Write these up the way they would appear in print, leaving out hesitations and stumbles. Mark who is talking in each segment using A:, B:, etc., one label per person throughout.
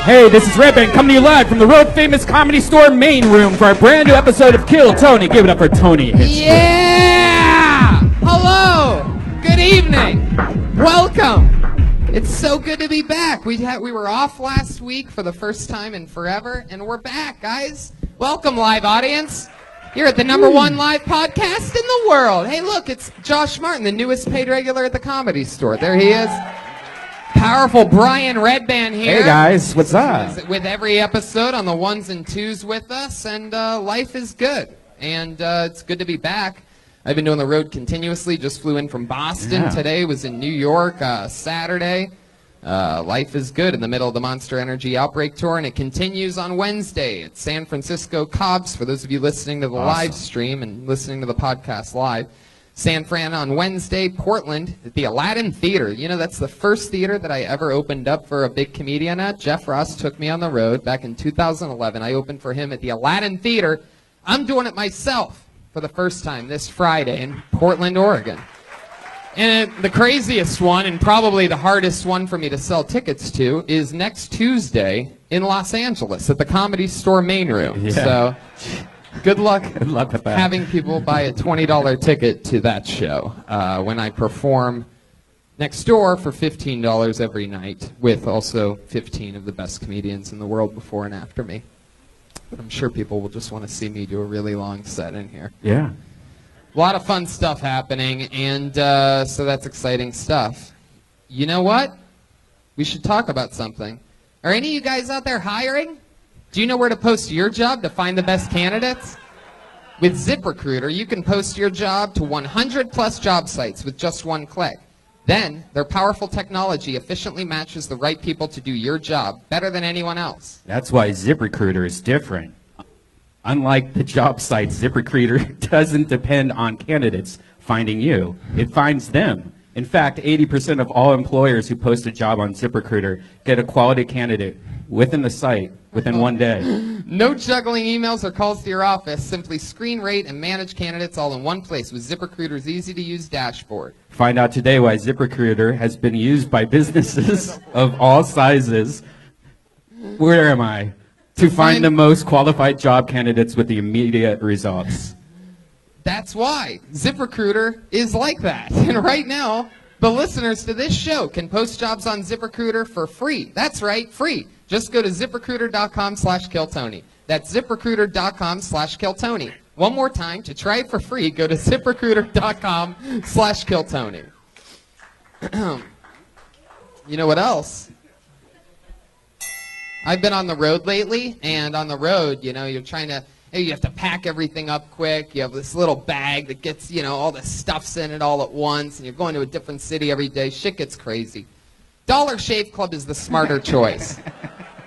A: Hey, this is Red Band coming to you live from the world-famous Comedy Store main room for our brand new episode of Kill Tony. Give it up for Tony.
B: Yeah! Hello! Good evening! Welcome! It's so good to be back. We were off last week for the first time in forever, and we're back, guys. Welcome, live audience. You're at the #1 live podcast in the world. Hey, look, it's Josh Martin, the newest paid regular at the Comedy Store. There he is. Powerful Brian Red Band here.
A: Hey, guys. What's up?
B: With every episode on the ones and twos with us, and life is good. And it's good to be back. I've been doing the road continuously. Just flew in from Boston.
A: Yeah.
B: Today was in New York Saturday. Life is good in the middle of the Monster Energy Outbreak Tour, and it continues on Wednesday at San Francisco Cobb's. For those of you listening to the live stream and listening to the podcast live, San Fran on Wednesday, Portland at the Aladdin Theater. You know, that's the first theater that I ever opened up for a big comedian at. Jeff Ross took me on the road back in 2011. I opened for him at the Aladdin Theater. I'm doing it myself for the first time this Friday in Portland, Oregon. And the craziest one, and probably the hardest one for me to sell tickets to, is next Tuesday in Los Angeles at the Comedy Store main room.
A: Yeah.
B: So good luck
A: with that.
B: having people buy a $20 ticket to that show when I perform next door for $15 every night, with also 15 of the best comedians in the world before and after me. But I'm sure people will just want to see me do a really long set in here.
A: Yeah.
B: A lot of fun stuff happening, and so that's exciting stuff. You know what? We should talk about something. Are any of you guys out there hiring? Do you know where to post your job to find the best candidates? With ZipRecruiter, you can post your job to 100+ job sites with just one click. Then, their powerful technology efficiently matches the right people to do your job better than anyone else.
A: That's why ZipRecruiter is different. Unlike the job site, ZipRecruiter doesn't depend on candidates finding you. It finds them. In fact, 80% of all employers who post a job on ZipRecruiter get a quality candidate within the site within 1 day.
B: No juggling emails or calls to your office. Simply screen, rate, and manage candidates all in one place with ZipRecruiter's easy-to-use dashboard.
A: Find out today why ZipRecruiter has been used by businesses of all sizes. Where am I? To find the most qualified job candidates with the immediate results.
B: That's why ZipRecruiter is like that. And right now, the listeners to this show can post jobs on ZipRecruiter for free. That's right, free. Just go to ZipRecruiter.com/KillTony. That's ZipRecruiter.com/KillTony. One more time, to try it for free, go to ZipRecruiter.com/KillTony. You know what else? I've been on the road lately, and on the road, you know, you have to pack everything up quick. You have this little bag that gets, you know, all the stuff's in it all at once, and you're going to a different city every day. Shit gets crazy. Dollar Shave Club is the smarter choice.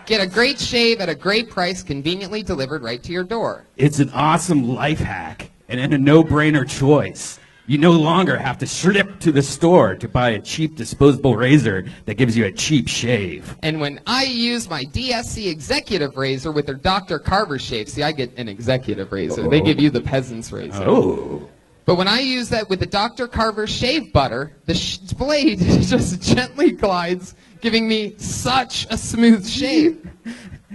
B: Get a great shave at a great price, conveniently delivered right to your door.
A: It's an awesome life hack and a no-brainer choice. You no longer have to slip to the store to buy a cheap disposable razor that gives you a cheap shave.
B: And when I use my DSC executive razor with their Dr. Carver shave, see, I get an executive razor. They give you the peasant's razor.
A: Oh.
B: But when I use that with the Dr. Carver shave butter, the blade just gently glides, giving me such a smooth shave.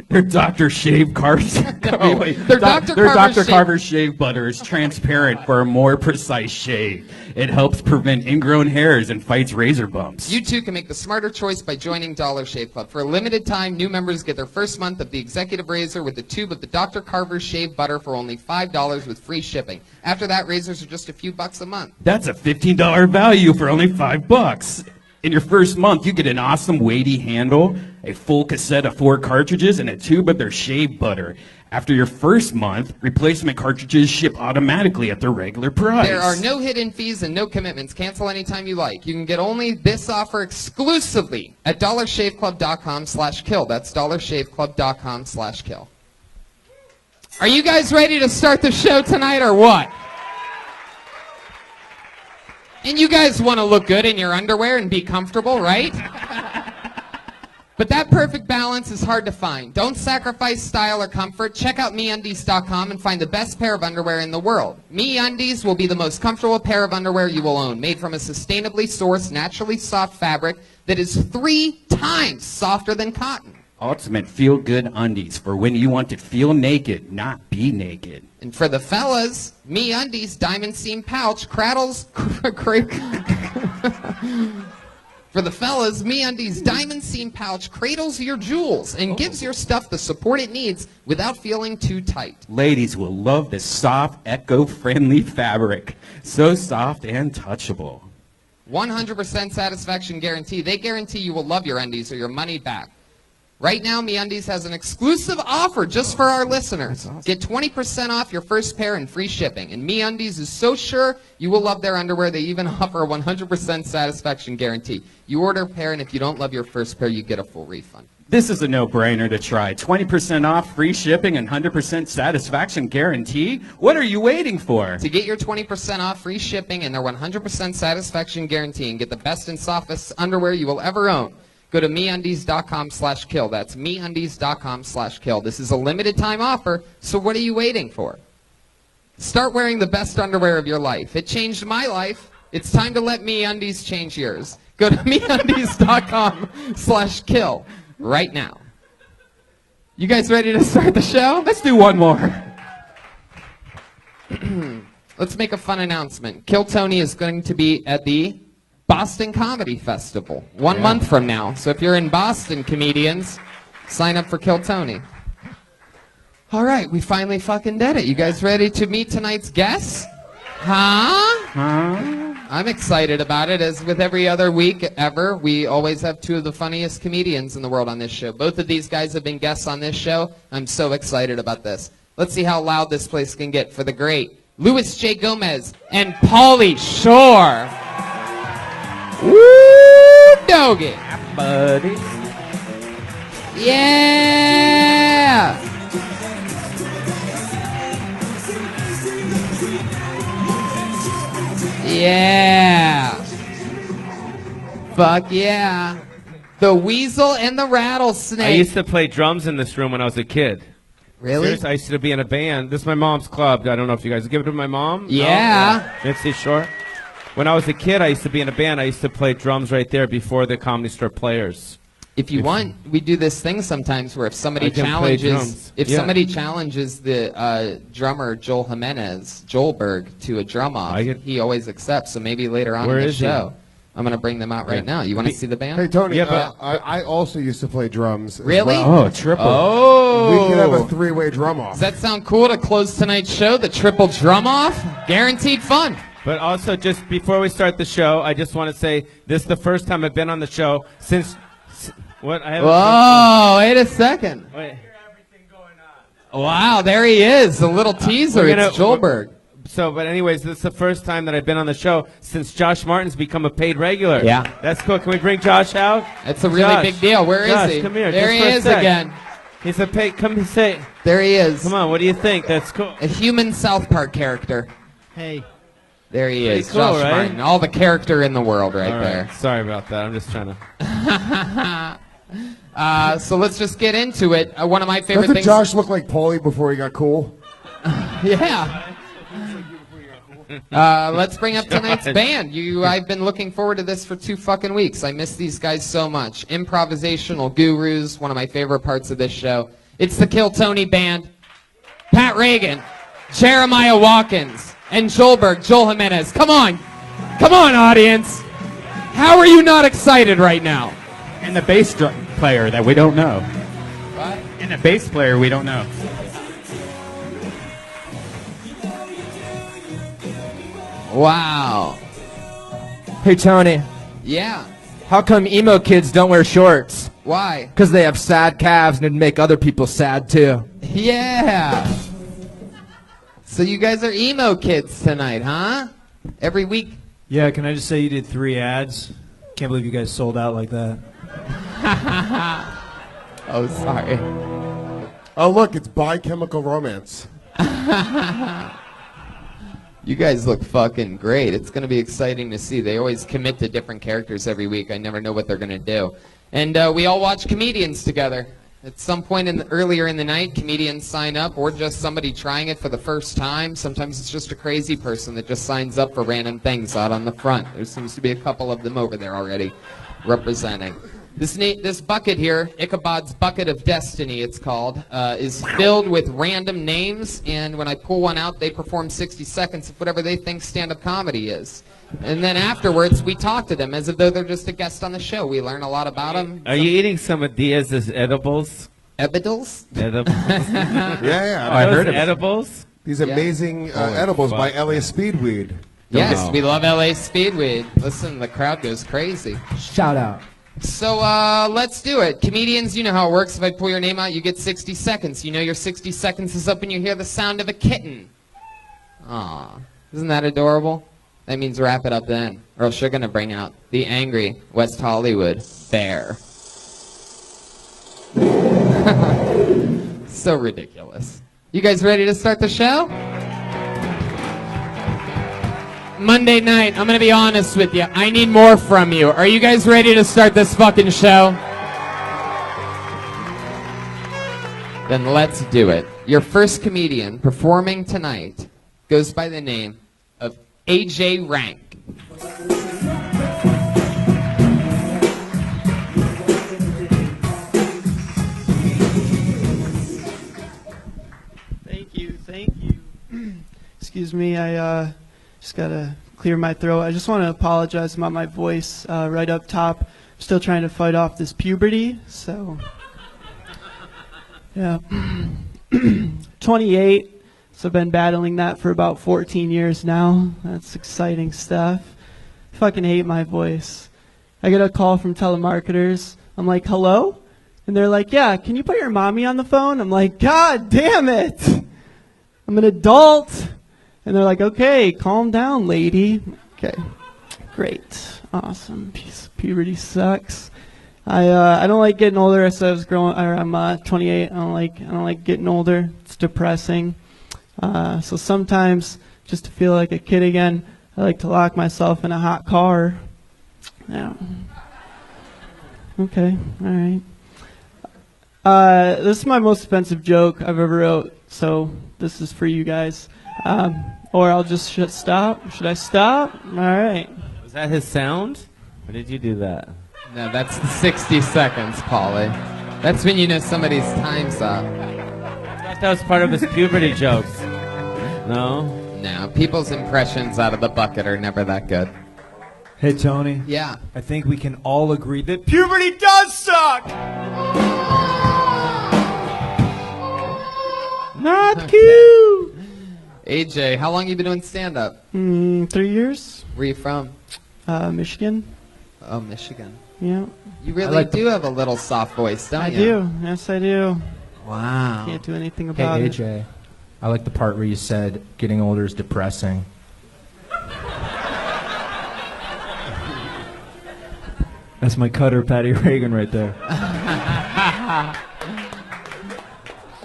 A: Their Dr. Shave Carver.
B: No, their Dr.
A: Carver shave butter is transparent for a more precise shave. It helps prevent ingrown hairs and fights razor bumps.
B: You too can make the smarter choice by joining Dollar Shave Club. For a limited time, new members get their first month of the executive razor with a tube of the Dr. Carver shave butter for only $5 with free shipping. After that, razors are just a few bucks a month.
A: That's a $15 value for only $5. In your first month, you get an awesome weighty handle, a full cassette of 4 cartridges, and a tube of their shave butter. After your first month, replacement cartridges ship automatically at their regular price.
B: There are no hidden fees and no commitments. Cancel anytime you like. You can get only this offer exclusively at dollarshaveclub.com/kill. That's dollarshaveclub.com/kill. Are you guys ready to start the show tonight or what? And you guys want to look good in your underwear and be comfortable, right? But that perfect balance is hard to find. Don't sacrifice style or comfort. Check out MeUndies.com and find the best pair of underwear in the world. MeUndies will be the most comfortable pair of underwear you will own, made from a sustainably sourced, naturally soft fabric that is 3 times softer than cotton.
A: Ultimate feel-good undies for when you want to feel naked, not be naked.
B: And for the fellas, MeUndies Diamond Seam Pouch cradles... For the fellas, MeUndies Diamond Seam Pouch cradles your jewels and gives your stuff the support it needs without feeling too tight.
A: Ladies will love this soft, eco-friendly fabric. So soft and touchable.
B: 100% satisfaction guarantee. They guarantee you will love your undies or your money back. Right now, MeUndies has an exclusive offer just for our listeners. Awesome. Get 20% off your first pair and free shipping. And MeUndies is so sure you will love their underwear, they even offer a 100% satisfaction guarantee. You order a pair, and if you don't love your first pair, you get a full refund.
A: This is a no-brainer to try. 20% off, free shipping, and 100% satisfaction guarantee? What are you waiting for?
B: To get your 20% off, free shipping, and their 100% satisfaction guarantee, and get the best and softest underwear you will ever own, go to MeUndies.com/kill. That's MeUndies.com/kill. This is a limited time offer, so what are you waiting for? Start wearing the best underwear of your life. It changed my life. It's time to let MeUndies change yours. Go to MeUndies.com/kill right now. You guys ready to start the show?
A: Let's do one more.
B: Let's make a fun announcement. Kill Tony is going to be at the Boston Comedy Festival 1 month from now. So if you're in Boston, comedians, sign up for Kill Tony. All right, we finally fucking did it. You guys ready to meet tonight's guests? I'm excited about it. As with every other week ever, we always have two of the funniest comedians in the world on this show. Both of these guys have been guests on this show. I'm so excited about this. Let's see how loud this place can get for the great Louis J. Gomez and Pauly Shore. Woo, doggy.
A: Buddy.
B: Yeah. Yeah. Fuck yeah. The Weasel and the Rattlesnake.
C: I used to play drums in this room when I was a kid.
B: Really?
C: Seriously, I used to be in a band. This is my mom's club. I don't know if you guys give it to my mom.
B: Yeah.
C: No? Nancy Shore. When I was a kid, I used to be in a band. I used to play drums right there before the Comedy Store Players.
B: If you want, we do this thing sometimes where if somebody challenges, the drummer Joel Joelberg to a drum off, he always accepts. So maybe later on in the show, I'm gonna bring them out right now. You want to see the band?
D: Hey Tony,
C: Yeah,
D: I also used to play drums. as
B: Really?
D: well.
A: Oh, triple.
B: Oh,
D: We could have a three-way drum off.
B: Does that sound cool to close tonight's show? The triple drum off, guaranteed fun.
C: But also, just before we start the show, I just want to say this is the first time I've been on the show since... What? I haven't...
B: Whoa, wait a second.
C: Wait.
B: Wow, there he is. A little teaser. It's Joelberg.
C: But anyways, this is the first time that I've been on the show since Josh Martin's become a paid regular.
B: Yeah.
C: That's cool. Can we bring Josh out?
B: That's a really big deal. Where is he?
C: Come here.
B: There
C: just
B: he
C: for a
B: is
C: sec.
B: again.
C: He's a paid... Come and say...
B: There he is.
C: Come on, what do you think? That's cool.
B: A human South Park character.
C: Hey.
B: There he is.
C: Pretty cool,
B: Josh
C: right?
B: Martin. All the character in the world right there.
C: Sorry about that. I'm just trying to...
B: So let's just get into it. One of my favorite
D: Doesn't
B: things...
D: Josh look like Pauly before he got cool?
B: Yeah. Let's bring up tonight's band. I've been looking forward to this for 2 fucking weeks. I miss these guys so much. Improvisational gurus, one of my favorite parts of this show. It's the Kill Tony Band. Pat Reagan, Jeremiah Watkins, and Joel Jimenez. Come on. Come on, audience. How are you not excited right now?
A: And the bass player that we don't know.
B: What?
A: And the bass player we don't know.
B: Wow.
E: Hey, Tony,
B: Yeah.
E: how come emo kids don't wear shorts?
B: Why?
E: Because they have sad calves and it'd make other people sad, too.
B: Yeah. So you guys are emo kids tonight, huh? Every week.
F: Yeah, can I just say you did 3 ads? Can't believe you guys sold out like that.
B: Oh, sorry.
D: Oh, look, it's Biochemical Romance.
B: You guys look fucking great. It's going to be exciting to see. They always commit to different characters every week. I never know what they're going to do. And we all watch comedians together. At some point earlier in the night, comedians sign up, or just somebody trying it for the first time. Sometimes it's just a crazy person that just signs up for random things out on the front. There seems to be a couple of them over there already representing. This bucket here, Ichabod's Bucket of Destiny, it's called, is filled with random names, and when I pull one out, they perform 60 seconds of whatever they think stand-up comedy is. And then afterwards, we talk to them as if though they're just a guest on the show. We learn a lot about them.
C: Are you eating some of Diaz's edibles?
B: Edibles?
C: Edibles?
D: Yeah.
A: I heard of it.
C: edibles.
D: These amazing edibles by LA Speedweed.
B: Yes, we love LA Speedweed. Listen, the crowd goes crazy.
E: Shout out.
B: So let's do it. Comedians, you know how it works. If I pull your name out, you get 60 seconds. You know your 60 seconds is up and you hear the sound of a kitten. Aw, isn't that adorable? That means wrap it up then, or else you're going to bring out the angry West Hollywood bear. So ridiculous. You guys ready to start the show? Monday night, I'm going to be honest with you. I need more from you. Are you guys ready to start this fucking show? Then let's do it. Your first comedian performing tonight goes by the name of AJ Rank.
G: Thank you. Excuse me, I just gotta clear my throat. I just want to apologize about my voice right up top. I'm still trying to fight off this puberty, so yeah. 28, so I've been battling that for about 14 years now. That's exciting stuff. Fucking hate my voice. I get a call from telemarketers. I'm like, hello? And they're like, yeah, can you put your mommy on the phone? I'm like, God damn it! I'm an adult. And they're like, okay, calm down, lady. Okay, great, awesome. Puberty sucks. I don't like getting older. As I was growing, or I'm 28. I don't like getting older. It's depressing. So sometimes, just to feel like a kid again, I like to lock myself in a hot car. Yeah. Okay, all right. This is my most expensive joke I've ever wrote, so this is for you guys. Or I'll just stop. Should I stop? All right.
C: Was that his sound? Or did you do that?
B: No, that's 60 seconds, Pauly. That's when you know somebody's time's up.
C: I thought that was part of his puberty jokes. No?
B: No, people's impressions out of the bucket are never that good.
F: Hey, Tony.
B: Yeah.
F: I think we can all agree that puberty does suck!
G: Not cute.
B: AJ, how long you been doing stand-up?
G: 3 years.
B: Where you from?
G: Michigan.
B: Oh, Michigan.
G: Yeah.
B: You really do have a little soft voice, don't
G: I
B: you?
G: do. Yes, I do.
B: Wow.
G: Can't do anything
E: Hey,
G: about it.
E: AJ. I like the part where you said getting older is depressing.
F: That's my cutter, Patty Reagan, right there.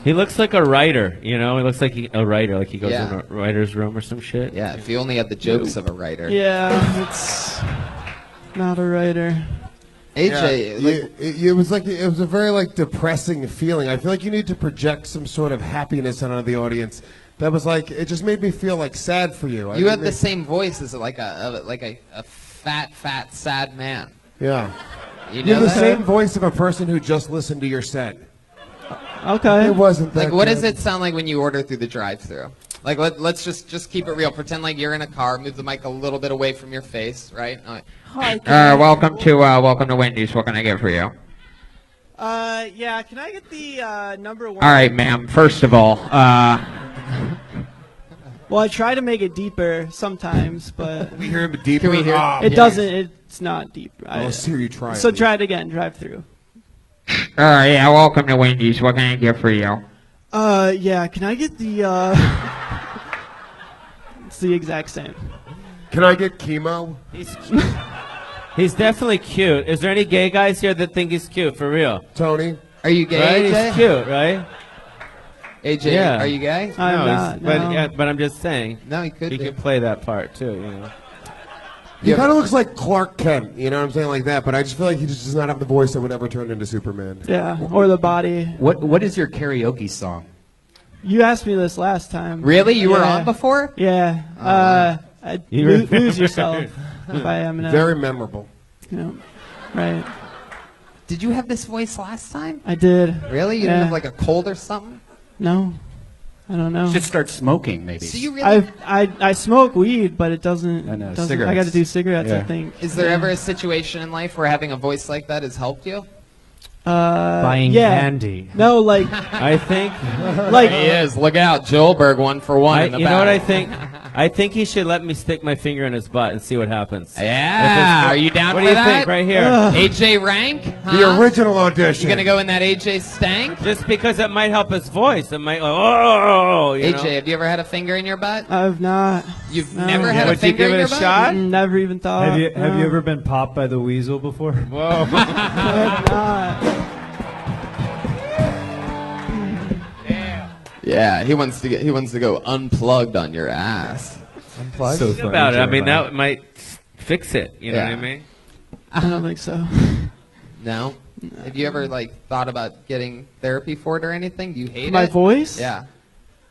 C: He looks like a writer, you know? He looks like a writer, like he goes
B: Yeah.
C: in a writer's room or some shit.
B: Yeah, if you only had the jokes of a writer.
G: Yeah, it's not a writer.
B: AJ, like,
D: It was a very depressing feeling. I feel like you need to project some sort of happiness onto the audience. That was it just made me feel sad for you.
B: you have the same voice as a fat, sad man.
D: Yeah.
B: You
D: You
B: know
D: have the
B: that?
D: same voice of a person who just listened to your set.
G: Okay.
D: It wasn't that
B: Like, what
D: good.
B: does it sound like when you order through the drive-thru? Like, let's just keep it real. Pretend like you're in a car. Move the mic a little bit away from your face, right? All right.
G: Hi.
B: Welcome to Wendy's. What can I get for you?
G: Yeah. Can I get the number one?
B: All right, ma'am. First of all,
G: Well, I try to make it deeper sometimes, but
D: We hear him deeper.
B: Can we hear-
D: Ah,
G: it
D: yeah.
G: doesn't. It's not deep.
D: Let's hear you try.
G: So try it again. Drive through.
B: yeah. Welcome to Wendy's. What can I get for you?
G: Yeah. Can I get the? It's the exact same.
D: Can I get chemo?
C: He's definitely cute. Is there any gay guys here that think he's cute, for real?
D: Tony?
B: Are you gay,
C: Right?
B: AJ?
C: He's cute, right?
B: AJ,
C: Yeah.
B: are you gay?
G: I'm
C: no,
G: not.
C: But,
G: No.
C: yeah, but I'm just saying,
B: No, he could
C: he
B: be.
C: could play that part, too, you know?
D: He kind of looks like Clark Kent, you know what I'm saying, like that. But I just feel like he just does not have the voice that would ever turn into Superman.
G: Yeah. Or the body.
A: What is your karaoke song?
G: You asked me this last time.
B: Really? You were
G: Yeah.
B: on before?
G: Yeah.
C: You
G: Lose yourself. If I am now.
D: Very memorable.
G: Yeah. Right.
B: Did you have this voice last time?
G: I did.
B: Really? You
G: Yeah.
B: didn't have like a cold or something?
G: No, I don't know.
A: You should start smoking, maybe.
B: So you really?
G: I smoke weed, but it doesn't.
A: I know,
G: doesn't I
A: cigarettes.
G: got to do cigarettes. I
A: Yeah.
G: think.
B: Is there ever a situation in life where having a voice like that has helped you?
F: Buying
G: yeah.
F: candy.
G: No, like
C: I think.
G: like
B: He is. Look out, Joelberg 1-for-1 in the
C: You know what I
B: back.
C: think? I think he should let me stick my finger in his butt and see what happens.
B: Yeah. Are you down
C: What
B: for
C: do you
B: that?
C: think? Right here.
B: AJ Rank? Huh?
D: The original audition.
B: You gonna go in that AJ stank?
C: Just because it might help his voice. It might. Oh, you know?
B: AJ, have you ever had a finger in your butt?
G: I've not.
B: You've
G: No.
B: never had a
C: Would you
B: finger
C: give
B: in
C: it
B: your
C: a
B: butt?
C: shot?
G: Never even thought.
F: Have you
G: no.
F: ever been popped by the weasel before?
C: Whoa.
G: I've not.
B: Yeah, he wants to go unplugged on your ass.
D: Unplugged?
F: So
C: Think about it. I mean, that might fix it. You know what I
B: Yeah.
C: mean?
G: I don't think so.
B: No? Have you ever like thought about getting therapy for it or anything? Do you hate
G: My
B: it?
G: voice?
B: Yeah.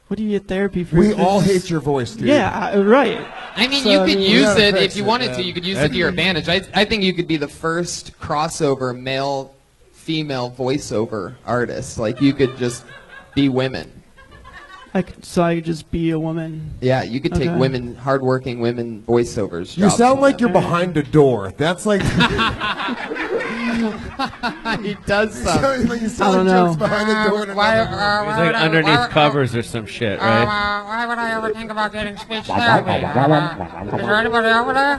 G: What do you get therapy for?
D: We all hate your voice, dude.
G: Yeah, right.
B: I mean,
G: So,
B: you
G: I
B: could
G: mean,
B: use
D: gotta
B: it
D: fix
B: if you
D: it,
B: wanted
D: yeah.
B: to. You could use it to your advantage. I think you could be the first crossover male-female voiceover artist. Like you could just be women.
G: So I could just be a woman.
B: Yeah, you could take
G: Okay.
B: women, hardworking women voiceovers.
D: You
B: jobs
D: sound
B: from
D: like
B: them.
D: you're behind a door. That's like.
B: He does sound.
D: like you
G: I
D: sound
G: don't
D: like
G: know.
D: jokes behind a door. in another room.
C: He's like underneath covers or some shit, right?
H: Why would I ever think about getting speech therapy? Is there anybody over there?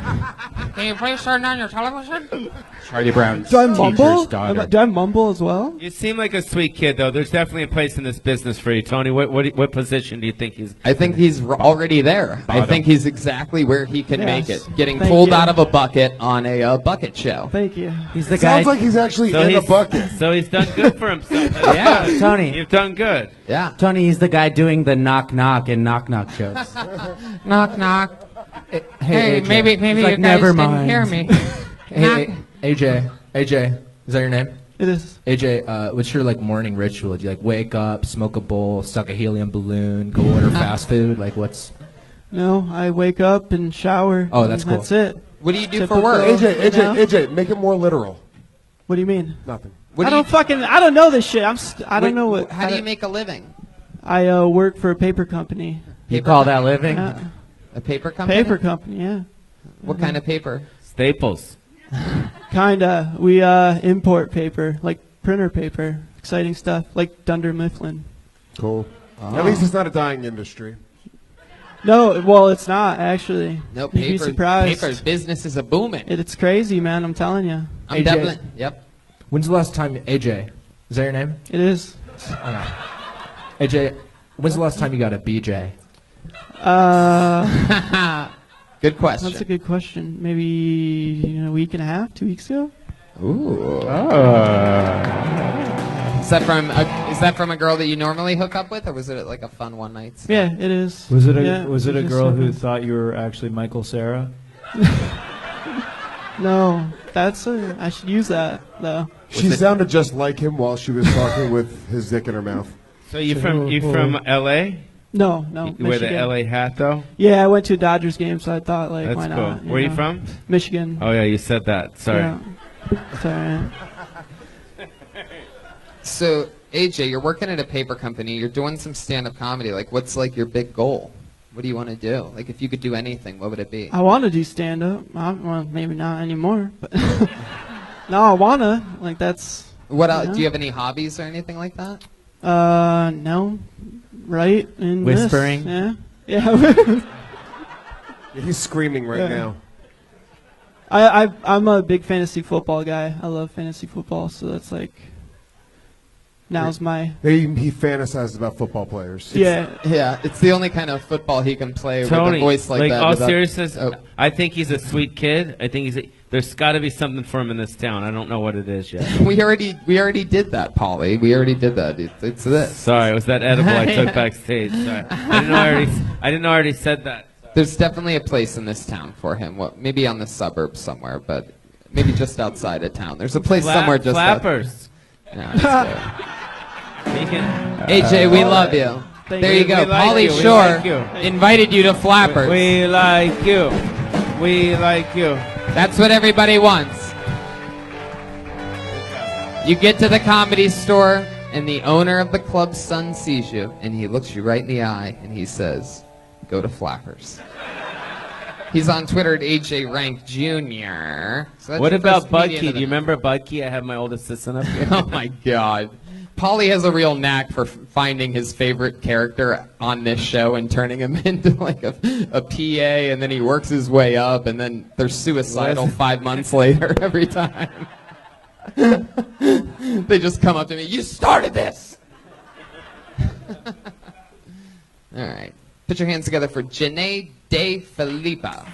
H: Can you please turn down your television?
A: Charlie Brown's
G: Do I
A: teacher's
G: mumble?
A: daughter.
G: Do I mumble as well?
C: You seem like a sweet kid, though. There's definitely a place in this business for you, Tony. What position do you think he's?
B: I think he's already there. I
A: Bottom.
B: think he's exactly where he can make
G: Yes.
B: it. Getting
G: Thank
B: pulled
G: you.
B: out of a bucket on a bucket show.
G: Thank you.
E: He's the
D: It
E: guy.
D: sounds like he's actually
C: So
D: in a
C: he's
D: bucket.
C: So he's done good for himself.
B: Yeah.
E: Tony.
C: You've done good.
B: Yeah.
E: Tony, he's the guy doing the knock knock and knock knock jokes.
H: Knock, knock. Hey,
E: AJ.
H: maybe
E: He's
H: you
E: like,
H: guys
E: never
H: didn't
E: mind.
H: hear me.
E: Hey, AJ, is that your name?
G: It is.
E: AJ, what's your like morning ritual? Do you like wake up, smoke a bowl, suck a helium balloon, go order fast food? Like what's?
G: No, I wake up and shower.
E: Oh, that's
G: and
E: cool.
G: That's it.
B: What do you do for
G: Typical.
B: work?
D: AJ, make it more literal.
G: What do you mean?
D: Nothing.
B: What
G: I
B: do you-
G: I don't know this shit. I don't know what.
B: How do you make a living?
G: I work for a paper company.
E: You call that living?
G: Yeah.
B: A paper company?
G: Paper company, yeah.
B: What kind of paper?
C: Staples.
G: Kinda. We import paper, like printer paper. Exciting stuff, like Dunder Mifflin.
D: Cool. At least it's not a dying industry.
G: No, well, it's not actually.
B: No,
G: You'd be
B: paper.
G: surprised.
B: Paper's business is a booming.
G: It's crazy, man. I'm telling you.
B: I'm
E: AJ.
B: definitely. Yep.
E: When's the last time AJ? Is that your name?
G: It is.
E: AJ, when's the last time you got a BJ?
B: Good question.
G: That's a good question. Maybe a week and a half, 2 weeks ago.
B: Ooh. Is that from a girl that you normally hook up with, or was it like a fun one night?
G: Yeah, it is.
F: Was it a
G: Yeah, just
F: girl who
G: happened.
F: thought you were actually Michael Cera?
G: No, I should use that though.
D: She sounded just like him while she was talking with his dick in her mouth.
C: So you from L.A.?
G: No,
C: You wear the
G: Michigan.
C: L.A. hat though?
G: Yeah, I went to a Dodgers game, so I thought like,
C: That's
G: why
C: cool.
G: not?
C: Where are you
G: know?
C: from?
G: Michigan.
C: Oh yeah, you said that. Sorry.
G: Yeah. It's all right.
B: So, AJ, you're working at a paper company. You're doing some stand-up comedy. Like, what's like your big goal? What do you want to do? Like, if you could do anything, what would it be?
G: I want to do stand up. Well, maybe not anymore, but no, I wanna. Like that's.
B: What else?
G: Yeah.
B: Do you have any hobbies or anything like that?
G: No. Right. In this.
E: Whispering?
G: Yeah. Yeah.
D: He's screaming right
G: Yeah.
D: now.
G: I'm a big fantasy football guy. I love fantasy football, so that's like. Now's my.
D: He fantasizes about football players.
G: Yeah.
B: Yeah, it's the only kind of football he can play with
C: Tony,
B: a voice like that.
C: all
B: without-
C: seriousness,
B: Oh.
C: I think he's a sweet kid. I think there's got to be something for him in this town. I don't know what it is yet.
B: We already did that, Pauly. We already did that. It's this.
C: Sorry, it was that edible I took backstage. Sorry. I didn't know I already said that.
B: There's definitely a place in this town for him. Well, maybe on the suburbs somewhere, but maybe just outside of town. There's a place somewhere just
C: Flappers.
B: No, it's good.
C: He can,
B: AJ, we love you.
G: Thank
B: There
G: you.
B: you go.
C: We like
B: Pauly
C: you. We
B: Shore
C: like you.
B: invited you to Flappers.
C: we like you. We like you.
B: That's what everybody wants. You get to the Comedy Store, and the owner of the club's son sees you, and he looks you right in the eye, and he says, "Go to Flappers." He's on Twitter at AJ Rank Jr. So that's
C: What
B: your
C: about
B: first comedian
C: Budkey?
B: of
C: Do you
B: the-
C: remember Budkey? I have my old assistant up here.
B: Oh my God. Pauly has a real knack for finding his favorite character on this show and turning him into like a PA, and then he works his way up, and then they're suicidal 5 months later every time. They just come up to me, "You started this!" All right. Put your hands together for Janae De Filippa.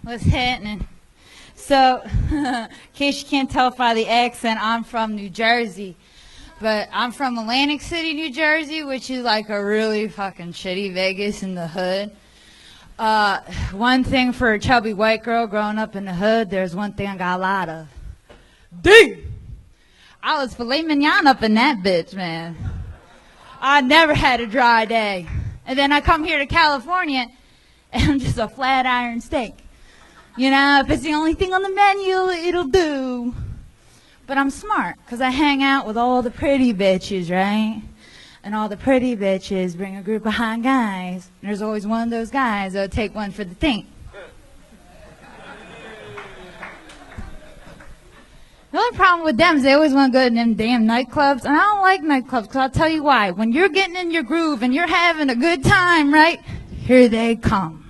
I: What's happening? So, in case you can't tell by the accent, I'm from New Jersey. But I'm from Atlantic City, New Jersey, which is like a really fucking shitty Vegas in the hood. One thing for a chubby white girl growing up in the hood, there's one thing I got a lot of. D! I was filet mignon up in that bitch, man. I never had a dry day. And then I come here to California, and I'm just a flat iron steak. You know, if it's the only thing on the menu, it'll do. But I'm smart, because I hang out with all the pretty bitches, right? And all the pretty bitches bring a group of hot guys. And there's always one of those guys that'll take one for the team. The only problem with them is they always want to go to them damn nightclubs. And I don't like nightclubs, because I'll tell you why. When you're getting in your groove and you're having a good time, right? Here they come.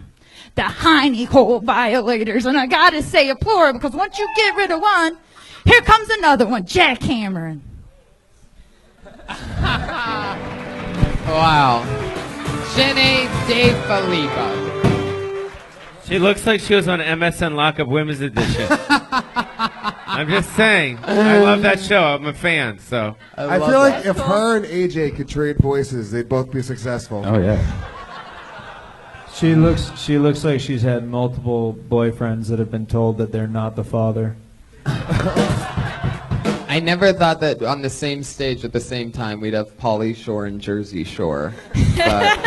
I: The hiney hole violators. And I gotta say a plural, because once you get rid of one, here comes another one, jackhammering.
B: Wow. Janae De Filippa.
C: She looks like she was on MSN Lockup Women's Edition. I'm just saying. I love that show. I'm a fan, so.
D: I feel like if her and AJ could trade voices, they'd both be successful.
A: Oh yeah.
F: She looks like she's had multiple boyfriends that have been told that they're not the father.
B: I never thought that on the same stage at the same time we'd have Pauly Shore and Jersey Shore. But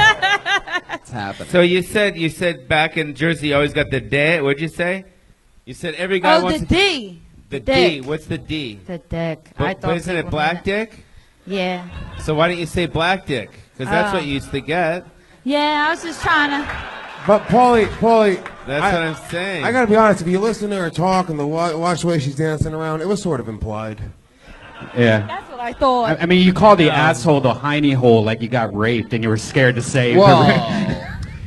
B: it's happening.
C: So you said back in Jersey you always got the D. What'd you say? You said every guy
I: Oh,
C: wants
I: the D.
C: the
I: dick.
C: D. What's the D?
I: The dick.
C: But isn't it
I: people
C: black
I: knew that.
C: dick?
I: Yeah.
C: So why don't you say black dick? Because that's what you used to get.
I: Yeah, I was just trying to.
D: But Pauly,
C: That's what I'm saying.
D: I gotta be honest. If you listen to her talk and watch the way she's dancing around, it was sort of implied.
A: Yeah.
I: That's what I thought.
A: I mean, you call the asshole the hiney hole like you got raped and you were scared to say.
B: Whoa.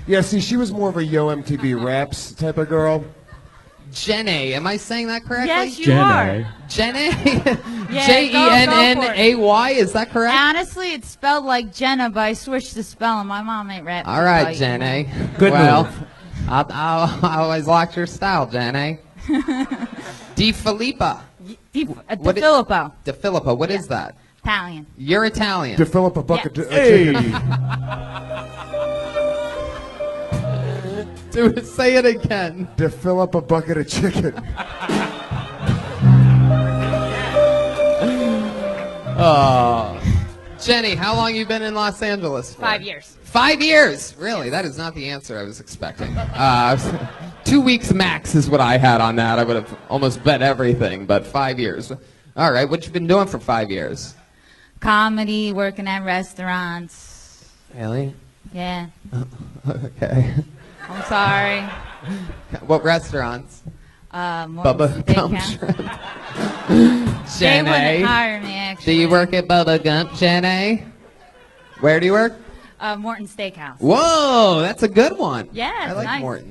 D: Yeah, see, she was more of a Yo MTV Raps type of girl.
B: Janae, am I saying that correctly?
I: Yes, you are.
B: Janae?
I: Yeah,
B: Jennay, is that correct?
I: Honestly, it's spelled like Jenna, but I switched the spelling. My mom ain't rap.
B: All right, Janae.
A: Good
B: well,
A: move.
B: I always liked your style, Janae. De Filippa.
I: De
B: What i-
I: Filippo.
B: De Filippa, what is that?
I: Italian.
B: You're Italian.
D: To fill up a bucket
I: Yes.
D: of chicken.
B: Say it again.
D: To fill up a bucket of chicken.
B: Jenny, how long you been in Los Angeles for?
I: 5 years.
B: 5 years? Really? That is not the answer I was expecting. 2 weeks max is what I had on that. I would have almost bet everything, but 5 years. All right, what you been doing for 5 years?
I: Comedy, working at restaurants.
B: Really?
I: Yeah.
B: Okay.
I: I'm sorry.
B: What restaurants?
I: Bubba
B: Gum Shrimp.
I: They wouldn't
B: Jenny,
I: hire me, actually.
B: do you work at Bubba Gump, Jenny? Where do you work?
I: Morton Steakhouse.
B: Whoa, that's a good one.
I: Yeah,
B: I
I: it's
B: like
I: nice.
B: Morton.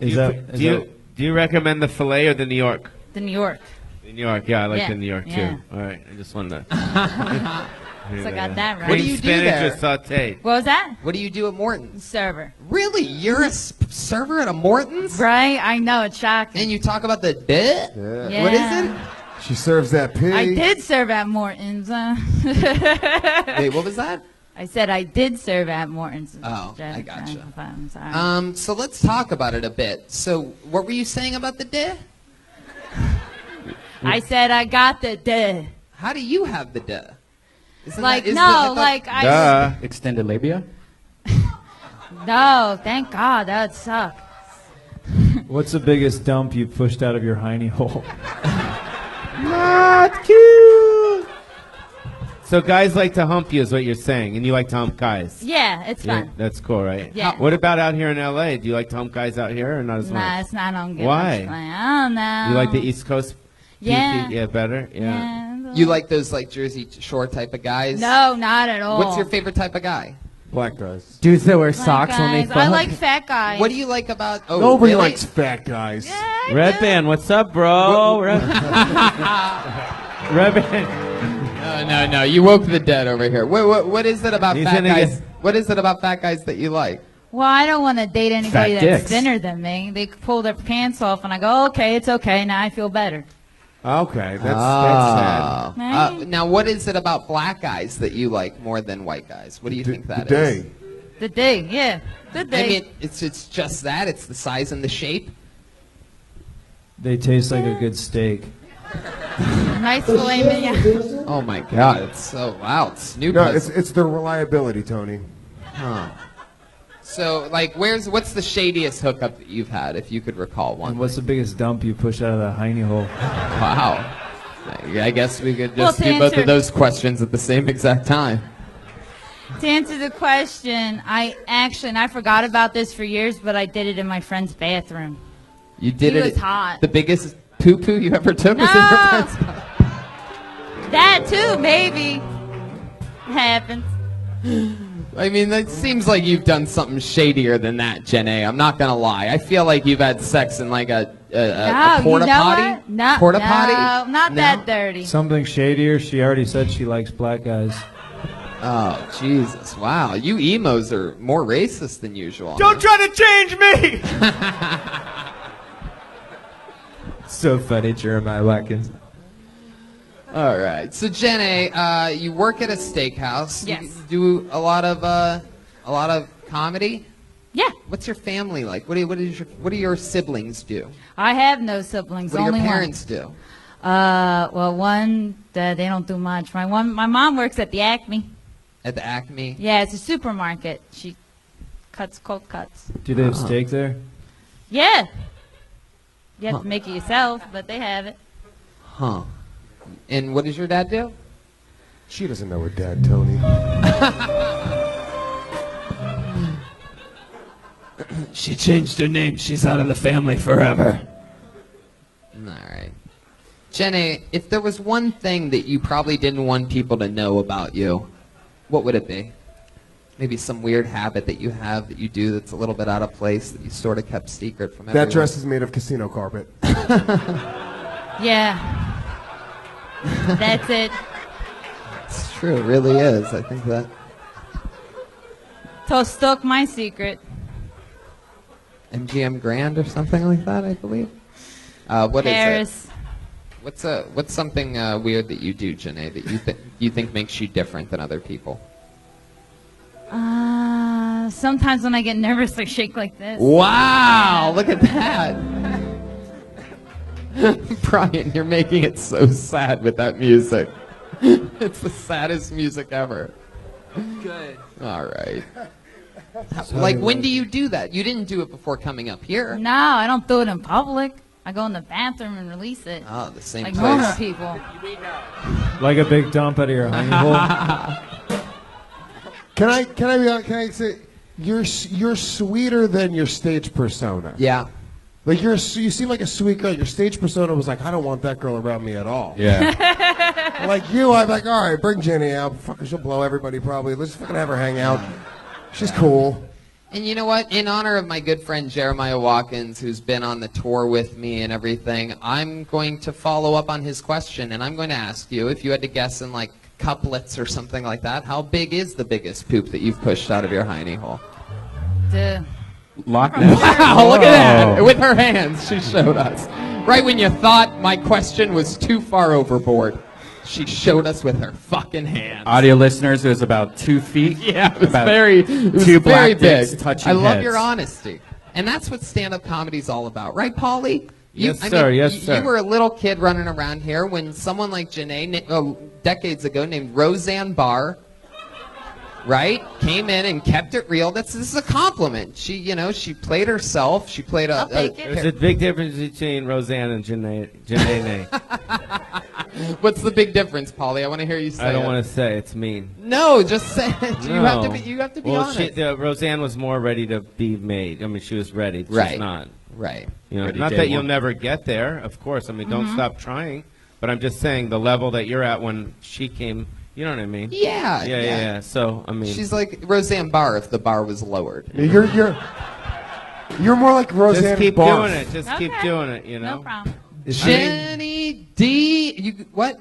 C: Do you recommend the filet or the New York?
I: The New York.
C: The New York, yeah, I like
I: Yeah,
C: the New York too.
I: yeah.
C: All right, I just wanted to.
I: So I got that right.
B: What do you do
C: Spinach
B: there?
C: or sauteed?
I: What was that?
B: What do you do at Morton's?
I: Server.
B: Really? You're a server at a Morton's?
I: Right? I know, it's shocking.
B: And you talk about the bit?
I: Yeah.
B: What is it?
D: She serves that pig.
I: I did serve at Morton's.
B: Wait, what was that?
I: I said I did serve at Morton's.
B: Oh, I gotcha.
I: I'm sorry.
B: So let's talk about it a bit. So what were you saying about the dick?
I: I said I got the duh.
B: How do you have the dick? Isn't
I: Like,
B: that,
I: no, like I.
C: Duh.
A: Extended labia?
I: No, thank God, that would suck.
F: What's the biggest dump you've pushed out of your hiney hole?
C: Not cute. So guys like to hump you is what you're saying, and you like to hump guys.
I: Yeah, it's
C: Yeah,
I: fun.
C: that's cool, right?
I: Yeah.
C: What about out here in LA? Do you like to hump guys out here or not as
I: Nah,
C: much?
I: it's not on good.
C: Why?
I: I don't know.
C: You like the East Coast?
I: Yeah.
C: Yeah, better? Yeah.
I: Yeah.
B: You like those like Jersey Shore type of guys?
I: No, not at all.
B: What's your favorite type of guy?
D: Black guys.
E: Dudes that wear
I: Black
E: socks when they
I: guys.
E: fuck.
I: I like fat guys.
B: What do you like about? Oh,
D: Nobody
B: really?
D: likes fat guys.
I: Yeah, I
C: Red
I: do.
C: Band, what's up, bro? Red Band.
B: No. You woke the dead over here. What is it about
C: He's
B: fat
C: gonna
B: guys?
C: get-
B: What is it about fat guys that you like?
I: Well, I don't want to date anybody
A: Fat
I: that's
A: dicks.
I: thinner than me. They pull their pants off, and I go, okay, it's okay. Now I feel better.
D: Okay, that's sad.
I: Right?
B: Now, what is it about black guys that you like more than white guys? What do you think that is?
D: Day.
I: The dig, yeah. The dig.
B: I mean, it's just that. It's the size and the shape.
F: They taste like a good steak.
I: Nice filet mignon.
B: Oh my God! It's so wow. Snoop.
D: No,
B: has-
D: it's the reliability, Tony.
B: Huh. So, like, what's the shadiest hookup that you've had, if you could recall one?
F: And what's the biggest dump you pushed out of the hiney hole?
B: Wow. I guess we could
I: Well,
B: just
I: to
B: do both
I: answer-
B: of those questions at the same exact time.
I: To answer the question, I forgot about this for years, but I did it in my friend's bathroom.
B: You did
I: He
B: it.
I: was hot.
B: The biggest poo-poo you ever took was in your
I: No.
B: friend's house.
I: That too, maybe. Happens.
B: I mean, it seems like you've done something shadier than that, Jenna. I'm not gonna lie. I feel like you've had sex in like a
I: No,
B: porta
I: you know
B: potty.
I: what? No,
B: Porta
I: no,
B: potty?
I: not
B: No?
I: that dirty.
F: Something shadier. She already said she likes black guys.
B: Oh Jesus! Wow, you emos are more racist than usual.
C: Don't try to change me!
E: So funny, Jeremiah Watkins.
B: All right. So Jenna, you work at a steakhouse.
I: Yes.
B: You do a lot of comedy.
I: Yeah,
B: What's your family like? What do your siblings do?
I: I have no siblings.
B: What do
I: only
B: your
I: one.
B: parents do?
I: Well, one they don't do much. My mom works at the Acme.
B: At the Acme.
I: Yeah, it's a supermarket. She cuts cold cuts.
F: Do they have steak there?
I: Yeah. You have to make it yourself, but they have it.
B: Huh. And what does your dad do?
D: She doesn't know her dad, Tony.
E: She changed her name. She's out of the family forever.
B: All right. Jenna, if there was one thing that you probably didn't want people to know about you, what would it be? Maybe some weird habit that you have that you do that's a little bit out of place that you sort of kept secret from everyone.
D: That dress is made of casino carpet.
I: Yeah. That's it.
B: It's true, it really is. I think that.
I: So stuck my secret.
B: MGM Grand or something like that, I believe. What is
I: Paris.
B: it? What's something weird that you do, Janae, that you think makes you different than other people?
I: Sometimes when I get nervous, I shake like this.
B: Wow! Look at that. Brian, you're making it so sad with that music. It's the saddest music ever.
E: Good.
B: All right. Like, when do you do that? You didn't do it before coming up here.
I: No, I don't do it in public. I go in the bathroom and release it.
B: Oh, the same
I: Like
B: place.
I: normal people.
F: Like a big dump out of your hiney hole?
D: Can I say you're sweeter than your stage persona?
B: Yeah.
D: Like you seem like a sweet girl. Your stage persona was like, I don't want that girl around me at all.
A: Yeah.
D: Like you, I'm like, all right, bring Jenny out. Fuck her, she'll blow everybody probably. Let's fucking have her hang out. She's cool.
B: And you know what? In honor of my good friend Jeremiah Watkins, who's been on the tour with me and everything, I'm going to follow up on his question, and I'm going to ask you, if you had to guess in like couplets or something like that, how big is the biggest poop that you've pushed out of your hiney hole?
I: Duh.
A: Loch Ness.
B: Wow, look at that. With her hands, she showed us. Right when you thought my question was too far overboard, she showed us with her fucking hands.
A: Audio listeners, it was about 2 feet.
B: Yeah, it was
A: about
B: very
A: two
B: very
A: black dicks
B: big.
A: touching
B: I love
A: heads.
B: your honesty. And that's what stand-up comedy's all about. Right, Pauly?
C: Yes, sir. Yes, sir.
B: You were a little kid running around here when someone like Janae, decades ago, named Roseanne Barr, right, came in and kept it real. This is a compliment. She played herself. She played a.
C: There's a big difference between Roseanne and Janae.
B: What's the big difference, Pauly? I want to hear you say it.
C: I don't want to say. It's mean.
B: No, just say it.
C: No.
B: You have to be
C: well,
B: honest.
C: Roseanne was more ready to be made. I mean, she was ready. She's
B: Right.
C: not.
B: Right.
C: Not that you'll never get there, of course. I mean, don't stop trying. But I'm just saying the level that you're at when she came. You know what I mean?
B: Yeah.
C: So I mean,
B: she's like Roseanne Barr if the bar was lowered.
D: You're more like Roseanne
C: just keep
D: Barr.
C: doing it. Just keep doing it. You know.
I: No problem.
B: Jenny D. What?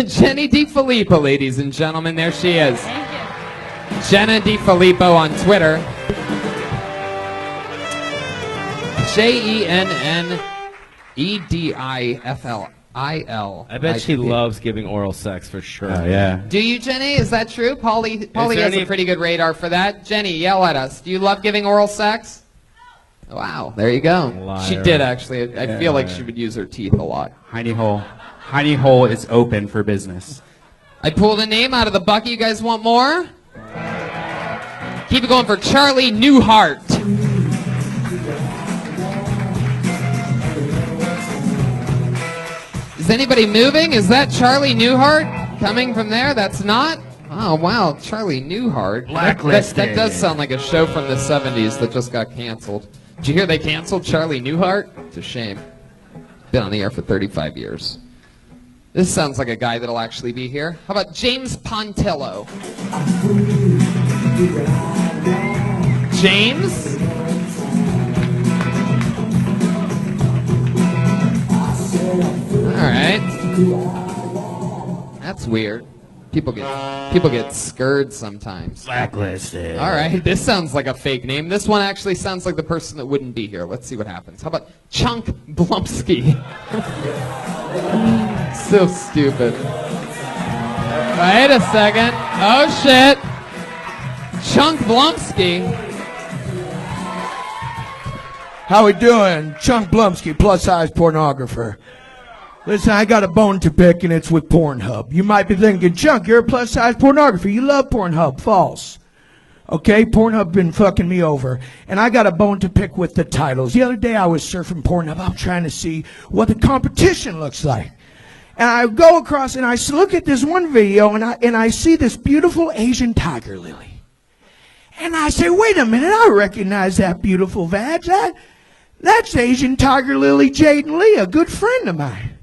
B: Jenny D. Filippo, ladies and gentlemen. There she is.
I: Thank you.
B: Jenna D. Filippo on Twitter. JENNEDIFLIL.
C: I bet she loves giving oral sex for sure.
A: Oh, yeah.
B: Do you, Jenny? Is that true? Pauly
C: there
B: has
C: any-
B: a pretty good radar for that. Jenny, yell at us. Do you love giving oral sex? Wow, there you go.
C: Liar.
B: She did actually. I feel like she would use her teeth a lot.
A: Hiney hole. Hiney hole is open for business.
B: I pulled a name out of the bucket. You guys want more? Keep it going for Charlie Newhart. Is anybody moving? Is that Charlie Newhart coming from there? That's not? Oh, wow. Charlie Newhart.
A: Blacklisted.
B: That does sound like a show from the 70s that just got canceled. Did you hear they canceled Charlie Newhart? It's a shame. Been on the air for 35 years. This sounds like a guy that'll actually be here. How about James Pontillo? James? All right. That's weird. People get scared sometimes.
A: Blacklisted.
B: All right, this sounds like a fake name. This one actually sounds like the person that wouldn't be here. Let's see what happens. How about Chunk Blumsky? So stupid. Wait a second. Oh shit. Chunk Blumsky.
J: How we doing? Chunk Blumsky, plus-size pornographer. Listen, I got a bone to pick, and it's with Pornhub. You might be thinking, Chunk, you're a plus-size pornographer. You love Pornhub. False. Okay, Pornhub been fucking me over. And I got a bone to pick with the titles. The other day I was surfing Pornhub. I'm trying to see what the competition looks like. And I go across and I look at this one video, and I see this beautiful Asian tiger lily. And I say, wait a minute, I recognize that beautiful vag. That's Asian tiger lily Jaden Lee, a good friend of mine.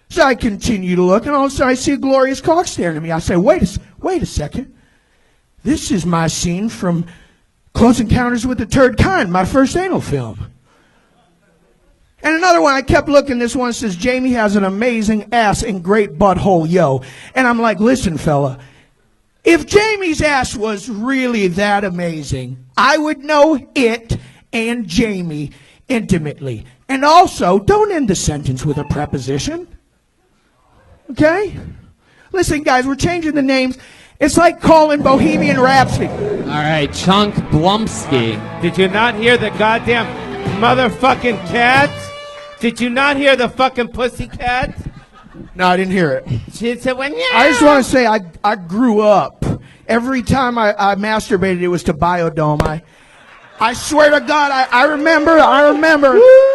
J: So I continue to look, and all of a sudden I see a glorious cock staring at me. I say, wait a second. This is my scene from Close Encounters with the Third Kind, my first anal film. And another one, I kept looking, this one says, Jamie has an amazing ass and great butthole, yo. And I'm like, listen, fella, if Jamie's ass was really that amazing, I would know it and Jamie intimately. And also, don't end the sentence with a preposition. Okay? Listen, guys, we're changing the names. It's like calling Bohemian Rhapsody.
B: All right, Chunk Blumsky.
C: Did you not hear the goddamn motherfucking cat? Did you not hear the fucking pussy cat?
J: No, I didn't hear it.
C: She said, "When
J: I just want to say I grew up. Every time I masturbated, it was to Biodome. I swear to God, I remember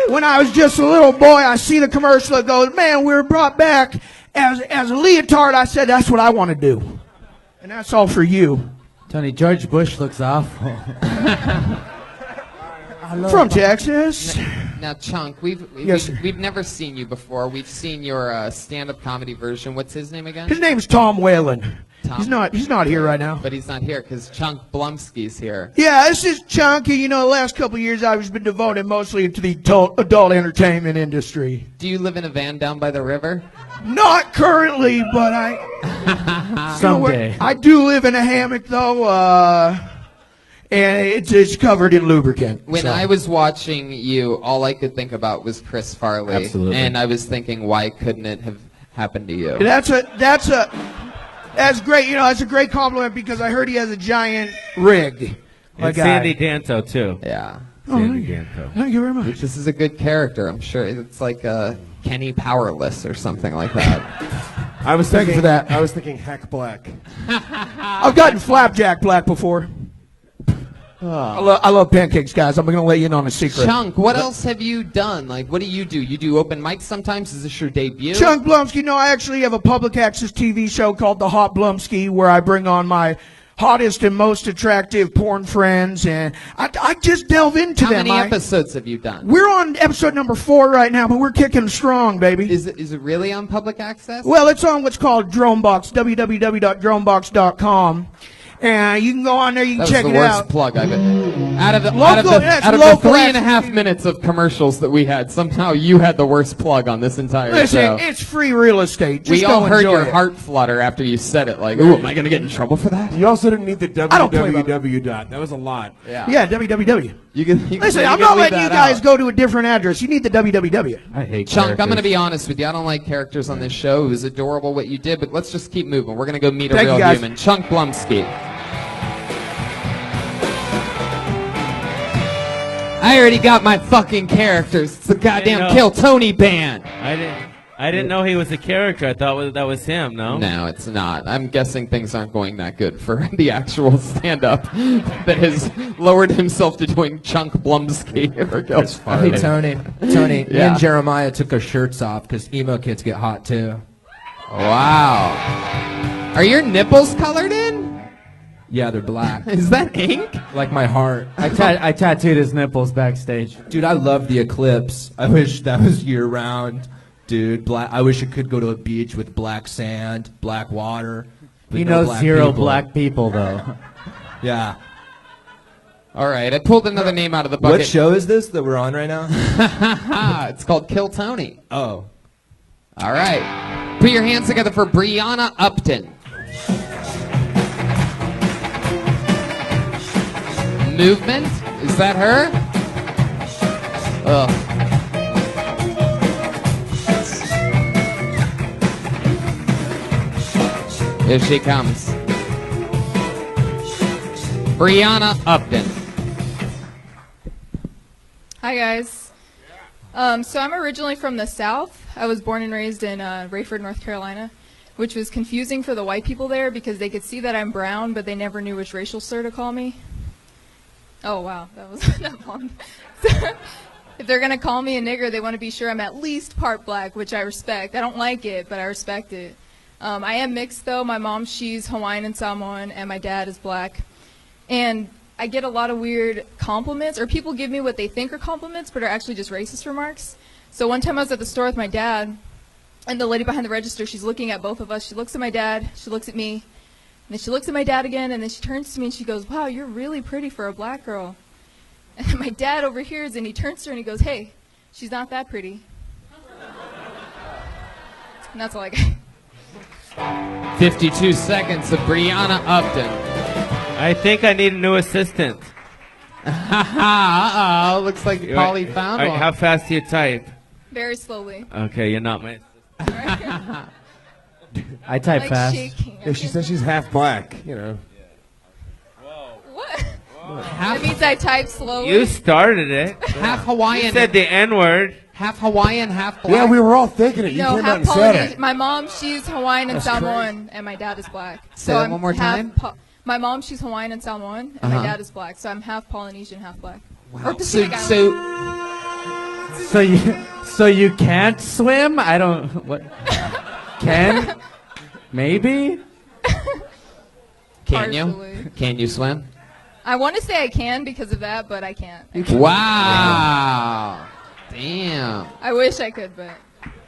J: when I was just a little boy, I see the commercial that goes, man, we were brought back as a leotard. I said, that's what I want to do. And that's all for you.
E: Tony, George Bush looks awful.
J: From Texas.
B: Now, Chunk,
J: Yes, sir.
B: we've never seen you before. We've seen your stand-up comedy version. What's his name again?
J: His name's Tom Whalen.
B: Tom?
J: He's not here right now.
B: But he's not here because Chunk Blumsky's here.
J: Yeah, this is Chunky. You know, the last couple of years I've been devoted mostly to the adult entertainment industry.
B: Do you live in a van down by the river?
J: Not currently, but I...
E: Someday.
J: I do live in a hammock, though, and it's covered in lubricant.
B: When
J: so.
B: I was watching you, all I could think about was Chris Farley.
A: Absolutely.
B: And I was thinking, why couldn't it have happened to you?
J: That's great. You know, that's a great compliment because I heard he has a giant rig.
C: And Sandy Danto, too.
B: Yeah.
C: Say it again, Phil.
J: Thank you very much.
B: This is a good character. I'm sure it's like Kenny Powerless or something like that.
D: I was
J: Thank you
D: thinking,
J: for that.
D: I was thinking Heck Black.
J: I've gotten Flapjack Black before. I love pancakes, guys. I'm going to let you in on a secret.
B: Chunk, what else have you done? Like, what do? You do open mics sometimes? Is this your debut?
J: Chunk Blumsky, no, I actually have a public access TV show called The Hot Blumsky where I bring on my hottest and most attractive porn friends, and I just delve into
B: How
J: them.
B: many episodes have you done?
J: We're on episode number 4 right now, but we're kicking strong, baby.
B: Is it really on public access?
J: Well, it's on what's called Dronebox, www.dronebox.com. And you can go on there, you can check it out.
B: That was the worst plug I've been. Out of the
J: Local- yes,
B: 3.5 minutes of commercials that we had, somehow you had the worst plug on this entire show.
J: Listen, it's free real estate. Just
B: We all
J: go
B: heard
J: enjoy
B: your
J: it.
B: heart flutter after you said it. Like, ooh, am I going to get in trouble for that?
D: You also didn't need the
J: I don't play
D: www dot. That was a lot.
J: Yeah, www.
B: You
J: Listen,
B: can
J: I'm not
B: leave
J: letting you
B: that
J: guys
B: out.
J: go to a different address. You need the www.
A: I hate
B: Chunk, I'm going to
A: characters.
B: be honest with you. I don't like characters on this show. It was adorable what you did, but let's just keep moving. We're going to go meet a
J: Thank you,
B: real
J: guys.
B: human. Chunk Blumsky. I already got my fucking characters. It's the goddamn
C: know.
B: Kill Tony band.
C: I didn't know he was a character. I thought that was him. No.
B: No, it's not. I'm guessing things aren't going that good for the actual stand-up that has lowered himself to doing Chunk Blumsky.
E: Hey, Tony. Me
B: Yeah.
E: and Jeremiah took our shirts off because emo kids get hot too.
B: Wow. Are your nipples colored in?
E: Yeah, they're black.
B: Is that ink?
E: Like my heart.
F: I tattooed his nipples backstage.
E: Dude, I love the eclipse. I wish that was year round. Dude, I wish I could go to a beach with black sand, black water. with
F: He
E: no
F: knows
E: black
F: zero
E: people.
F: black people, though.
E: Yeah.
B: All right, I pulled another name out of the bucket.
E: What show is this that we're on right now?
B: It's called Kill Tony.
E: Oh.
B: All right. Put your hands together for Brianna Upton. Movement? Is that her? Ugh. Here she comes. Brianna Upton.
K: Hi guys. So I'm originally from the South. I was born and raised in Rayford, North Carolina, which was confusing for the white people there because they could see that I'm brown, but they never knew which racial slur to call me. Oh wow, that was that fun. If they're gonna call me a nigger, they want to be sure I'm at least part black, which I respect. I don't like it, but I respect it. I am mixed though. My mom, she's Hawaiian and Samoan, and my dad is black. And I get a lot of weird compliments, or people give me what they think are compliments, but are actually just racist remarks. So one time I was at the store with my dad, and the lady behind the register, she's looking at both of us. She looks at my dad, she looks at me, and then she looks at my dad again, and then she turns to me and she goes, "Wow, you're really pretty for a black girl." And then my dad overhears, and he turns to her and he goes, "Hey, she's not that pretty." And that's all I got.
B: 52 seconds of Brianna Upton.
C: I think I need a new assistant.
B: Uh-oh. Looks like Pauly found
C: All right,
B: one.
C: how fast do you type?
K: Very slowly.
C: Okay, you're not my.
F: I type
K: Like
F: fast.
K: shaking.
D: Yeah, she says she's half black. You know.
K: What? That means I type slowly.
C: You started it.
B: Half Hawaiian.
C: You said the N-word.
B: Half Hawaiian, half black.
D: Yeah, we were all thinking it. You
K: No,
D: came out
K: half
D: and said
K: Polynesian.
D: it.
K: My mom, she's Hawaiian and
D: That's
K: Samoan, and my dad is black.
B: Say that
K: I'm
B: one more
K: half
B: time.
K: my mom, she's Hawaiian and Samoan, and my dad is black. So I'm half Polynesian, half black.
B: Wow.
K: Or Pacific
B: So
F: So you can't swim? I don't. What? Can? Maybe.
B: can you?
K: Partially.
B: Can you swim?
K: I want to say I can because of that, but I can't.
B: Wow. Damn.
K: I wish I could, but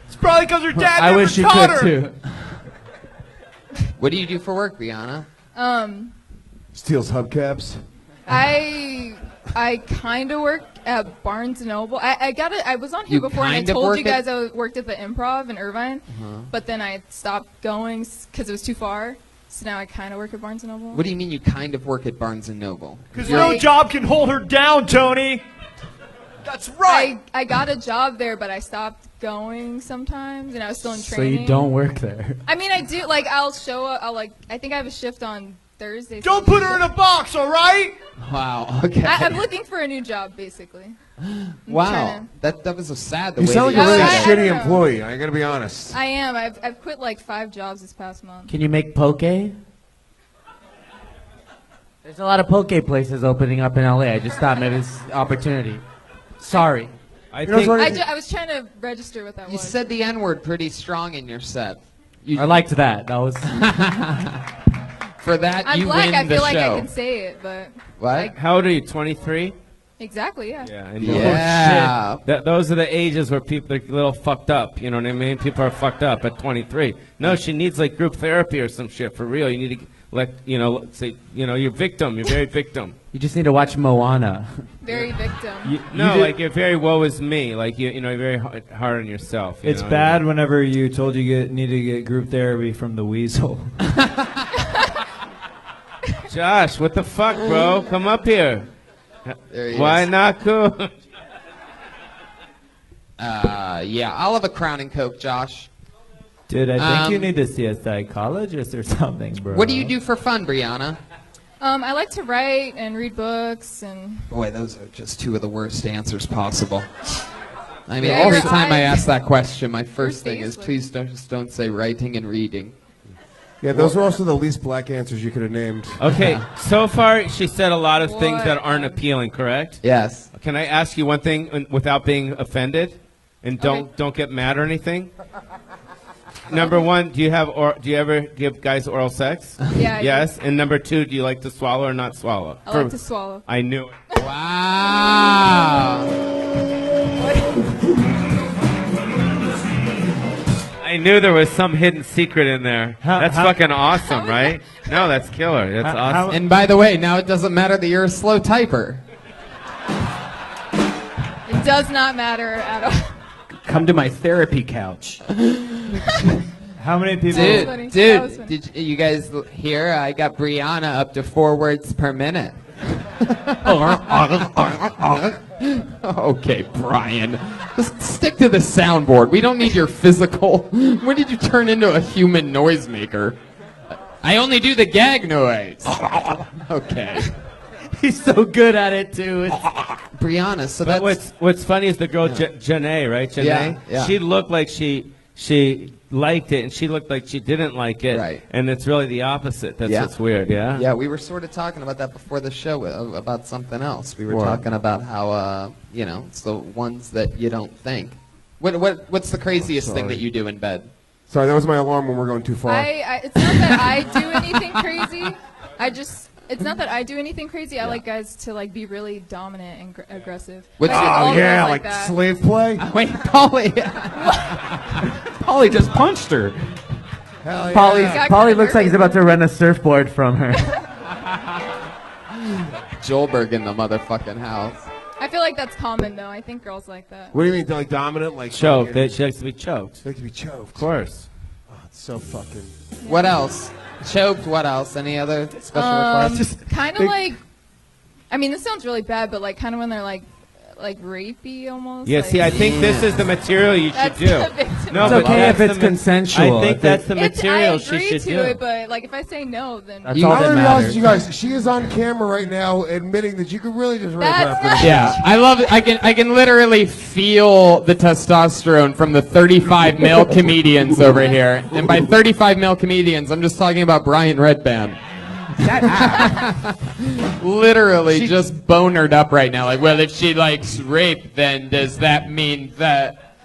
J: It's probably because her dad
F: I
J: never
F: wish you
J: taught
F: could
J: her.
F: too.
B: What do you do for work, Brianna?
D: Steals hubcaps.
K: I kind of work at Barnes and Noble. I was on here
B: You
K: before and I
B: kind of
K: told
B: work
K: you guys I worked at the Improv in Irvine, but then I stopped going because it was too far. So now I kind of work at Barnes and Noble.
B: What do you mean you kind of work at Barnes and Noble?
J: Because no job can hold her down, Tony. That's right.
K: I got a job there, but I stopped going sometimes, and I was still in
F: So
K: training.
F: you don't work there.
K: I mean, I do. Like, I'll show up. I think I have a shift on Thursday.
J: Don't put her in a box, all right?
B: Wow. Okay.
K: I'm looking for a new job, basically.
B: Wow. That was so sad. The
D: You
B: way
D: sound like
B: that
D: a really
B: you said it.
D: shitty employee. I gotta be honest.
K: I am. I've quit like 5 jobs this past month.
L: Can you make poke? There's a lot of poke places opening up in LA. I just thought maybe it's opportunity. Sorry.
C: I
K: was trying to register what that
B: You
K: was.
B: said the N-word pretty strong in your set.
L: I liked that. That was.
B: For that,
K: I'm
B: you
K: black.
B: win
K: I
B: the
K: feel like
B: show.
K: I can say it, but
B: What?
C: How old are you? 23?
K: exactly, yeah.
C: Yeah.
B: Yeah.
C: Shit. Those are the ages where people are a little fucked up. You know what I mean? People are fucked up at 23. No, she needs like group therapy or some shit for real. You need to say, you're victim. You're very victim.
L: You just need to watch Moana.
K: Very victim.
C: Like you're very woe is me. Like you're very hard on yourself.
F: It's bad whenever you told you need to get group therapy from the weasel.
C: Josh, what the fuck, bro? Come up here.
B: There he
C: Why
B: is.
C: not cool?
B: Yeah, I'll have a Crown and Coke, Josh.
F: Dude, I think you need to see a psychologist or something, bro.
B: What do you do for fun, Brianna?
K: I like to write and read books and.
B: Boy, those are just 2 of the worst answers possible. I mean,
K: Yeah,
B: every
K: you're
B: time I
K: fine.
B: ask that question, my first thing is,
K: Facebook.
B: please don't say writing and reading.
D: Yeah, those are also the least black answers you could have named.
C: Okay, so far she said a lot of things
K: What?
C: that aren't appealing, correct?
B: Yes.
C: Can I ask you one thing without being offended, and don't get mad or anything? Number 1, do you ever give guys oral sex?
K: Yeah. I do.
C: Yes. And number 2, do you like to swallow or not swallow?
K: I like to swallow.
C: I knew it.
B: Wow.
C: I knew there was some hidden secret in there. That's
F: how-
C: fucking awesome, right? No, that's killer. That's awesome.
B: And by the way, now it doesn't matter that you're a slow typer.
K: It does not matter at all.
A: Come to my therapy couch.
F: How many people?
K: That was funny. That was funny.
B: Did you guys hear? I got Brianna up to 4 words per minute. Okay, Brian. Just stick to the soundboard. We don't need your physical. When did you turn into a human noisemaker? I only do the gag noise. Okay.
L: He's so good at it too.
B: Brianna, so
C: But
B: that's...
C: what's funny is the girl Janae, right? Janae.
B: Yeah.
C: She looked like she liked it, and she looked like she didn't like it.
B: Right.
C: And it's really the opposite. That's
B: Yeah.
C: what's weird. Yeah.
B: Yeah, we were sort of talking about that before the show, about something else. We were
D: What?
B: talking about how, it's the ones that you don't think. What's the craziest thing that you do in bed?
D: Sorry, that was my alarm when we're going too far.
K: It's not that I do anything crazy. It's not that I do anything crazy. I like guys to like be really dominant and aggressive.
B: What's
K: I think
B: your-
K: all
D: Oh, yeah,
K: girls
D: like
K: that.
D: slave play?
B: Wait, Pauly.
A: Pauly just punched her.
D: Hell yeah.
K: Got
L: Pauly
K: kinda
L: looks like he's
K: nervous.
L: about to rent a surfboard from her.
B: Joelberg in the motherfucking house.
K: I feel like that's common though. I think girls like that.
D: What do you mean, like dominant? Like
C: Choked.
D: fucking-
C: She likes to be choked.
D: They like to be choked.
C: Of course.
D: Oh, it's so fucking.
B: What else? Choked, what else? Any other special requests?
K: Kind of like. I mean, this sounds really bad, but like kind of when they're like rapey almost.
C: Yeah.
K: like,
C: See, I think this is the material you should
K: That's
C: do.
K: a bit too
C: No,
L: It's
C: but
L: okay
C: that's
L: if it's
C: the
L: consensual.
C: I think
L: If
C: that's the
K: It's, I
C: material she
K: agree
C: should
K: to
C: do.
K: it, but like if I say no, then
L: That's
B: You-
L: all
D: I
L: that
D: didn't realize,
L: matters.
D: you guys, she is on camera right now admitting that you could really just rape her
K: That's
D: after this.
B: Yeah, I love it. I can literally feel the testosterone from the 35 male comedians over here. And by 35 male comedians, I'm just talking about Brian Redband. Literally just bonered up right now. Like, well, if she likes rape, then does that mean that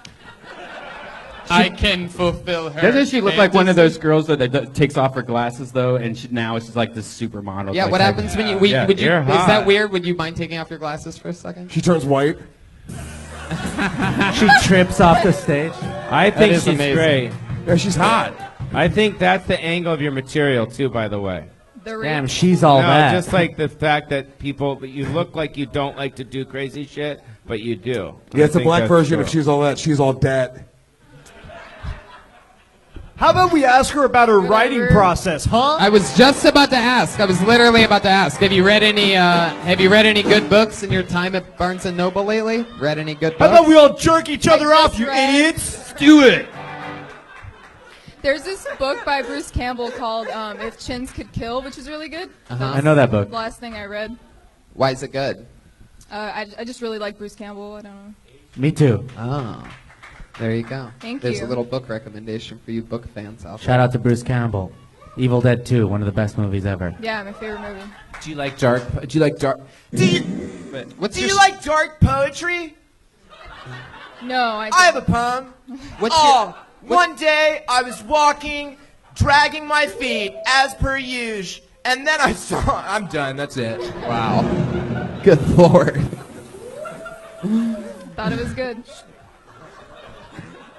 B: I can fulfill her?
A: Doesn't she look like one of
B: fantasy?
A: those girls that takes off her glasses though, and now she's like this supermodel?
B: Yeah,
A: Like,
B: what happens when you?
C: Yeah,
B: Would you?
C: you're
B: Is
C: hot.
B: that weird? Would you mind taking off your glasses for a second?
D: She turns white.
L: She trips off the stage.
C: I think
B: is
C: she's
B: amazing.
C: great.
D: Yeah, she's hot.
C: I think that's the angle of your material too. By the way.
K: the rape.
L: Damn, she's all
C: No,
L: that.
C: just like the fact that you look like you don't like to do crazy shit, but you do.
D: Yeah, it's
C: I
D: a
C: think
D: black
C: that's
D: version
C: cool.
D: of she's all that. She's all that.
F: How about we ask her about her writing
K: Whatever.
F: process, huh?
B: I was just about to ask. I was literally about to ask. Have you read any good books in your time at Barnes and Noble lately? Read any good
F: How
B: books?
F: about we all jerk each other
K: I
F: off,
K: just
F: you
K: read-
F: idiots? Let's do it.
K: There's this book by Bruce Campbell called If Chins Could Kill, which is really good.
B: Uh-huh.
L: I know that book.
K: The last thing I read.
B: Why is it good?
K: I just really like Bruce Campbell. I don't know.
L: Me too.
B: Oh, there you go.
K: Thank
B: There's
K: you.
B: a little book recommendation for you book fans out there.
L: Shout out to Bruce Campbell. Evil Dead 2, one of the best movies ever.
K: Yeah, my favorite movie.
E: Do you like dark? Do you like dark? Do you like dark poetry?
K: No, I
E: have a poem. One day I was walking, dragging my feet as per usual, and then I saw. I'm done. That's it.
B: Wow. Good Lord.
K: Thought it was good.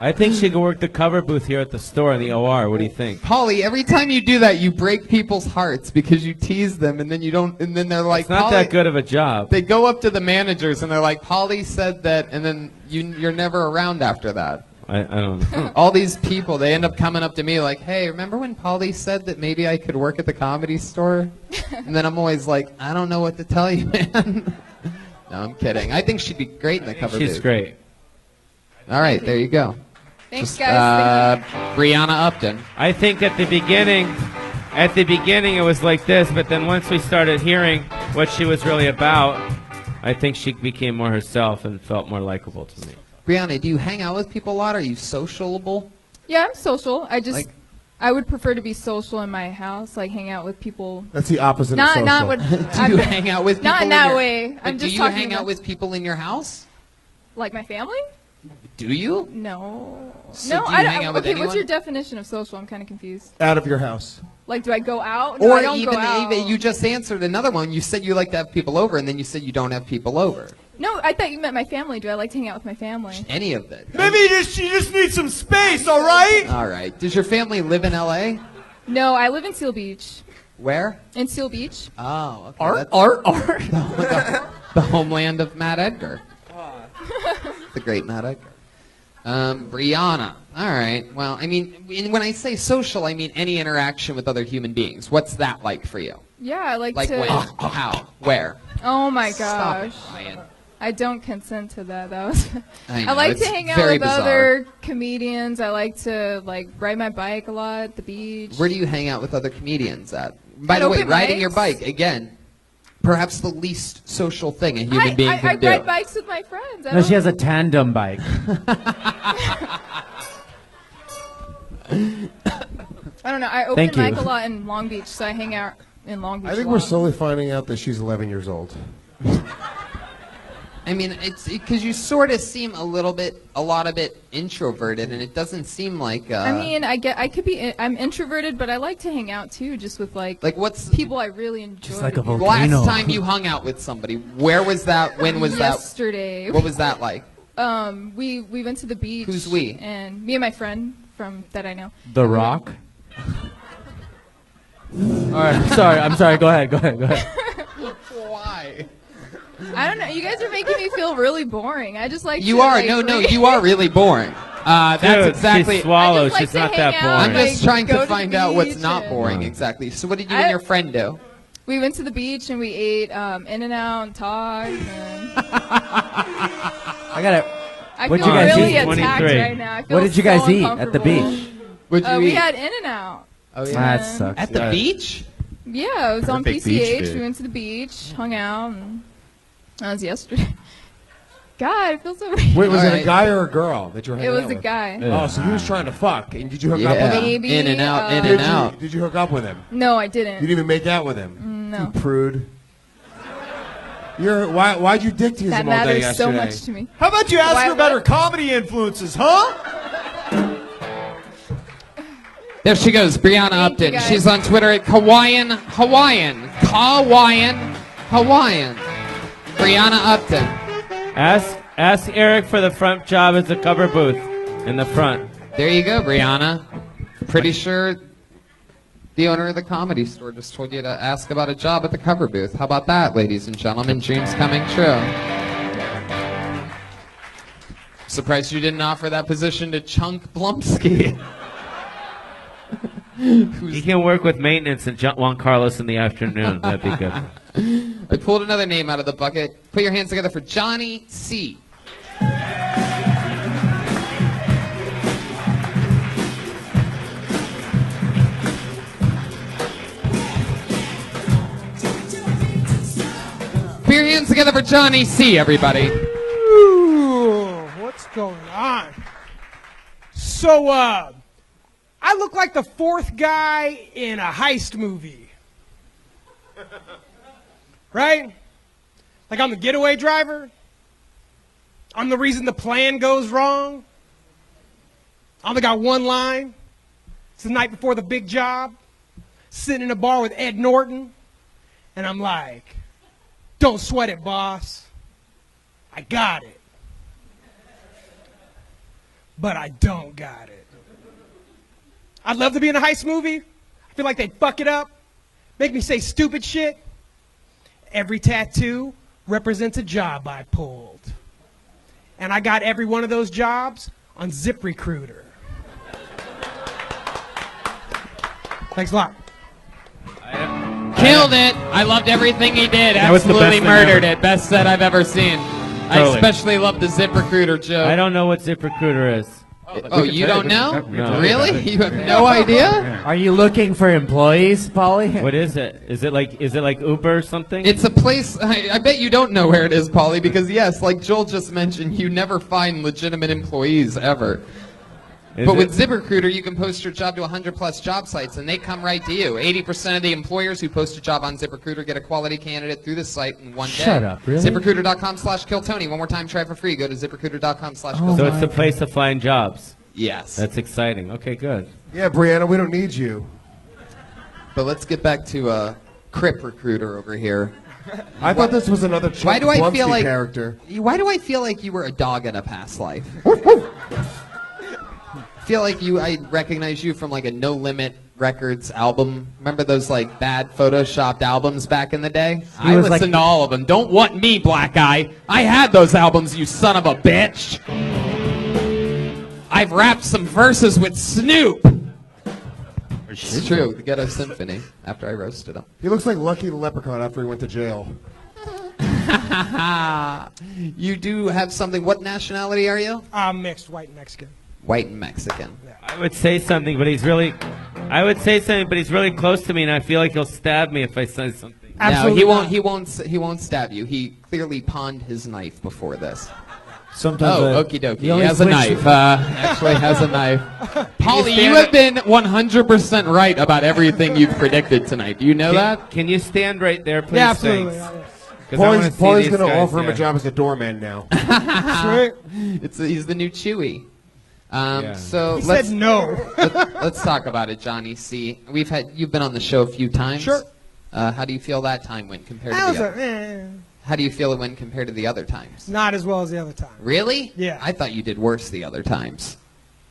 C: I think she could work the cover booth here at the store in the OR. What do you think?
B: Pauly, every time you do that, you break people's hearts because you tease them, and then you don't. And then they're like,
C: It's not
B: "Pauly,"
C: that good of a job.
B: They go up to the managers and they're like, "Pauly said that," and then you're never around after that.
C: I don't know.
B: All these people, they end up coming up to me like, "Hey, remember when Pauly said that maybe I could work at the Comedy Store?" And then I'm always like, "I don't know what to tell you, man." No, I'm kidding. I think she'd be great in the cover
C: She's
B: booth.
C: great.
B: All right, there you go.
K: Thanks,
B: Just,
K: guys.
B: Brianna Upton.
C: I think at the beginning it was like this, but then once we started hearing what she was really about, I think she became more herself and felt more likable to me.
B: Brianna, do you hang out with people a lot? Are you sociable?
K: Yeah, I'm social.
B: Like-
K: I would prefer to be social in my house, like hang out with people.
D: That's the opposite
K: Not
D: of social.
K: not what.
B: Do you hang out with people
K: Not in
B: in
K: that
B: your-
K: way.
B: But
K: I'm
B: do
K: just
B: you
K: talking
B: hang out
K: about-
B: with people in your house?
K: Like my family?
B: Do you?
K: No.
B: So
K: no,
B: do you
K: I don't.
B: hang out with
K: Okay, what's
B: anyone?
K: your definition of social? I'm kind of confused.
D: Out of your house.
K: Like, do I go out? No,
B: Or
K: I don't
B: even,
K: go out.
B: even you just answered another one. You said you like to have people over, and then you said you don't have people over.
K: No, I thought you meant my family. Do I like to hang out with my family?
B: Any of it.
E: Maybe you just need some space. All right.
B: All right. Does your family live in L.A.?
K: No, I live in Seal Beach.
B: Where?
K: In Seal Beach.
B: Oh, okay. That's the homeland of Matt Edgar. The great Matt Edgar. Brianna. All right. Well, I mean, when I say social, I mean any interaction with other human beings. What's that like for you?
K: Yeah, I like
B: Like
K: to.
B: when? How? Where?
K: Oh my
B: Stop it,
K: gosh.
B: Ryan.
K: I don't consent to that. That was.
B: I
K: I
B: know,
K: like
B: it's
K: to hang out
B: very
K: with
B: bizarre.
K: other comedians. I like to ride my bike a lot at the beach.
B: Where do you hang out with other comedians at? By
K: At
B: the way,
K: open
B: riding
K: mics?
B: your bike, again, perhaps the least social thing a human being
K: I
B: can do.
K: ride bikes with my friends. I
L: No, she
K: don't-
L: has a tandem bike.
K: I don't know. I open
L: Thank you.
K: mic a lot in Long Beach, so I hang out in Long Beach.
D: I think
K: a
D: we're
K: lot.
D: slowly finding out that she's 11 years old.
B: I mean, it's because you sort of seem a lot of it introverted, and it doesn't seem like.
K: I mean, I'm introverted, but I like to hang out too, just with like
B: what's
K: people I really enjoy.
L: Just like a
K: to be with.
L: volcano.
B: last time you hung out with somebody? Where was that? When was that?
K: Yesterday.
B: What was that like?
K: We went to the beach.
B: Who's we?
K: And me and my friend from that I know.
L: The Rock. All right. I'm sorry. Go ahead.
B: Why?
K: I don't know. You guys are making me feel really boring. I just like.
B: You
K: to,
B: are
K: like,
B: you are really boring. That's
C: Dude,
B: exactly.
C: She swallows.
K: I
C: She's
K: just like
C: not
K: to
C: that
K: hang
C: boring.
K: out,
B: I'm just trying
K: go
B: to
K: to
B: find
K: the
B: out what's
K: beach
B: not
K: and-
B: boring exactly. So what did you and your friend do?
K: We went to the beach and we ate In-N-Out and talked. And
L: I got it.
K: I
L: What'd
K: feel
L: you guys
K: really
L: eat?
K: attacked
C: 23.
K: right now. I feel
L: What did you
K: so
L: guys eat at the
K: uncomfortable.
L: beach?
B: What'd you
K: We
B: eat?
K: had In-N-Out.
B: Oh yeah.
L: That sucks.
B: At the beach?
K: Yeah, it was on
A: Perfect beach
K: PCH.
A: food.
K: We went to the beach, hung out, and that was yesterday. God, it feels so weird.
D: Wait, was
B: All
D: it
B: right.
D: a guy or a girl that you were
K: It
D: hanging
K: was
D: out
K: a
D: with?
K: guy.
D: Oh, so he was trying to fuck, and did you hook up with
B: Yeah.
D: him?
K: Maybe,
B: In and out, in
D: Did
B: and
D: you,
B: out.
D: did you hook up with him?
K: No, I
D: You
K: didn't.
D: didn't even make out with him?
K: No.
D: You prude. Why'd you dick tease
K: That
D: him all day
K: matters
D: yesterday?
K: so much to me.
E: How about you ask
K: Why-
E: her about
K: what?
E: her comedy influences, huh?
B: There she goes, Brianna
K: Thank you,
B: Upton.
K: guys.
B: She's on Twitter at Hawaiian. Brianna Upton.
C: Ask Eric for the front job as the cover booth in the front.
B: There you go, Brianna. Pretty sure the owner of the Comedy Store just told you to ask about a job at the cover booth. How about that, ladies and gentlemen? Dreams coming true. Surprised you didn't offer that position to Chunk Blumsky.
C: You can work with maintenance and Juan Carlos in the afternoon. That'd be good.
B: I pulled another name out of the bucket. Put your hands together for Johnny C. Put your hands together for Johnny C, everybody.
M: Ooh, what's going on? So, I look like the fourth guy in a heist movie. Right? Like I'm the getaway driver. I'm the reason the plan goes wrong. I only got one line. It's the night before the big job. Sitting in a bar with Ed Norton. And I'm like, don't sweat it, boss. I got it. But I don't got it. I'd love to be in a heist movie. I feel like they'd fuck it up. Make me say stupid shit. Every tattoo represents a job I pulled. And I got every one of those jobs on ZipRecruiter. Thanks a lot.
B: Killed it. I loved everything he did.
C: That was the
B: Absolutely
C: best thing
B: murdered
C: ever.
B: it. Best set I've ever seen. I
C: Totally.
B: especially love the ZipRecruiter joke.
C: I don't know what ZipRecruiter is.
B: Oh, you don't know?
C: No.
B: Really? You have no idea?
L: Are you looking for employees, Pauly?
C: What is it? Is it like Uber or something?
B: It's a place, I bet you don't know where it is, Pauly, because yes, like Joel just mentioned, you never find legitimate employees ever. But with ZipRecruiter, you can post your job to 100+ job sites, and they come right to you. 80% of the employers who post a job on ZipRecruiter get a quality candidate through the site in one day.
L: Shut up, really?
B: ZipRecruiter.com/KillTony. One more time, try it for free. Go to ZipRecruiter.com/KillTony.
C: So it's the place to find jobs.
B: Yes.
C: That's exciting. Okay, good.
D: Yeah, Brianna, we don't need you.
B: But let's get back to Crip Recruiter over here.
D: I thought this was another
B: Why do I feel
D: Blumsky
B: like
D: character.
B: Why do I feel like you were a dog in a past life? I feel like I recognize you from like a No Limit Records album. Remember those like bad photoshopped albums back in the day? I listened to all of them. Don't want me, black guy. I had those albums, you son of a bitch. I've rapped some verses with Snoop. It's true, the Ghetto Symphony, after I roasted him.
D: He looks like Lucky the Leprechaun after he went to jail.
B: You do have something. What nationality are you?
M: I'm mixed, white and Mexican.
B: White and Mexican.
C: I would say something, but he's really close to me, and I feel like he'll stab me if I say something.
B: Absolutely no, he won't stab you. He clearly pawned his knife before this.
F: Sometimes
B: okie dokie. He has a knife. Actually has a knife. Pauly, you have been 100% right about everything you've predicted tonight. Do you know that?
C: Can you stand right there, please?
M: Yeah, absolutely.
C: Thanks.
D: Paulie's going to offer him a job as a doorman now.
M: Sweet.
B: He's the new Chewy. So
M: He
B: let's
M: said no.
B: let's talk about it, Johnny C. You've been on the show a few times.
M: Sure.
B: How do you feel that time went compared to the other? How do you feel it went compared to the other times?
M: Not as well as the other time.
B: Really?
M: Yeah.
B: I thought you did worse the other times.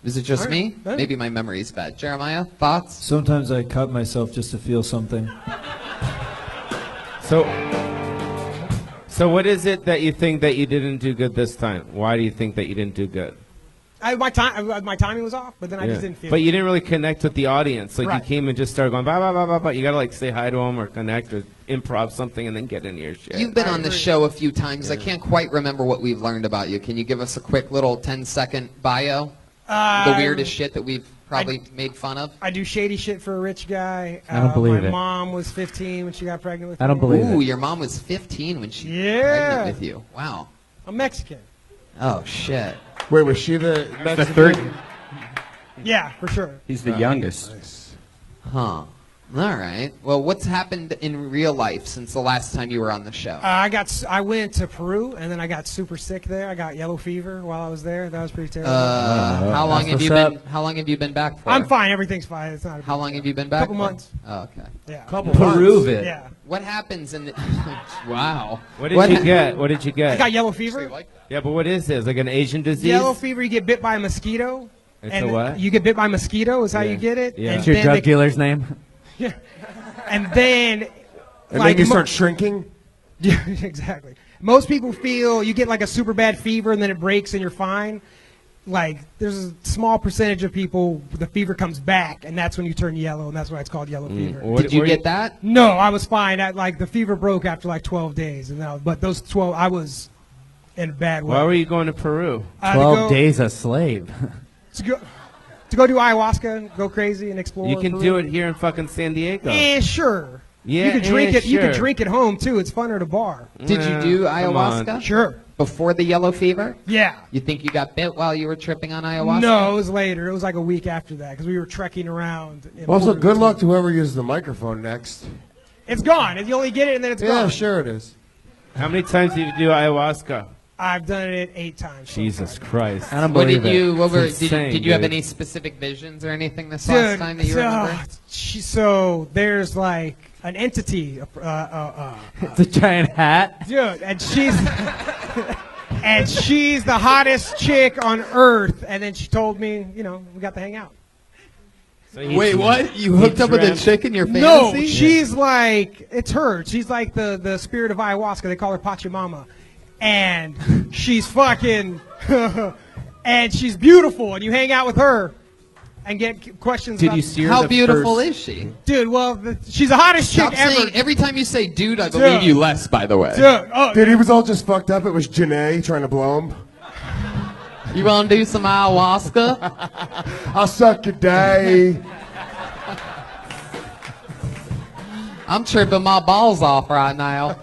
B: Is it just me? Maybe my memory's bad. Jeremiah, thoughts?
F: Sometimes I cut myself just to feel something.
C: So what is it that you think that you didn't do good this time? Why do you think that you didn't do good?
M: My timing was off, but then I just didn't feel
C: But
M: it.
C: you didn't really connect with the audience. Like
M: Right.
C: you came and just started going blah blah blah blah blah. You gotta like say hi to them or connect or improv something and then get into your shit.
B: You've been on the show a few times. I can't quite remember what we've learned about you. Can you give us a quick little 10-second bio? The weirdest shit that we've probably made fun of?
M: I do shady shit for a rich guy.
L: I don't believe
M: my
L: it.
M: mom was 15 when she got pregnant with me.
L: I don't believe
B: Ooh,
L: it.
B: your mom was 15 when she was
M: Yeah.
B: pregnant with you. Wow.
M: I'm Mexican.
B: Oh, shit.
D: Wait, was she the
A: The
D: Mexican?
A: third.
M: Yeah, for sure.
A: He's the youngest.
B: Huh. All right. Well, what's happened in real life since the last time you were on the show?
M: I went to Peru and then I got super sick there. I got yellow fever while I was there. That was pretty terrible.
B: How long
L: that's
B: have you
L: what's
B: been? How long have you been back for?
M: I'm fine. Everything's fine. It's not.
B: How long have you been back?
M: Couple
B: for?
M: months.
B: Oh, okay.
M: Yeah.
L: Prove it.
M: Yeah.
B: What happens in the? Wow.
C: What did you get? What did you
M: I
C: get?
M: got yellow fever.
C: Yeah, but what is this? Like an Asian disease?
M: Yellow fever. You get bit by a mosquito.
C: It's
M: and
C: a what?
M: You get bit by a mosquito is how you get it.
C: Yeah.
M: And
L: What's your
M: then
L: drug
M: they-
L: dealer's name?
M: Yeah. And then.
D: And then you start shrinking?
M: Yeah, exactly. Most people feel you get like a super bad fever and then it breaks and you're fine. Like there's a small percentage of people the fever comes back and that's when you turn yellow and that's why it's called yellow fever.
B: Did you get that?
M: No, I was fine. Like the fever broke after like 12 days and but those 12 I was in a bad way.
C: Why were you going to Peru?
L: 12 days a slave.
M: To go do ayahuasca, go crazy and explore.
C: You can
M: Peru.
C: do it here in fucking San Diego.
M: Sure.
C: Yeah,
M: you can drink it. You
C: sure.
M: can drink at home too. It's funner at a bar.
B: Did you do
C: Come on.
B: ayahuasca?
M: Sure.
B: Before the yellow fever?
M: Yeah.
B: You think you got bit while you were tripping on ayahuasca?
M: No, it was later. It was like a week after that because we were trekking around. in
D: Also,
M: Portland.
D: good luck to whoever uses the microphone next.
M: It's gone. If you only get it and then it's
D: Yeah,
M: gone.
D: sure it is.
C: How many times did you do ayahuasca?
M: I've done it 8 times.
C: Jesus Christ.
L: I don't
B: What
L: believe
B: did you?
L: it.
B: What were?
C: It's
B: Did
C: insane,
B: you have
C: dude.
B: any specific visions or anything this last
M: Dude,
B: time that you remember?
M: so there's like an entity.
L: It's a giant hat.
M: Dude, and she's and she's the hottest chick on earth. And then she told me, we got to hang out.
C: So he-
B: Wait, what? You hooked up with a
C: dreamt-
B: chick in your
M: No,
B: fantasy?
M: she's like, it's her. She's like the spirit of ayahuasca. They call her Pachamama. And she's fucking, and she's beautiful. And you hang out with her and get questions
L: Did
M: about
L: you see her
B: How
L: the
B: beautiful
L: first-
B: is she?
M: Dude, well, she's the hottest
B: Stop
M: chick ever.
B: saying every time you say "dude," I believe you less. By the way,
M: Dude, oh,
D: Dude, he was all just fucked up. It was Janae trying to blow him.
B: you want to do some ayahuasca?
D: I'll suck your day.
B: I'm tripping my balls off right now.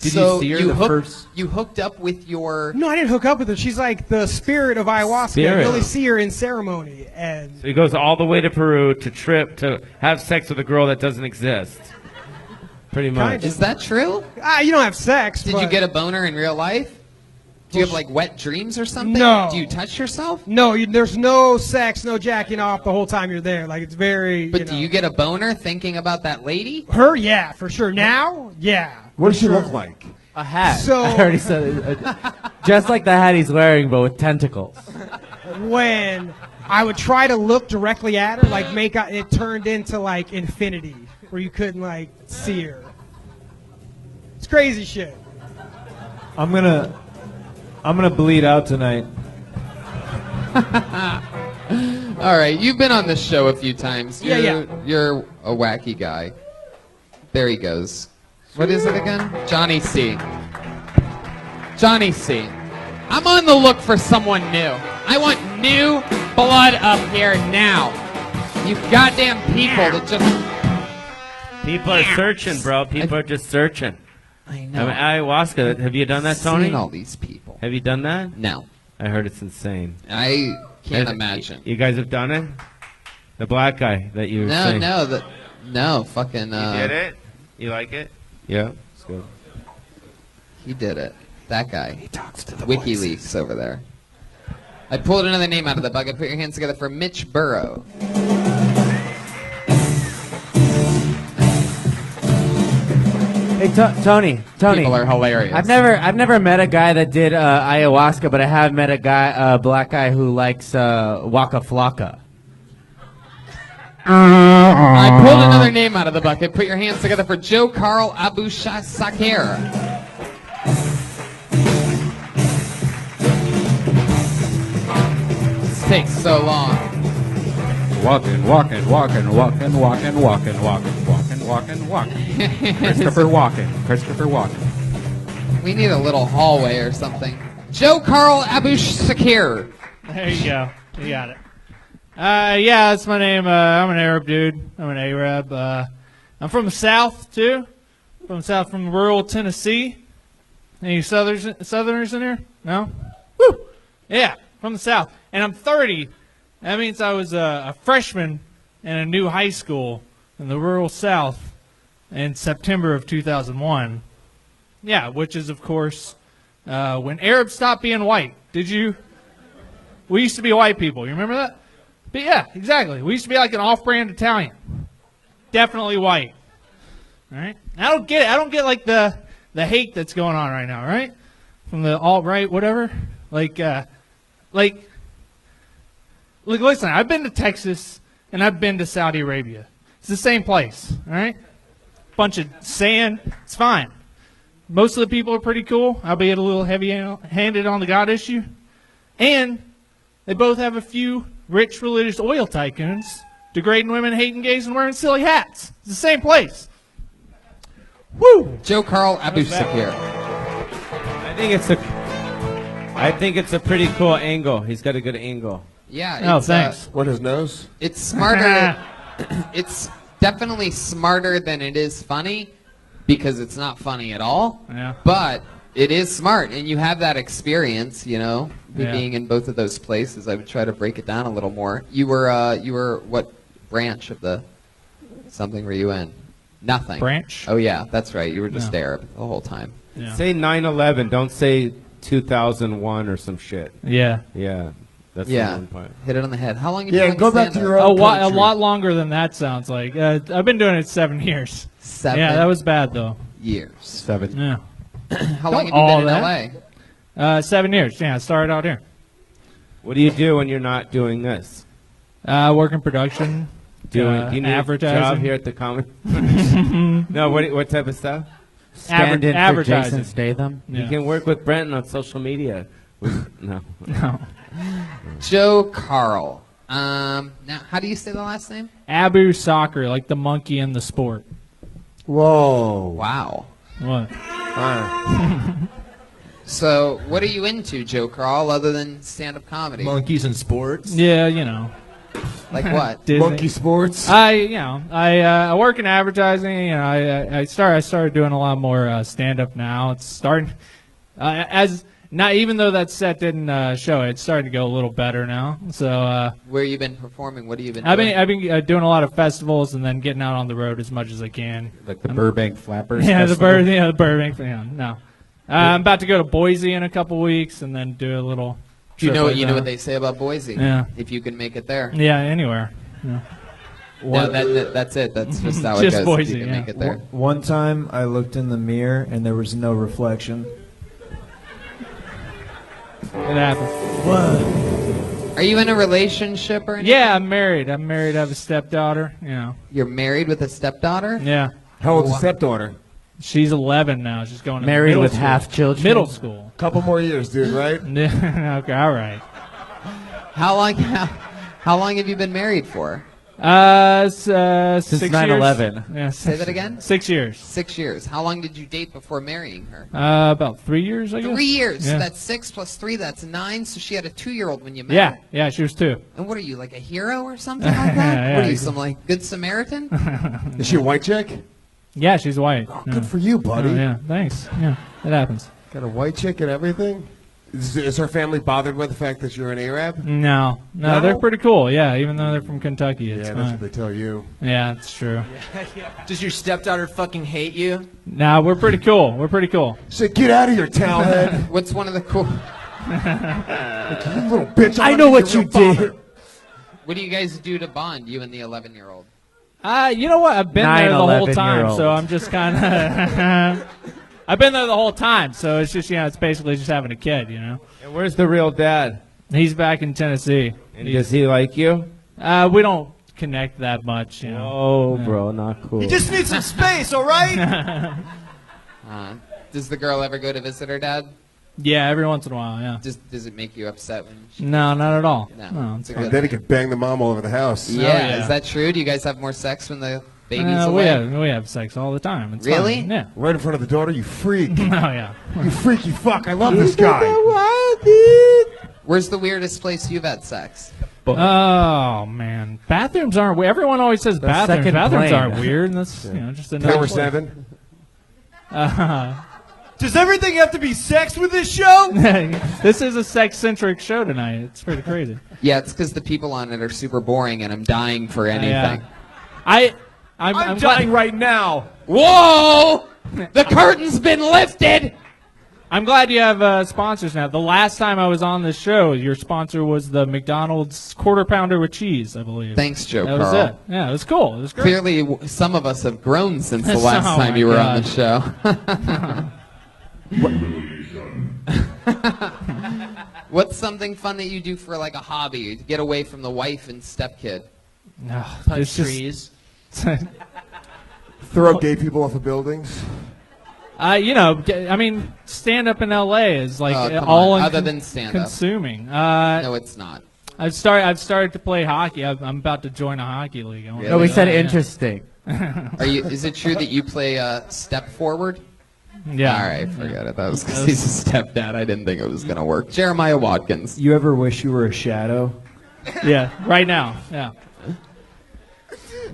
L: Did
B: So
L: you see her the first?
B: You hooked up with your.
M: no, I didn't hook up with her. She's like the spirit of ayahuasca.
C: Spirit.
M: You only see her in ceremony. And
C: So he goes all the way to Peru to trip to have sex with a girl that doesn't exist. Pretty much.
M: Kinda.
B: Is that true?
M: you don't have sex.
B: Did you get a boner in real life? Do you have like wet dreams or something?
M: No.
B: Do you touch yourself?
M: No, there's no sex, no jacking off the whole time you're there. Like, it's very.
B: But do you get a boner thinking about that lady?
M: Her, yeah, for sure. Now, yeah.
D: What does she look like?
L: A hat.
M: So-
L: I already said it. Just like the hat he's wearing, but with tentacles.
M: When I would try to look directly at her, like it turned into like infinity, where you couldn't like see her. It's crazy shit.
F: I'm gonna bleed out tonight.
B: All right, you've been on this show a few times.
M: Yeah.
B: You're a wacky guy. There he goes. What is it again? Johnny C. Johnny C. I'm on the look for someone new. I want new blood up here now. You goddamn people that just.
C: People are searching, bro. People are just searching.
B: I know.
C: Ayahuasca. Have you done that, Tony?
B: Seen all these people.
C: Have you done that?
B: No.
C: I heard it's insane.
B: I can't imagine.
C: You guys have done it? The black guy that you were saying.
B: No, fucking.
C: You did it? You like it? Yeah, it's good.
B: He did it. That guy. He talks to the WikiLeaks over there. I pulled another name out of the bucket. Put your hands together for Mitch Burrow.
L: Hey, Tony.
B: People are hilarious.
L: I've never met a guy that did ayahuasca, but I have met a black guy who likes Waka Flocka.
B: I pulled another name out of the bucket. Put your hands together for Joe Carl Abu Sakir. This takes so long.
A: Walking. Christopher Walken.
B: We need a little hallway or something. Joe Carl Abu Sakir.
N: There you go. You got it. Yeah, that's my name. I'm an Arab dude. I'm an Arab. I'm from the South, too. From rural Tennessee. Any Southerners in here? No? Woo! Yeah, from the South. And I'm 30. That means I was a freshman in a new high school in the rural South in September of 2001. Yeah, which is, of course, when Arabs stopped being white. Did you? We used to be white people. You remember that? But yeah, exactly. We used to be like an off-brand Italian. Definitely white. All right? I don't get it. I don't get like the hate that's going on right now, right? From the alt-right, whatever. Like, look, listen, I've been to Texas and I've been to Saudi Arabia. It's the same place, all right? Bunch of sand. It's fine. Most of the people are pretty cool, albeit a little heavy-handed on the God issue. And they both have a few rich religious oil tycoons degrading women, hating gays, and wearing silly hats. It's the same place. Woo!
B: Joe Carl Abu Sakir.
C: I think it's a pretty cool angle. He's got a good angle.
B: Yeah.
N: Oh, thanks.
D: What, his nose?
B: It's smarter. It's definitely smarter than it is funny, because it's not funny at all.
N: Yeah.
B: But it is smart, and you have that experience, you know,
N: Yeah.
B: being in both of those places. I would try to break it down a little more. You were what branch of the something were you in? Nothing.
N: Branch?
B: Oh yeah, that's right. You were just
N: No.
B: there the whole time.
N: Yeah.
C: Say 9/11. Don't say 2001 or some shit.
N: Yeah.
C: Yeah. That's
B: Yeah.
C: the one part.
B: Hit it on the head. How long have you
D: Yeah,
B: been
D: go
B: doing
D: back to
B: stand-up?
D: your own
N: A
D: country.
N: lot longer than that sounds like. I've been doing it 7 years.
B: 7
N: Yeah, that was bad though.
B: years.
A: 7.
N: Yeah.
B: How long have you
N: all
B: been in
N: that.
B: LA?
N: 7 years. Yeah, I started out here.
C: What do you do when you're not doing this?
N: Work in production.
C: Do you need
N: advertising.
C: a job here at the comedy? No, what type of stuff?
L: Stand in for
N: advertising.
L: Jason Statham.
C: You
N: Yeah.
C: can work with Brenton on social media. No.
N: No.
B: Joe Carl. Now, how do you say the last name?
N: Abu Soccer, like the monkey in the sport.
D: Whoa.
B: Wow.
N: What?
B: So, what are you into, Joe Carl, other than stand-up comedy?
E: Monkeys and sports.
N: Yeah, you know.
B: Like what?
N: Disney.
D: Monkey sports.
N: I work in advertising. You know, I started doing a lot more stand up now. It's starting as not even though that set didn't show it. It's starting to go a little better now. So
B: Where you been performing? What have you been
N: I've
B: doing?
N: been doing a lot of festivals and then getting out on the road as much as I can.
A: Like the Burbank Flappers.
N: Yeah,
A: Festival?
N: the Burbank. Yeah, no. I'm about to go to Boise in a couple weeks and then do a little.
B: Do you
N: trip
B: know
N: like
B: you know
N: that.
B: what they say about Boise?
N: Yeah.
B: If you can make it there.
N: Yeah, anywhere. Yeah.
B: No, that's it. That's just how
N: Just
B: it goes.
N: Boise,
B: if you can
N: yeah.
B: make it there.
F: One time I looked in the mirror and there was no reflection.
N: It happens.
B: Are you in a relationship or anything?
N: Yeah, I'm married. I have a stepdaughter. You know.
B: You're married with a stepdaughter?
N: Yeah.
D: How old's the stepdaughter?
N: She's 11 now. She's going to
L: Married
N: middle
L: with
N: school.
L: half children.
N: Middle school.
D: Couple more years, dude, right?
N: Okay, all right.
B: How long have you been married for?
L: Since
N: 6 years.
L: 9/11.
N: Yeah,
B: Say that again?
N: 6 years.
B: 6 years. How long did you date before marrying her?
N: About 3 years, I guess.
B: 3 years.
N: Yeah.
B: So that's 6 plus 3. That's 9. So she had a 2-year-old when you met. her.
N: Yeah, she was 2.
B: And what are you, like a hero or something like that?
N: Yeah,
B: What are you,
N: yeah.
B: some like good Samaritan?
D: Is she a white chick?
N: Yeah, she's white.
D: Oh, good for you, buddy.
N: Oh, yeah, thanks. Yeah, it happens.
D: Got a white chick and everything? Is her family bothered by the fact that you're an Arab?
N: No,
D: No?
N: they're pretty cool. Yeah, even though they're from Kentucky, it's
D: Yeah, that's
N: fine.
D: what they tell you.
N: Yeah, it's true.
E: Does your stepdaughter fucking hate you?
N: Nah, we're pretty cool. We're pretty cool.
D: Say, get out of here, towelhead.
B: What's one of the cool...
D: You little bitch.
L: I know what you did.
B: What do you guys do to bond, you and the 11-year-old?
N: You know what? I've been there the whole
L: 9/11
N: time,
L: year-old.
N: so I'm just kind of. I've been there the whole time, so it's just it's basically just having a kid, you know.
C: And where's the real dad?
N: He's back in Tennessee.
C: And does he like you?
N: We don't connect that much, you know.
C: Oh, bro, not cool.
E: You just need some space, all right?
B: Does the girl ever go to visit her dad?
N: Yeah, every once in a while, yeah.
B: Does it make you upset when she...
N: No, not at all.
B: No,
N: it's
B: it's a
N: fine.
B: good...
D: Then he could bang the mom all over the house.
B: Yeah,
N: yeah.
B: is that true? Do you guys have more sex when the baby's
N: we
B: away?
N: have sex all the time. It's
B: Really?
N: fine. Yeah.
D: Right in front of the daughter, you freak.
N: Oh yeah.
D: You freaky fuck. I love this guy.
B: Where's the weirdest place you've had sex?
N: Oh man, bathrooms aren't. Everyone always says
L: The
N: bathrooms.
L: second
N: Bathrooms
L: plane.
N: aren't weird. That's just another.
D: Tower
N: place.
D: 7.
E: Does everything have to be sex with this show?
N: This is a sex-centric show tonight. It's pretty crazy.
B: Yeah, it's because the people on it are super boring, and I'm dying for anything.
N: I'm
E: I'm
N: glad-
E: dying right now.
B: Whoa! The curtain's been lifted!
N: I'm glad you have sponsors now. The last time I was on this show, your sponsor was the McDonald's Quarter Pounder with cheese, I believe.
B: Thanks, Joe
N: That
B: Carl.
N: was it. Yeah, it was cool. It was great.
B: Clearly, some of us have grown since the last
N: Oh
B: time
N: my
B: you were
N: God.
B: on the show. What's something fun that you do for like a hobby to get away from the wife and stepkid?
N: No,
E: Punch
N: it's just-
E: trees.
D: Throw gay people off of buildings.
N: I mean, stand up in L.A. is like
B: Oh, come
N: all
B: on. Other than stand-up.
N: consuming.
B: No, it's not.
N: I've started to play hockey. I'm about to join a hockey league. I wanna
L: No, we
N: do
L: said
N: that, yeah.
L: interesting.
B: Is it true that you play step forward?
N: Yeah.
B: All right, forget it. That was because he's a stepdad. I didn't think it was gonna work. Jeremiah Watkins.
F: You ever wish you were a shadow?
N: Yeah, right now. Yeah.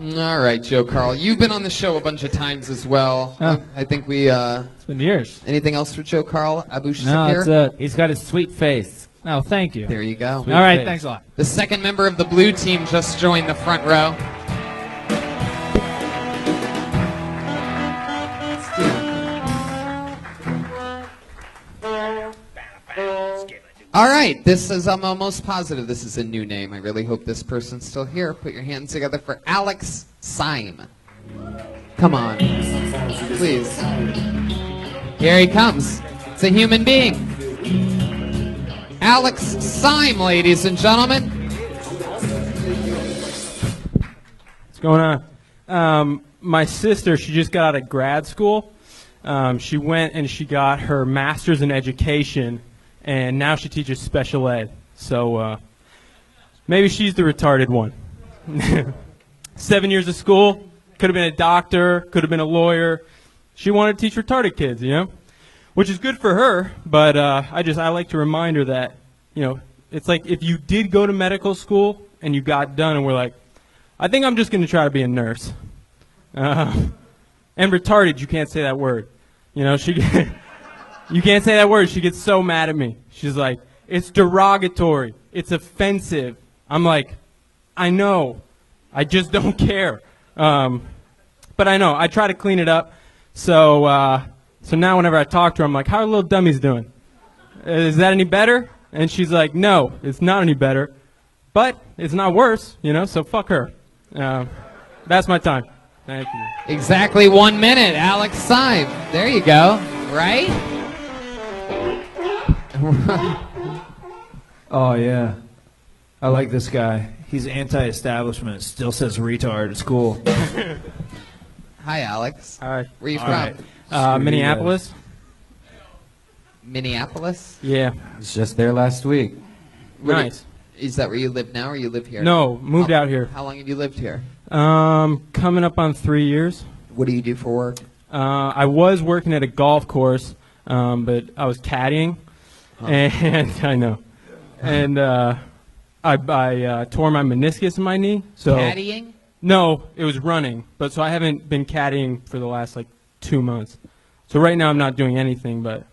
B: All right, Joe Carl. You've been on the show a bunch of times as well. I think we. It's
N: been years.
B: Anything else for Joe Carl? Abu
N: No,
B: Shakir?
N: that's it.
C: He's got his sweet face.
N: Oh, thank you.
B: There you go.
N: All right, thanks a lot.
B: The second member of the blue team just joined the front row. All right, this is, I'm almost positive this is a new name. I really hope this person's still here. Put your hands together for Alex Syme. Come on, please. Here he comes. It's a human being. Alex Syme, ladies and gentlemen.
O: What's going on? My sister, she just got out of grad school. She went and she got her master's in education, and now she teaches special ed. So maybe she's the retarded one. 7 years of school, could have been a doctor, could have been a lawyer. She wanted to teach retarded kids, you know, which is good for her. But I like to remind her that, you know, it's like if you did go to medical school and you got done and were like, I think I'm just going to try to be a nurse. And retarded, you can't say that word. You know, you can't say that word. She gets so mad at me. She's like, it's derogatory. It's offensive. I'm like, I know. I just don't care. But I know. I try to clean it up. So now whenever I talk to her, I'm like, how are little dummies doing? Is that any better? And she's like, no, it's not any better. But it's not worse, you know, so fuck her. That's my time. Thank you.
B: Exactly 1 minute, Alex Syme. There you go. Right?
F: Oh, yeah. I like this guy. He's anti-establishment. Still says retard at school.
B: Hi, Alex.
O: Hi.
B: Where are you
O: All
B: from?
O: right. Minneapolis.
B: Minneapolis?
O: Yeah.
A: I was just there last week.
O: Nice.
B: Is that where you live now, or you live here?
O: No, moved out here.
B: How long have you lived here?
O: Coming up on 3 years.
B: What do you do for work?
O: I was working at a golf course, but I was caddying, and I know, and I tore my meniscus in my knee. So
B: Caddying?
O: No, it was running, but so I haven't been caddying for the last like 2 months. So right now I'm not doing anything, but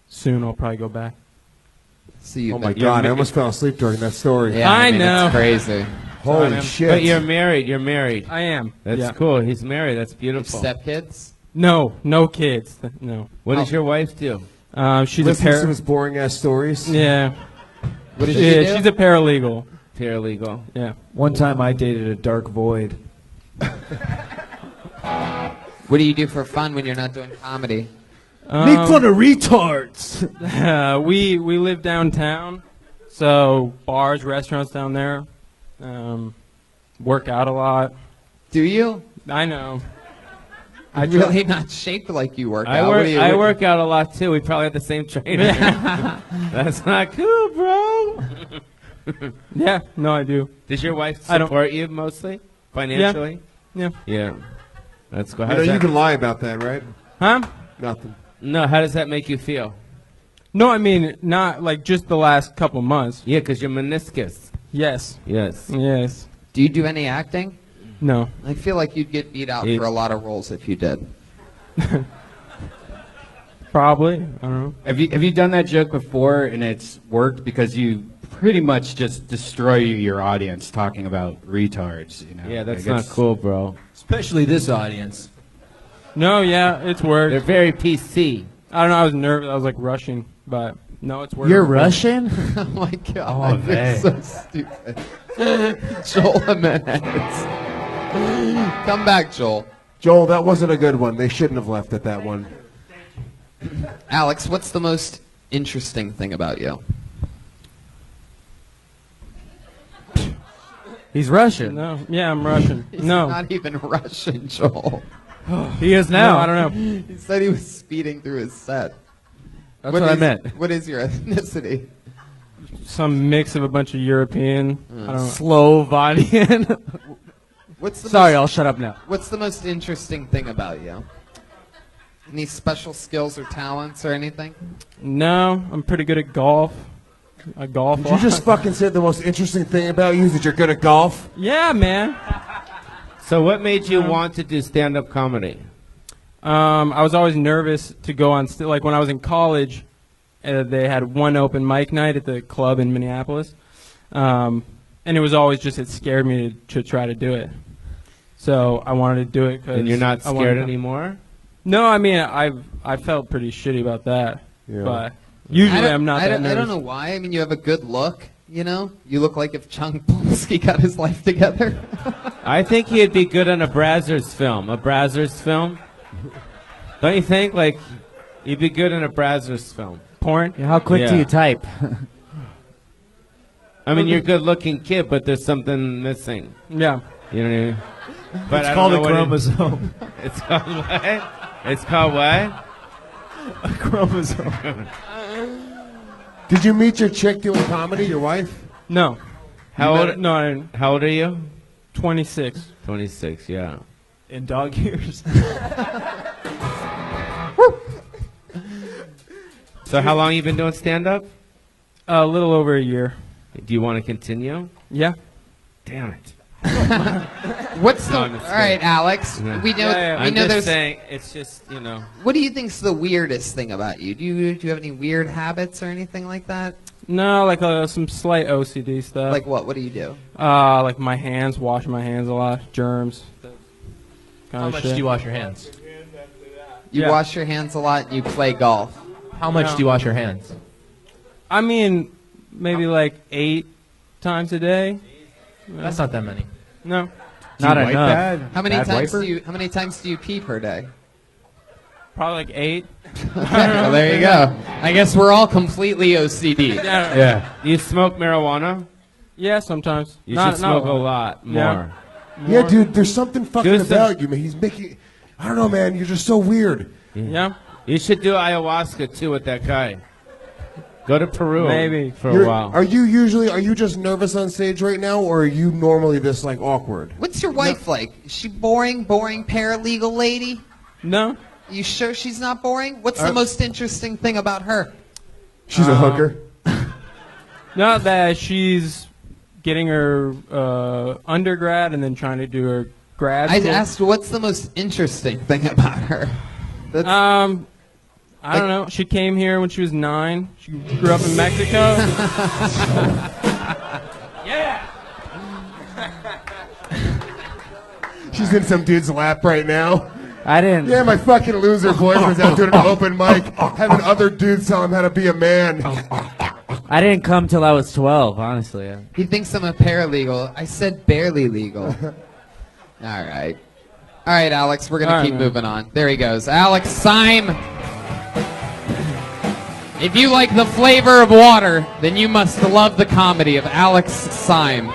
O: soon I'll probably go back.
B: See
D: Oh my God! I almost fell asleep during that story.
B: Yeah,
O: I know.
B: It's crazy.
D: Holy
O: Sorry,
D: shit!
C: But you're married. You're married.
O: I am.
C: That's
O: Yeah.
C: cool. He's married. That's beautiful.
B: Stepkids?
O: No kids. No.
C: What does your wife do?
O: She's
D: Listens
O: a
D: to his boring ass stories.
O: Yeah.
B: What does she do?
O: She's a paralegal.
C: Paralegal.
O: Yeah.
F: One time I dated a dark void.
B: What do you do for fun when you're not doing comedy?
F: Make fun of retards.
O: We live downtown, so bars, restaurants down there. Work out a lot.
B: Do you?
O: I know.
B: I'm really not shaped like you work
C: I
B: out.
C: work. I work out a lot too. We probably have the same trainer. That's not cool, bro.
O: Yeah. No, I do.
C: Does your wife
O: I don't-
C: support you mostly financially?
O: Yeah.
C: Yeah. That's cool.
D: You
C: How
D: know,
C: does
D: you
C: that-
D: can lie about that, right?
O: Huh?
D: Nothing.
C: No. How does that make you feel?
O: No, I mean not like just the last couple months.
C: Yeah, because your meniscus.
O: Yes.
C: Yes.
O: Yes.
B: Do you do any acting?
O: No.
B: I feel like you'd get beat out for a lot of roles if you did.
O: Probably. I don't know.
A: Have you done that joke before and it's worked because you pretty much just destroy your audience talking about retards? You know?
C: Yeah, that's
A: Like,
C: not
A: it's-
C: cool, bro.
F: Especially this audience.
O: No, yeah, it's worked.
C: They're very PC.
O: I don't know. I was nervous. I was like rushing, but no, it's worked.
F: You're Russian?
B: Oh my God.
F: Oh,
B: You're
F: man.
B: so stupid. Joel Jimenez. Come back, Joel.
D: Joel, that wasn't a good one. They shouldn't have left at that one.
B: Alex, what's the most interesting thing about you?
F: He's Russian.
O: No, yeah, I'm Russian.
B: He's
O: no,
B: not even Russian, Joel.
F: He is now.
O: No, I don't know.
B: He said he was speeding through his set.
F: That's what I
B: is-
F: meant.
B: What is your ethnicity?
O: Some mix of a bunch of European. I don't know.
F: Slovenian.
B: What's the
F: Sorry,
B: most,
F: I'll shut up now.
B: What's the most interesting thing about you? Any special skills or talents or anything?
O: No, I'm pretty good at golf. I golf.
D: Did
O: a
D: you
O: lot.
D: just fucking say the most interesting thing about you is that you're good at golf?
O: Yeah, man.
C: So what made you want to do stand-up comedy?
O: I was always nervous to go on, like when I was in college, they had one open mic night at the club in Minneapolis. And it was always just, it scared me to try to do it. So I wanted to do it because.
C: And you're not scared anymore?
O: No, I mean, I felt pretty shitty about that. Yeah. But usually I'm not that nervous.
B: I don't know why. I mean, you have a good look, you know? You look like if Chung Blumsky got his life together.
C: I think he'd be good on a Brazzers film. A Brazzers film? Don't you think? Like, he'd be good in a Brazzers film.
O: Porn?
L: Yeah, how quick do you type?
C: I mean, you're a good-looking kid, but there's something missing.
O: Yeah.
C: You know what I mean? But
F: It's
C: I
F: called
C: don't
F: a
C: know
F: chromosome.
C: It's called what? It's called what?
F: A chromosome.
D: Did you meet your chick doing comedy, your wife?
O: No.
C: How old?
O: No, I didn't.
C: How old are you?
O: 26.
C: 26, yeah.
F: In dog years.
C: So how long you been doing stand-up?
O: A little over a year.
C: Do you want to continue?
O: Yeah.
C: Damn it.
B: What's the?
C: No,
B: All
C: I'm just
B: right,
C: kidding.
B: Alex. We know.
C: I'm
B: We know
C: just
B: there's.
C: saying, it's just, you know.
B: What do you think's the weirdest thing about you? Do you have any weird habits or anything like that?
O: No, like some slight OCD stuff.
B: Like what? What do you do?
O: Like my hands, wash my hands a lot, germs.
E: How much do you wash your hands?
B: You wash your hands a lot and you play golf.
E: How much do you wash your hands?
O: I mean, maybe like 8 times a day.
E: That's not that many.
O: No.
L: Not enough.
B: How many times do you pee per day?
O: Probably like 8.
B: Well, there you go. I guess we're all completely OCD.
C: Yeah. You smoke marijuana?
O: Yeah, sometimes.
C: You should smoke a lot more.
O: Yeah.
D: Yeah, dude, there's something fucking
C: Do some-
D: about you, man. He's making. I don't know, man. You're just so weird.
O: Yeah.
C: You should do ayahuasca too with that guy. Go to Peru
O: Maybe.
C: for a while.
D: Are you just nervous on stage right now, or are you normally this like awkward?
B: What's your wife like? Is she boring paralegal lady?
O: No.
B: You sure she's not boring? What's the most interesting thing about her?
D: She's a hooker.
O: Not that she's getting her undergrad and then trying to do her grad
B: I
O: school.
B: asked what's the most interesting thing about her?
O: I don't know. She came here when she was 9. She grew up in Mexico.
D: Yeah. She's in some dude's lap right now.
L: I didn't.
D: Yeah, my fucking loser boyfriend's out doing an open mic, having other dudes tell him how to be a man.
L: I didn't come till I was 12, honestly.
B: He thinks I'm a paralegal. I said barely legal. All right. All right, Alex, we're going to keep moving on. There he goes. Alex Syme. If you like the flavor of water, then you must love the comedy of Alex Syme.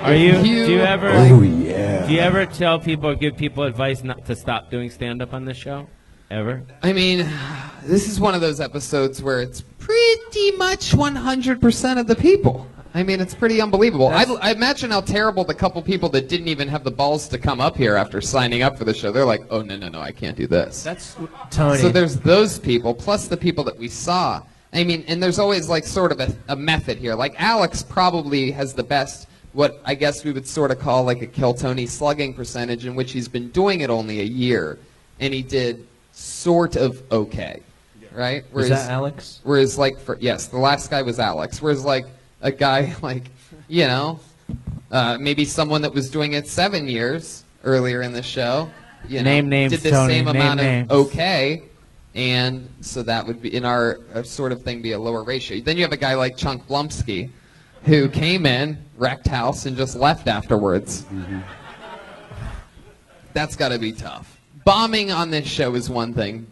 C: Do you ever?
D: Oh, yeah.
C: Do you ever tell people, give people advice not to stop doing stand-up on this show? Ever?
B: I mean, this is one of those episodes where it's pretty much 100% of the people. I mean, it's pretty unbelievable. I imagine how terrible the couple people that didn't even have the balls to come up here after signing up for the show. They're like, oh, no, I can't do this.
E: That's Tony.
B: So there's those people, plus the people that we saw. I mean, and there's always like sort of a method here. Like Alex probably has the best, what I guess we would sort of call like a Kill Tony slugging percentage, in which he's been doing it only a year. And he did sort of okay, right?
E: Was that Alex?
B: Whereas like, yes, the last guy was Alex. Whereas like a guy like, you know, maybe someone that was doing it 7 years earlier in the show, you know,
L: Name names,
B: did the
L: Tony,
B: same
L: name
B: amount
L: names.
B: of okay, and so that would be in our sort of thing be a lower ratio. Then you have a guy like Chunk Blumsky, who came in, wrecked house, and just left afterwards.
L: Mm-hmm.
B: That's got to be tough. Bombing on this show is one thing.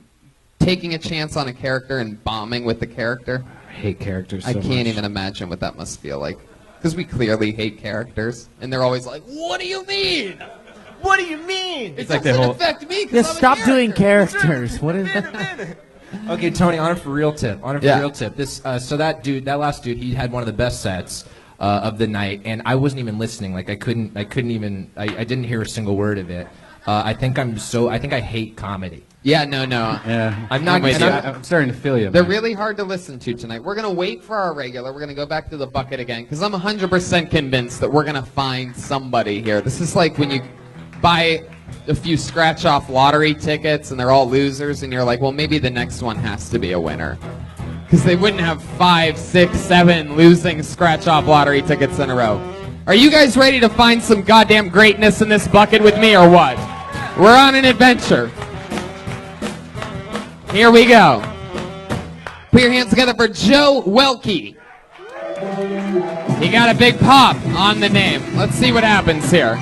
B: Taking a chance on a character and bombing with the character.
C: I hate characters so
B: I
C: much.
B: can't even imagine what that must feel like. Because we clearly hate characters. And they're always like, what do you mean? What do you mean? It
E: like
B: doesn't
E: the whole-
B: affect me. 'Cause
L: Yeah,
B: I'm a
L: stop doing
B: character."
L: characters. What is that?
E: Okay, Tony, on it for real tip.
B: Yeah.
E: Real tip. This, so that last dude, he had one of the best sets of the night, and I wasn't even listening. Like I didn't hear a single word of it. I think I hate comedy.
B: Yeah, no.
A: Yeah.
B: I'm not with you.
A: I'm starting to feel you.
B: They're
A: man.
B: really hard to listen to tonight. We're going to wait for our regular. We're going to go back to the bucket again because I'm 100% convinced that we're going to find somebody here. This is like when you buy a few scratch-off lottery tickets and they're all losers and you're like, well, maybe the next one has to be a winner. Because they wouldn't have 5, 6, 7 losing scratch-off lottery tickets in a row. Are you guys ready to find some goddamn greatness in this bucket with me or what? We're on an adventure. Here we go. Put your hands together for Joe Welke. He got a big pop on the name. Let's see what happens here.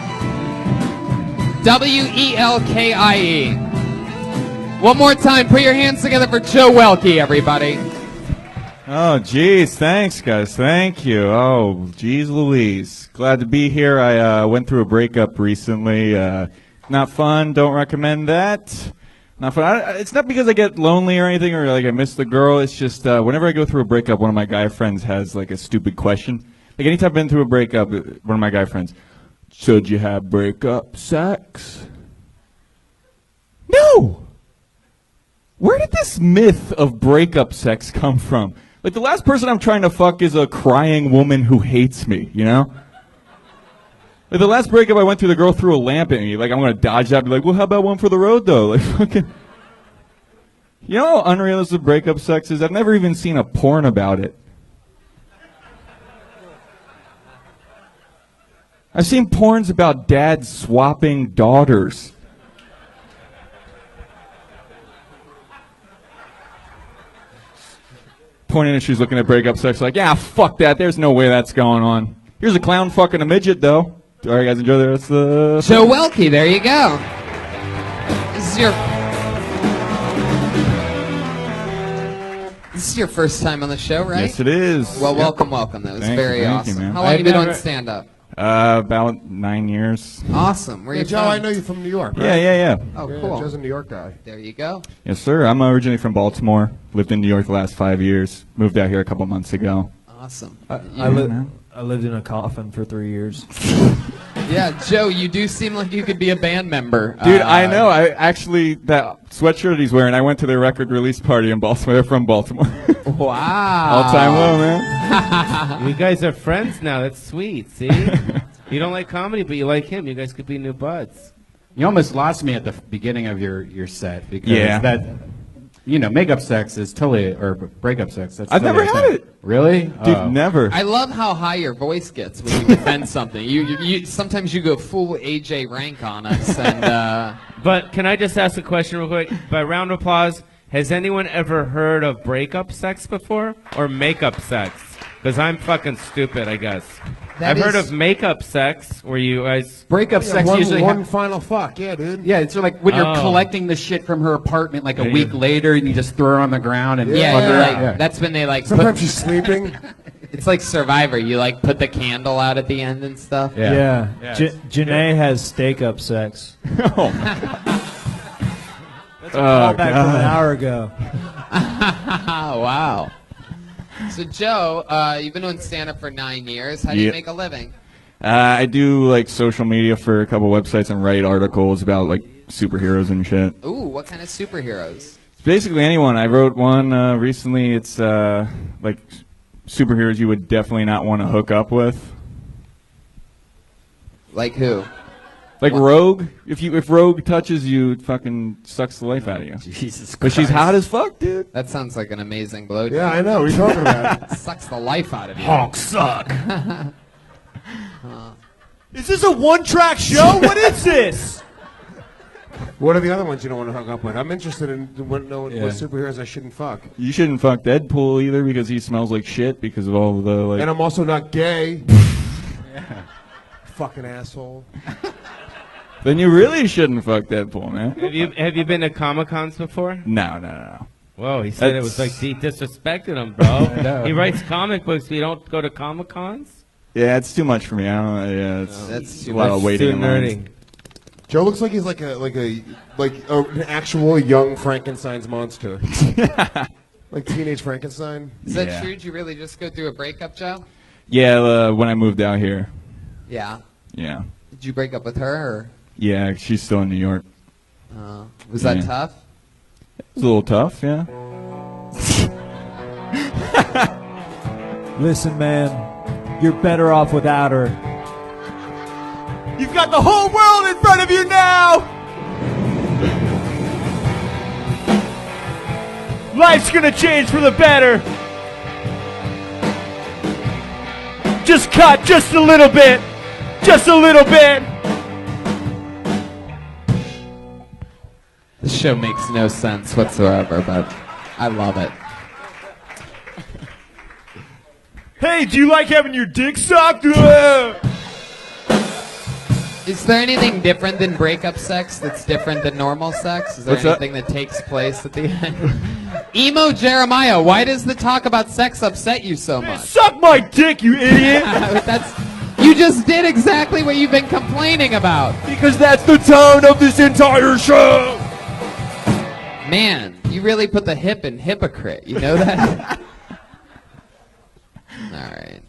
B: W-E-L-K-I-E. One more time, put your hands together for Joe Welke, everybody.
P: Oh, geez. Thanks, guys. Thank you. Oh, geez Louise. Glad to be here. I went through a breakup recently. Not fun. Don't recommend that. Not fun. It's not because I get lonely or anything or like I miss the girl. It's just whenever I go through a breakup, one of my guy friends has like a stupid question. Like anytime I've been through a breakup, one of my guy friends, should you have breakup sex? No! Where did this myth of breakup sex come from? Like the last person I'm trying to fuck is a crying woman who hates me, you know? Like the last breakup I went through, the girl threw a lamp at me. Like, I'm going to dodge that. Be like, well, how about one for the road, though? Like, fucking. You know how unrealistic breakup sex is? I've never even seen a porn about it. I've seen porns about dads swapping daughters. Pointing and she's looking at breakup sex like, yeah, fuck that. There's no way that's going on. Here's a clown fucking a midget, though. All right, guys, enjoy the rest of the...
B: Joe Welke, there you go. This is your first time on the show, right?
P: Yes, it is.
B: Well,
P: Yep.
B: welcome. That was
P: Thank
B: very
P: you,
B: awesome.
P: man.
B: How long have you been on stand-up?
P: About 9 years.
B: Awesome. Where
D: Hey,
B: you
D: Joe,
B: from?
D: I know you're from New York, right?
P: Yeah.
B: Oh,
D: Yeah,
B: cool.
D: Joe's a New York guy.
B: There you go.
P: Yes, sir. I'm originally from Baltimore. Lived in New York the last 5 years. Moved out here a couple months ago.
B: Awesome.
F: I lived in a coffin for 3 years.
B: Yeah, Joe, you do seem like you could be a band member.
P: Dude, I know. I actually, that sweatshirt he's wearing, I went to their record release party in Baltimore. They're from Baltimore.
B: Wow.
P: All-time low, man.
C: You guys are friends now. That's sweet. See? You don't like comedy, but you like him. You guys could be new buds.
A: You almost lost me at the beginning of your set because
P: Yeah.
A: that, makeup sex is totally, or breakup sex. That's
P: I've
A: totally
P: never
A: a
P: had
A: thing.
P: it.
A: Really?
P: Dude,
A: Oh.
P: never.
B: I love how high your voice gets when you defend something. You sometimes you go full AJ rank on us, and
C: But can I just ask a question real quick? By round of applause, has anyone ever heard of breakup sex before? Or makeup sex? Because I'm fucking stupid, I guess.
B: That
C: I've heard
B: is-
C: of makeup sex, where you guys...
A: Breakup sex
D: one,
A: usually
D: one
A: hap-
D: final fuck, yeah, dude.
A: Yeah, it's like when you're
C: Oh.
A: collecting the shit from her apartment like a
C: Yeah,
A: week
C: yeah.
A: later and you just throw her on the ground and
B: yeah,
A: fuck
B: you
A: her
B: like,
A: up. Yeah.
B: that's when they like.
D: Sometimes
B: Put,
D: she's sleeping.
B: it's like Survivor. You like put the candle out at the end and stuff.
A: Yeah.
F: Janae has steak up sex.
P: Oh,
F: That's a callback from an hour ago.
B: Wow. So Joe, you've been doing stand-up for 9 years. How do you
P: Yeah.
B: make a living?
P: I do like social media for a couple websites and write articles about like superheroes and shit.
B: Ooh, what kind of superheroes?
P: Basically anyone. I wrote one recently. It's like superheroes you would definitely not want to hook up with.
B: Like who?
P: Like Rogue. If Rogue touches you, it fucking sucks the life out of you.
A: Jesus
P: But she's hot as fuck, dude.
B: That sounds like an amazing blowjob.
D: Yeah, I know. What are you talking about?
B: Sucks the life out of you.
A: Honk suck.
F: Is this a one-track show? What is this?
D: What are the other ones you don't want to hook up with? I'm interested in knowing
A: Yeah.
D: what superheroes I shouldn't fuck.
P: You shouldn't fuck Deadpool either because he smells like shit because of all the like.
D: And I'm also not gay. Fucking asshole.
P: Then you really shouldn't fuck Deadpool, man.
C: Have you been to Comic-Cons before?
P: No.
C: Whoa, he said it was like he disrespected him, bro. He writes comic books, but you don't go to Comic-Cons?
P: Yeah, it's too much for me. I don't. Yeah, it's
B: That's
P: a lot of waiting.
C: too
P: in lines.
C: nerdy.
D: Joe looks like he's like an actual young Frankenstein's monster. Like teenage Frankenstein.
B: Is that
P: Yeah.
B: true? Did you really just go through a breakup, Joe?
P: Yeah, when I moved out here.
B: Yeah.
P: Yeah.
B: Did you break up with her? Or?
P: Yeah, she's still in New York.
B: Was that
P: Yeah.
B: tough?
P: It was a little tough, yeah.
F: Listen, man, you're better off without her.
Q: You've got the whole world in front of you now! Life's gonna change for the better. Just cut just a little bit. Just a little bit.
B: This show makes no sense whatsoever, but I love it.
Q: Hey, do you like having your dick sucked?
B: Is there anything different than breakup sex that's different than normal sex? Is there
P: What's that?
B: anything that takes place at the end? Emo Jeremiah, why does the talk about sex upset you so much?
Q: Suck my dick, you idiot!
B: You just did exactly what you've been complaining about.
Q: Because that's the tone of this entire show!
B: Man, you really put the hip in hypocrite. You know that? All right.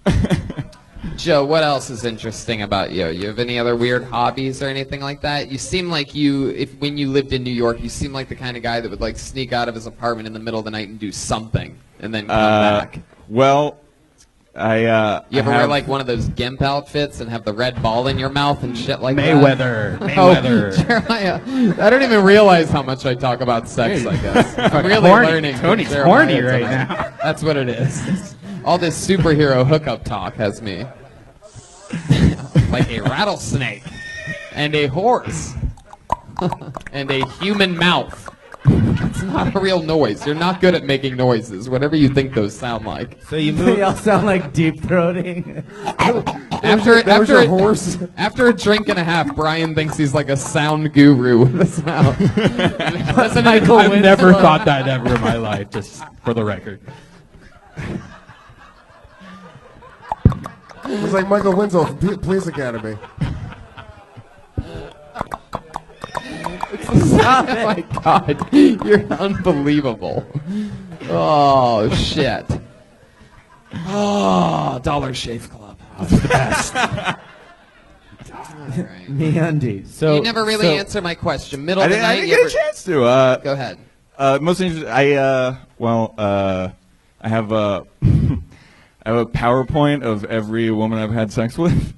B: Joe, what else is interesting about you? You have any other weird hobbies or anything like that? You seem like when you lived in New York, you seem like the kind of guy that would like sneak out of his apartment in the middle of the night and do something, and then come back.
P: Well,
B: You ever wear like one of those gimp outfits and have the red ball in your mouth and shit like
A: Mayweather.
B: that?
A: Mayweather.
B: Oh, Jeremiah, I don't even realize how much I talk about sex, I guess. I'm really
A: horny.
B: learning. from
A: Tony's
B: Jeremiah
A: horny right
B: tonight.
A: now.
B: That's what it is. All this superhero hookup talk has me like a rattlesnake and a horse and a human mouth. It's not a real noise. You're not good at making noises, whatever you think those sound like.
L: So you move. They all sound like deep throating.
B: After a drink and a half, Brian thinks he's like a sound guru with a sound.
A: I've never thought that ever in my life, just for the record.
D: It was like Michael Winslow from Police Academy.
B: Oh my God, you're unbelievable. Oh shit. Oh, Dollar Shave Club. That's the best.
L: MeUndies.
B: You never really answer my question. Middle of the night.
P: I didn't get a chance to.
B: Go ahead.
P: Most interesting. I have a I have a PowerPoint of every woman I've had sex with.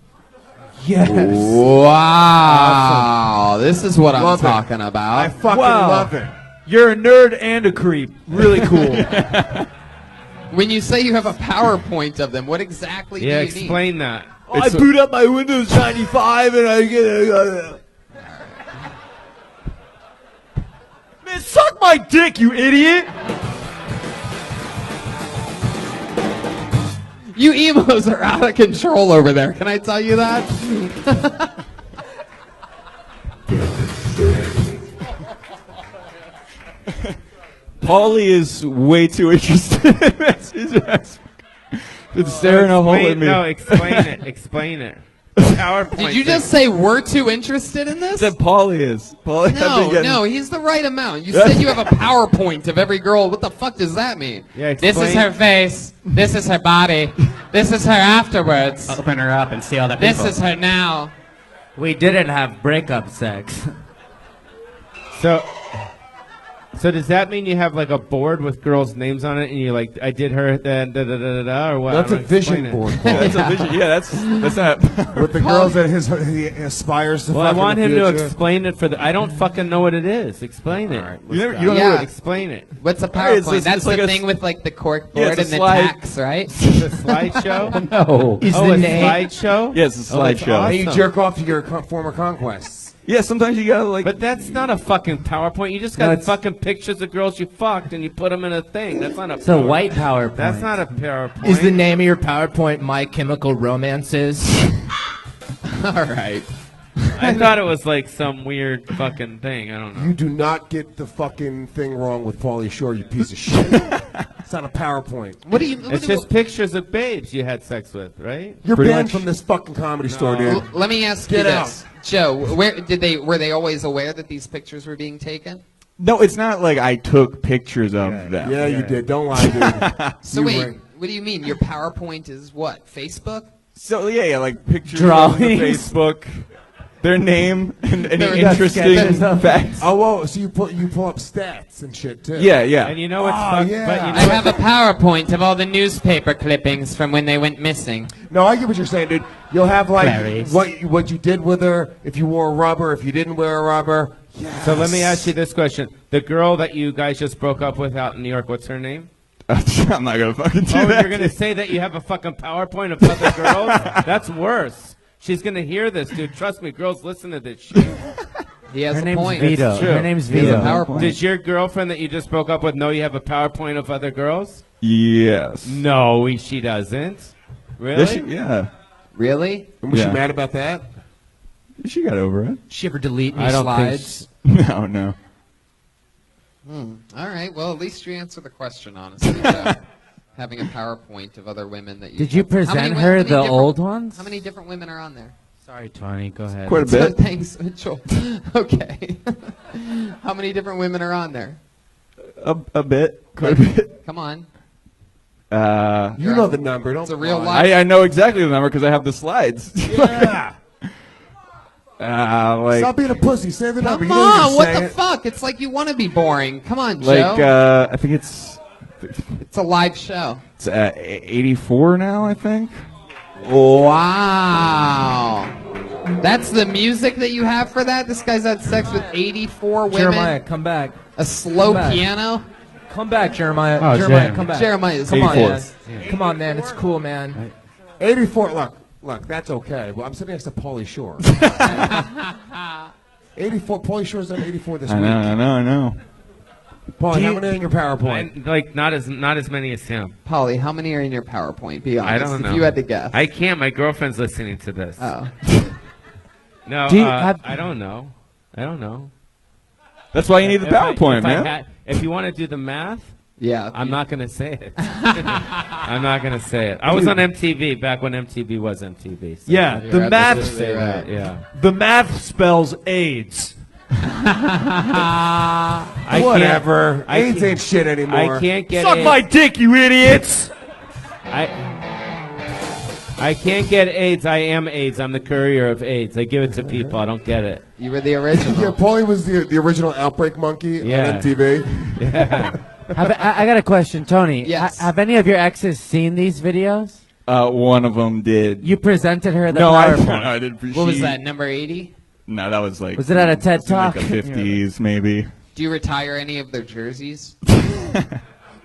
F: Yes.
B: Wow.
P: Awesome.
B: This is what
D: Love
B: I'm
D: it.
B: talking about.
D: I fucking
F: Wow.
D: love it.
F: You're a nerd and a creep. Really cool.
B: When you say you have a PowerPoint of them, what exactly do you mean?
C: Explain that.
Q: I boot up my Windows 95 and I get a... Man, suck my dick, you idiot!
B: You emos are out of control over there. Can I tell you that?
P: Pauly is way too interested in messages. Been staring a hole at me.
C: No, explain it. Explain it. PowerPoint.
B: Did you just say we're too interested in this?
P: That Pauly is. Pauly,
B: No, he's the right amount. You said you have a PowerPoint of every girl. What the fuck does that mean?
C: Yeah,
H: This is her face. This is her body. This is her afterwards.
A: Open her up and see all the
H: This
A: people.
H: is her now.
L: We didn't have breakup sex.
C: So does that mean you have like a board with girls' names on it, and you're like, I did her, then da da da da da, or what?
D: That's
C: I
D: a
C: don't
D: vision
C: explain
D: board.
C: it.
P: That's a vision. Yeah, that's not.
D: With the girls that he aspires to.
C: Well, I
D: fuck in
C: want
D: the
C: him to
D: future.
C: explain it for the. I don't fucking know what it is. Explain it.
P: You don't know
B: Yeah.
P: what
C: Explain it.
B: What's a
P: Hey,
B: PowerPoint? That's
P: like
B: the
P: a-
B: thing with like the cork
P: Yeah,
B: board
P: it's a
B: and the
P: slide.
B: tacks, right?
C: It's a slideshow.
A: No.
F: Is
C: Oh,
F: the
C: a
F: name?
C: slideshow.
P: Yeah, it's a
C: Oh, that's
P: slideshow.
D: And you
C: awesome.
D: jerk off to your former conquests.
P: Yeah, sometimes you gotta like.
C: But that's not a fucking PowerPoint. You just
L: No,
C: got
L: it's-
C: fucking pictures of girls you fucked and you put them in a thing. That's not a.
L: It's a white PowerPoint.
C: That's not a PowerPoint.
E: Is the name of your PowerPoint My Chemical Romances?
B: All right.
C: I thought it was like some weird fucking thing. I don't know.
D: You do not get the fucking thing wrong with Pauly Shore, you piece of shit. It's not a PowerPoint.
B: What do you?
C: It's just pictures of babes you had sex with, right?
D: You're
P: Pretty
D: banned
P: much.
D: from this fucking comedy store, dude.
B: Let me ask
D: Get
B: you
D: out.
B: this, Joe. Were they always aware that these pictures were being taken?
P: No, it's not like I took pictures of them.
D: Yeah, you did. Don't lie, dude.
B: So
D: You
B: wait,
D: ran-
B: what do you mean? Your PowerPoint is what? Facebook?
P: So yeah, like pictures
L: Drawings.
P: on the Facebook. their name and any
D: They're
P: interesting facts.
D: Oh, whoa! So you pull up stats and shit too.
P: Yeah, yeah.
C: And you know what's
D: Oh, yeah.
C: but you know
B: I have a PowerPoint of all the newspaper clippings from when they went missing.
D: No, I get what you're saying, dude. You'll have like
B: Clarice.
D: what you did with her, if you wore a rubber, if you didn't wear a rubber.
C: So let me ask you this question: the girl that you guys just broke up with out in New York, what's her name?
P: I'm not gonna fucking do that.
C: You're gonna say that you have a fucking PowerPoint of other girls? That's worse. She's gonna hear this, dude. Trust me, girls listen to this shit.
B: He has
L: Her
B: a
L: name's
B: point.
L: Vito.
C: It's true.
L: Her name's
B: He has
L: Vito.
B: a PowerPoint.
C: Does your girlfriend that you just broke up with know you have a PowerPoint of other girls?
P: Yes.
C: No, she doesn't. Really?
P: Yes, yeah.
B: Really?
D: And was
P: Yeah.
D: she mad about that?
P: She got over it.
E: She ever delete any
C: I don't
E: slides?
P: No.
B: All right. Well, at least you answered the question honestly. So, having a PowerPoint of other women that you.
L: Did you
B: How many
L: present
B: wo-
L: her
B: how many
L: the
B: different-
L: old ones?
B: How many different women are on there?
L: Sorry, Tony. Go ahead.
P: Quite a bit.
B: Thanks, Mitchell. Okay. How many different women are on there?
P: A bit. Quite a bit.
B: Come on.
D: You know the number, don't
B: It's a real
D: lie.
B: life.
P: I know exactly the number because I have the slides.
D: Yeah.
P: Like
D: Stop being a pussy. Say the number.
B: Come
D: You know you're
B: on. What
D: saying
B: the
D: it.
B: fuck? It's like you want to be boring. Come on,
P: like
B: Joe.
P: I think it's
B: It's a live show.
P: 84 now. I think.
B: Wow. That's the music that you have for that? This guy's had sex with 84 women?
E: Jeremiah, come back.
B: A slow
E: Come back.
B: piano?
E: Come back, Jeremiah.
L: Oh,
E: Jeremiah,
L: Jam.
E: come back.
B: Jeremiah is
E: Come on,
P: 84.
E: man. Come on, man. It's cool, man.
D: 84. Look, that's okay. Well, I'm sitting next to Pauly Shore. 84. Pauly Shore's done 84 this
P: I
D: week.
P: know.
D: Pauly, how many are in your PowerPoint?
C: Like not as many as him.
B: Polly, how many are in your PowerPoint? Be honest.
C: I don't know.
B: If you had to guess.
C: I can't. My girlfriend's listening to this.
B: Oh.
C: No,
L: Do you
C: I don't know. I don't know.
P: That's why you need the PowerPoint, man.
C: If you want to do the math,
B: Yeah.
C: I'm not going to say it. I'm not going to say it. I was on MTV back when MTV was MTV. So
F: Yeah,
B: You're
F: the math.
B: absolutely right.
C: Yeah.
F: The math spells AIDS.
C: I
D: Whatever.
C: I
D: AIDS
C: can't-
D: ain't shit anymore.
C: I can't get
F: Suck
C: AIDS.
F: my dick, you idiots!
C: I can't get AIDS. I am AIDS. I'm the courier of AIDS. I give it to people. I don't get it.
B: You were the original.
D: Yeah, Pauly was the original Outbreak Monkey
C: Yeah.
D: on MTV.
C: Yeah.
L: I got a question, Tony.
B: Yes.
L: Have any of your exes seen these videos?
P: One of them did.
L: You presented her the
P: no,
L: PowerPoint.
P: I didn't.
B: What was that, number 80?
P: No, that was like.
L: Was it at a TED
P: in, like
L: Talk?
P: the 50s, maybe.
B: Do you retire any of their jerseys?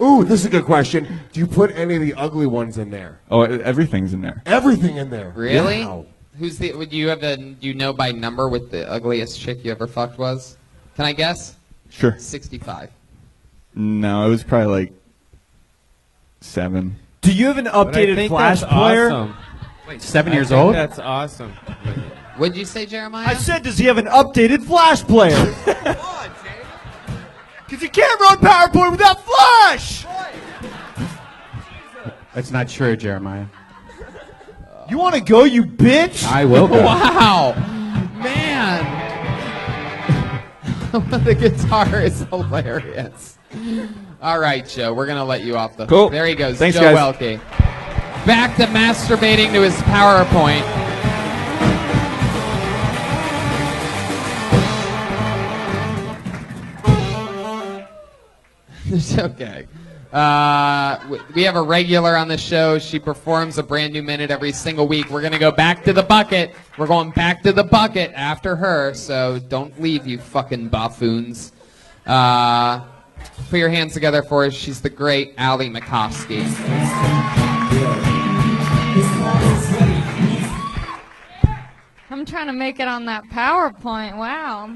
D: Ooh, this is a good question. Do you put any of the ugly ones in there?
P: Oh, everything's in there.
D: Everything in there.
B: Really?
D: Wow.
B: Who's the? Would you have a? Do you know by number what the ugliest chick you ever fucked was? Can I guess?
P: Sure.
B: 65.
P: No, it was probably like 7.
F: Do you have an
C: But I
F: updated
C: think
F: Flash
C: that's
F: player?
C: Awesome.
A: Wait, 7
C: I
A: years
C: think
A: old?
C: That's awesome.
B: What'd you say, Jeremiah?
F: I said, does he have an updated Flash player? Because you can't run PowerPoint without Flash!
A: That's not true, Jeremiah.
F: You want to go, you bitch?
A: I will go.
B: Wow, man! The guitar is hilarious. All right, Joe, we're gonna let you off the.
P: Cool.
B: There he goes,
P: Thanks,
B: Joe
P: guys.
B: Welke. Back to masturbating to his PowerPoint. It's okay. We have a regular on the show. She performs a brand new minute every single week. We're going to go back to the bucket. We're going back to the bucket after her, so don't leave, you fucking buffoons. Put your hands together for us. She's the great Allie McCoskey.
R: I'm trying to make it on that PowerPoint. Wow.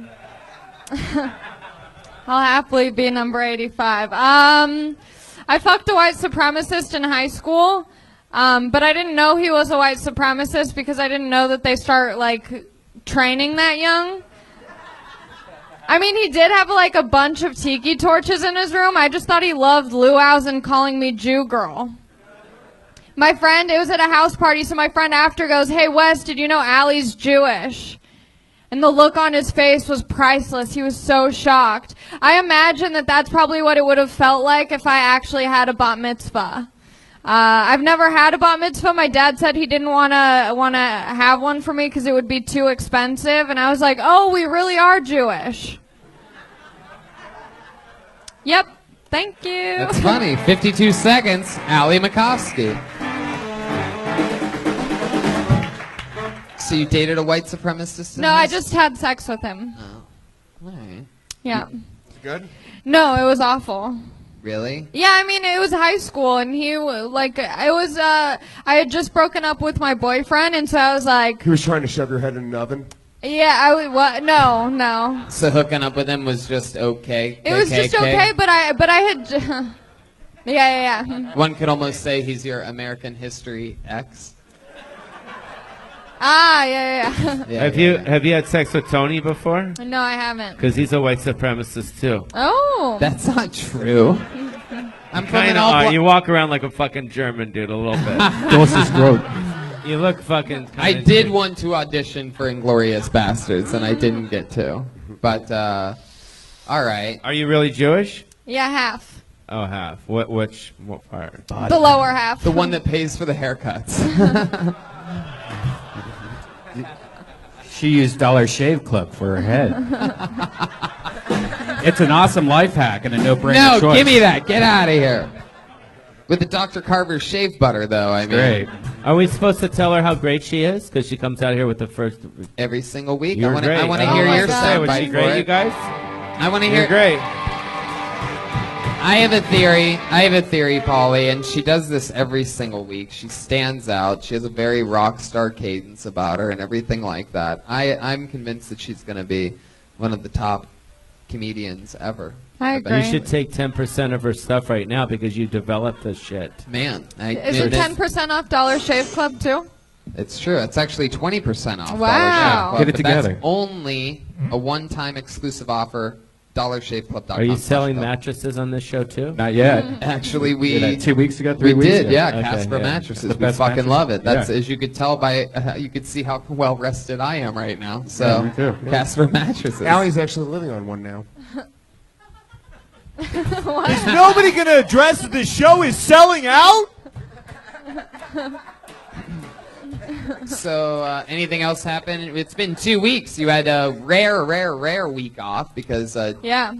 R: I'll happily be number 85. I fucked a white supremacist in high school, but I didn't know he was a white supremacist because I didn't know that they start, like, training that young. I mean, he did have, like, a bunch of tiki torches in his room. I just thought he loved luau's and calling me Jew girl. My friend, it was at a house party, so my friend after goes, "Hey, Wes, did you know Allie's Jewish?" And the look on his face was priceless. He was so shocked. I imagine that that's probably what it would have felt like if I actually had a bat mitzvah. I've never had a bat mitzvah. My dad said he didn't want to have one for me because it would be too expensive, and I was like, "Oh, we really are Jewish." Yep. Thank you.
B: That's funny. 52 seconds. Allie Makovsky. So you dated a white supremacist?
R: No, I just had sex with him.
B: Oh. All right.
R: Yeah.
D: Good?
R: No, it was awful.
B: Really?
R: Yeah, I mean, it was high school, and I had just broken up with my boyfriend, and so I was like,
D: He was trying to shove your head in an oven?
R: yeah, what? No.
B: So hooking up with him was just okay?
R: It was just okay, but I had, yeah.
B: One could almost say he's your American history ex.
R: Yeah.
C: Have you had sex with Tony before?
R: No, I haven't.
C: Because he's a white supremacist too.
R: Oh.
B: That's not true. I'm
C: Kind of. You walk around like a fucking German dude a little bit.
B: Dorsey's throat.
C: You look fucking.
B: I did want to audition for Inglourious Bastards, and I didn't get to. But, all right.
C: Are you really Jewish?
R: Yeah, half.
C: Oh, half. What part?
R: The lower half.
B: The one that pays for the haircuts.
A: She used Dollar Shave Club for her head. It's an awesome life hack and a no-brainer choice.
B: No, give me that. Get out of here. With the Dr. Carver's shave butter, though, I mean.
C: Great. Are we supposed to tell her how great she is? Because she comes out here with the first.
B: Every single week.
C: You're great.
B: I want to hear your sound
C: Was she
B: bite
C: great,
B: for it.
C: you guys?
B: I want to hear.
C: You're great.
B: I have a theory, Pauly, and she does this every single week. She stands out. She has a very rock star cadence about her and everything like that. I'm convinced that she's going to be one of the top comedians ever.
R: I agree.
C: You should take 10% of her stuff right now because you developed this shit.
B: Man.
R: Is it 10% off Dollar Shave Club, too?
B: It's true. It's actually 20% off.
R: Wow.
B: Dollar Shave Club,
A: Get it
B: but
A: together.
B: That's only a one-time exclusive offer. DollarShaveClub.com.
C: Are you selling mattresses on this show too?
A: Not yet.
B: Actually, we
A: Did that 2 weeks ago, 3
B: we
A: weeks
B: did,
A: ago?
B: yeah.
A: Okay,
B: Casper
A: yeah.
B: mattresses.
A: The
B: We
A: best
B: fucking
A: mattress?
B: love it. That's
A: Yeah.
B: as you could tell by you could see how well rested I am right now. So
A: Yeah, me too.
B: Casper mattresses.
D: Allie's actually living on one now.
Q: Is nobody going to address that the show is selling out?
B: So anything else happen? It's been 2 weeks. You had a rare week off because
R: Yeah.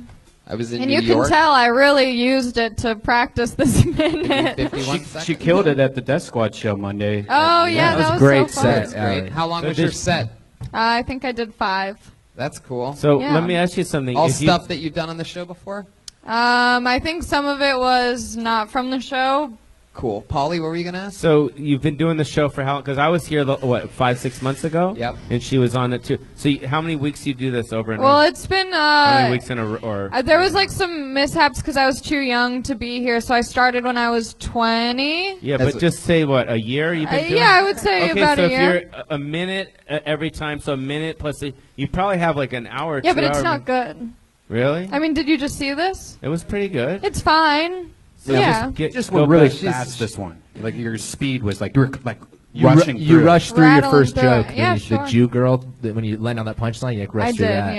B: I was in
R: And
B: New
R: you
B: York.
R: can tell I really used it to practice this minute.
B: 51
A: She
B: seconds.
A: killed it at the Death Squad show Monday.
R: Oh, yeah, that was
L: great
R: so fun.
L: set.
B: That's great. How long
C: So
B: was your
C: did-
B: set?
R: I think I did 5.
B: That's cool.
C: So
R: Yeah.
C: let me ask you something.
B: All
C: If you-
B: stuff that you've done on the show before?
R: I think some of it was not from the show.
B: Cool. Pauly, what were you going to ask?
C: So you've been doing the show for how? Because I was here, 5-6 months ago.
B: Yep.
C: And she was on it too. So how many weeks do you do this over and
R: Well,
C: over?
R: it's been
C: How many weeks in a or?
R: there was like some mishaps because I was too young to be here, so I started when I was 20.
C: Yeah, but just say what, a year you've been doing?
R: Yeah, I would say
C: okay,
R: about
C: so
R: a
C: if
R: year.
C: you're a minute every time, so a minute plus you probably have like an hour.
R: Yeah, but
C: 2
R: it's
C: hour
R: not good.
C: Really?
R: I mean, did you just see this?
C: It was pretty good.
R: It's fine. Yeah.
A: Just
C: go
A: went really
C: back.
A: fast, this one. Like your speed was like, you were like
L: You
A: rushing
L: you
A: through.
L: rush through your
R: Rattling
L: first
R: through
L: joke.
R: it. Yeah,
L: the
R: sure.
L: Jew girl, when you land on that punchline, you like rush
R: I
L: through
R: did,
L: that.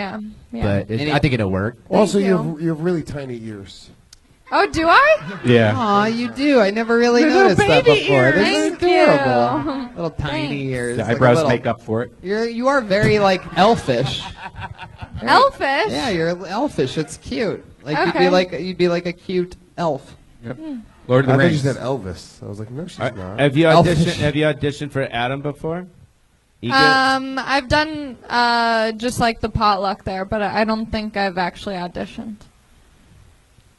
R: yeah.
L: But I think it'll work.
D: Also,
R: you.
D: you have really tiny ears.
R: Oh, do I?
A: Yeah.
B: Aw, you do. I never really
R: They're little
B: noticed that
R: baby
B: before.
R: ears.
B: They're
R: Thank
B: adorable.
R: you.
B: Little tiny ears.
A: The
B: like a
A: eyebrows
B: little-
A: make up for it.
B: You are very like elfish.
R: Elfish?
B: Yeah, you're elfish. It's cute. Like
R: Okay.
B: you'd be like a cute elf.
A: Yep. Lord of the
D: I thought you
A: Rings.
D: said Elvis. I was like, no, she's not.
C: Have you
B: Elfish.
C: auditioned? Have you auditioned for Adam before?
R: I've done just like the potluck there, but I don't think I've actually auditioned.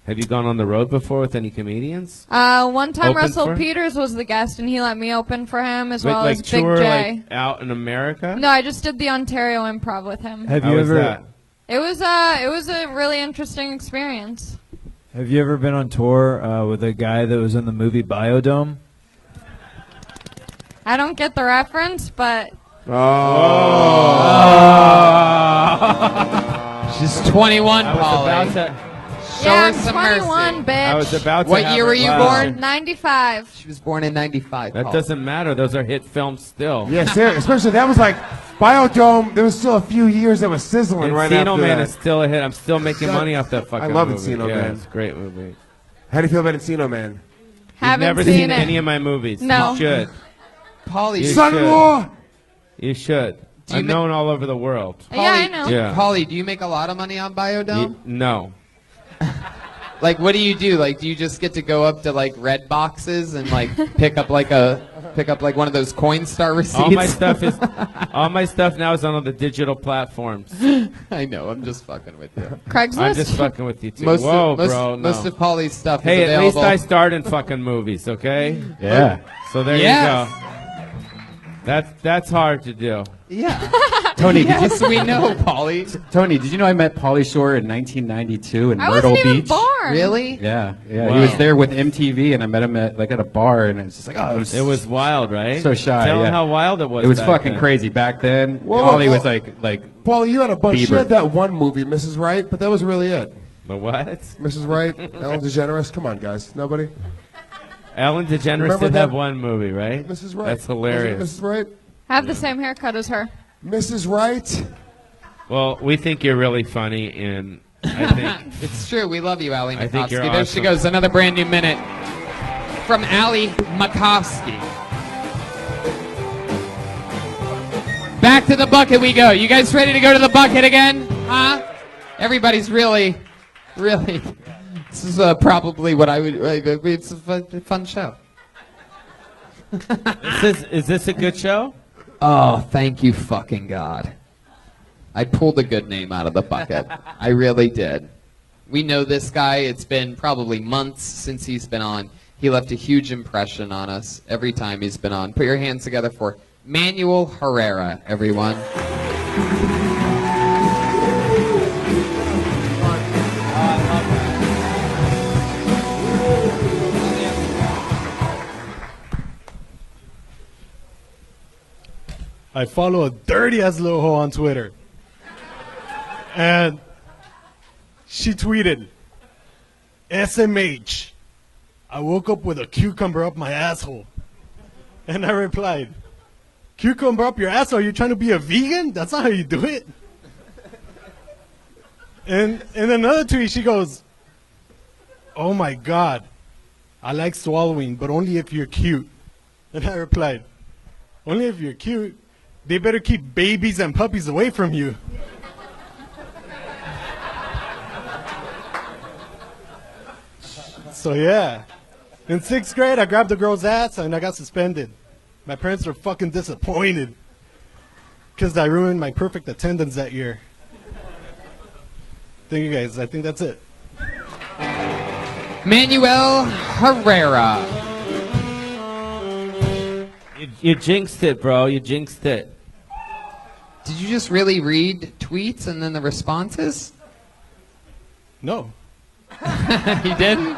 C: Have you gone on the road before with any comedians?
R: One time
C: Open
R: Russell
C: for?
R: Peters was the guest, and he let me open for him as
C: Like-
R: well
C: like
R: as Big
C: tour,
R: J.
C: like, out in America?
R: No, I just did the Ontario Improv with him.
F: Have
C: How
F: you
C: was
F: ever
C: that?
R: It was a really interesting experience.
F: have you ever been on tour with a guy that was in the movie Biodome?
R: I don't get the reference, but
B: She's 21,
C: I was
B: Pauly.
C: about to.
B: Show
R: yeah,
B: her
R: I'm
B: some
R: 21,
B: mercy.
R: bitch.
C: I was about to.
B: What
C: have
B: year
C: her
B: were you
C: laugh.
B: born?
R: 95.
B: She was born in 95.
C: That
B: Pauly.
C: doesn't matter. Those are hit films still.
D: Yeah, especially that was like Biodome. There was still a few years that was sizzling right
C: Encino
D: after
C: Man
D: that.
C: is still a hit. I'm still making
D: Son,
C: money off that fucking
D: I love
C: movie.
D: Encino
C: Yeah,
D: Man.
C: it's a great movie.
D: How do you feel about Encino Man?
R: Haven't
C: never
R: seen
C: seen
R: it.
C: any of my movies.
R: No.
C: You should.
B: Pauly,
C: You
B: son-in-law!
C: should. You should.
B: Do you
C: I'm
B: ma-
C: known all over the world.
R: Yeah, I know.
C: Yeah.
B: Pauly, do you make a lot of money on Biodome?
C: No.
B: Like, what do you do? Like, do you just get to go up to like red boxes and like pick up like one of those Coinstar receipts?
C: All my stuff now is on the digital platforms.
B: I know. I'm just fucking with you.
R: Craigslist.
C: I'm just fucking with you too.
B: Most
C: Whoa,
B: of, most,
C: bro. No.
B: most of Pauly's stuff
C: Hey,
B: is
C: at least
B: available.
C: I starred in fucking movies, okay?
A: Yeah.
C: So there
B: Yes.
C: you go. That's hard to do.
B: Yeah.
A: Tony,
B: yes, we know, Pauly.
A: Tony, did you know I met Pauly Shore in 1992 in
R: I
A: Myrtle
R: wasn't even
A: Beach?
R: born.
B: Really?
A: Yeah, yeah.
C: Wow.
A: He was there with MTV, and I met him at a bar, and it was just like, oh,
C: It was wild, right?
A: so shy.
C: Tell
A: yeah.
C: him how wild it was.
A: It was
C: back
A: fucking
C: then.
A: crazy back then.
D: Whoa,
A: Pauly
D: whoa.
A: was like
D: Pauly, you had a bunch. She
A: Bieber.
D: had that one movie, Mrs. Right, but that was really it.
C: The what?
D: Mrs. Right, Ellen DeGeneres. Come on, guys. Nobody.
C: Ellen DeGeneres
D: Remember
C: did
D: that?
C: have one movie, right?
D: Mrs. Right.
C: That's hilarious.
D: Wasn't it Mrs. Right.
R: I have the same haircut as her.
D: Mrs. Right.
C: Well, we think you're really funny, and I think
B: It's true. We love you, Allie
C: I think you're
B: Makovsky. There she
C: awesome.
B: goes. Another brand new minute from Allie Makovsky. Back to the bucket we go. You guys ready to go to the bucket again? Huh? Everybody's really. This is probably what I would. It's a fun show.
C: is this a good show?
B: Oh, thank you, fucking God. I pulled a good name out of the bucket. I really did. We know this guy. It's been probably months since he's been on. He left a huge impression on us every time he's been on. Put your hands together for Manuel Herrera, everyone.
S: I follow a dirty ass little hoe on Twitter. And she tweeted, SMH, I woke up with a cucumber up my asshole. And I replied, cucumber up your asshole? You trying to be a vegan? That's not how you do it. And in another tweet, she goes, oh my God, I like swallowing, but only if you're cute. And I replied, only if you're cute? They better keep babies and puppies away from you. So yeah, in 6th grade, I grabbed a girl's ass and I got suspended. My parents were fucking disappointed because I ruined my perfect attendance that year. Thank you guys. I think that's it.
B: Manuel Herrera.
C: You jinxed it, bro. You jinxed it.
B: Did you just really read tweets and then the responses?
S: No.
B: You didn't?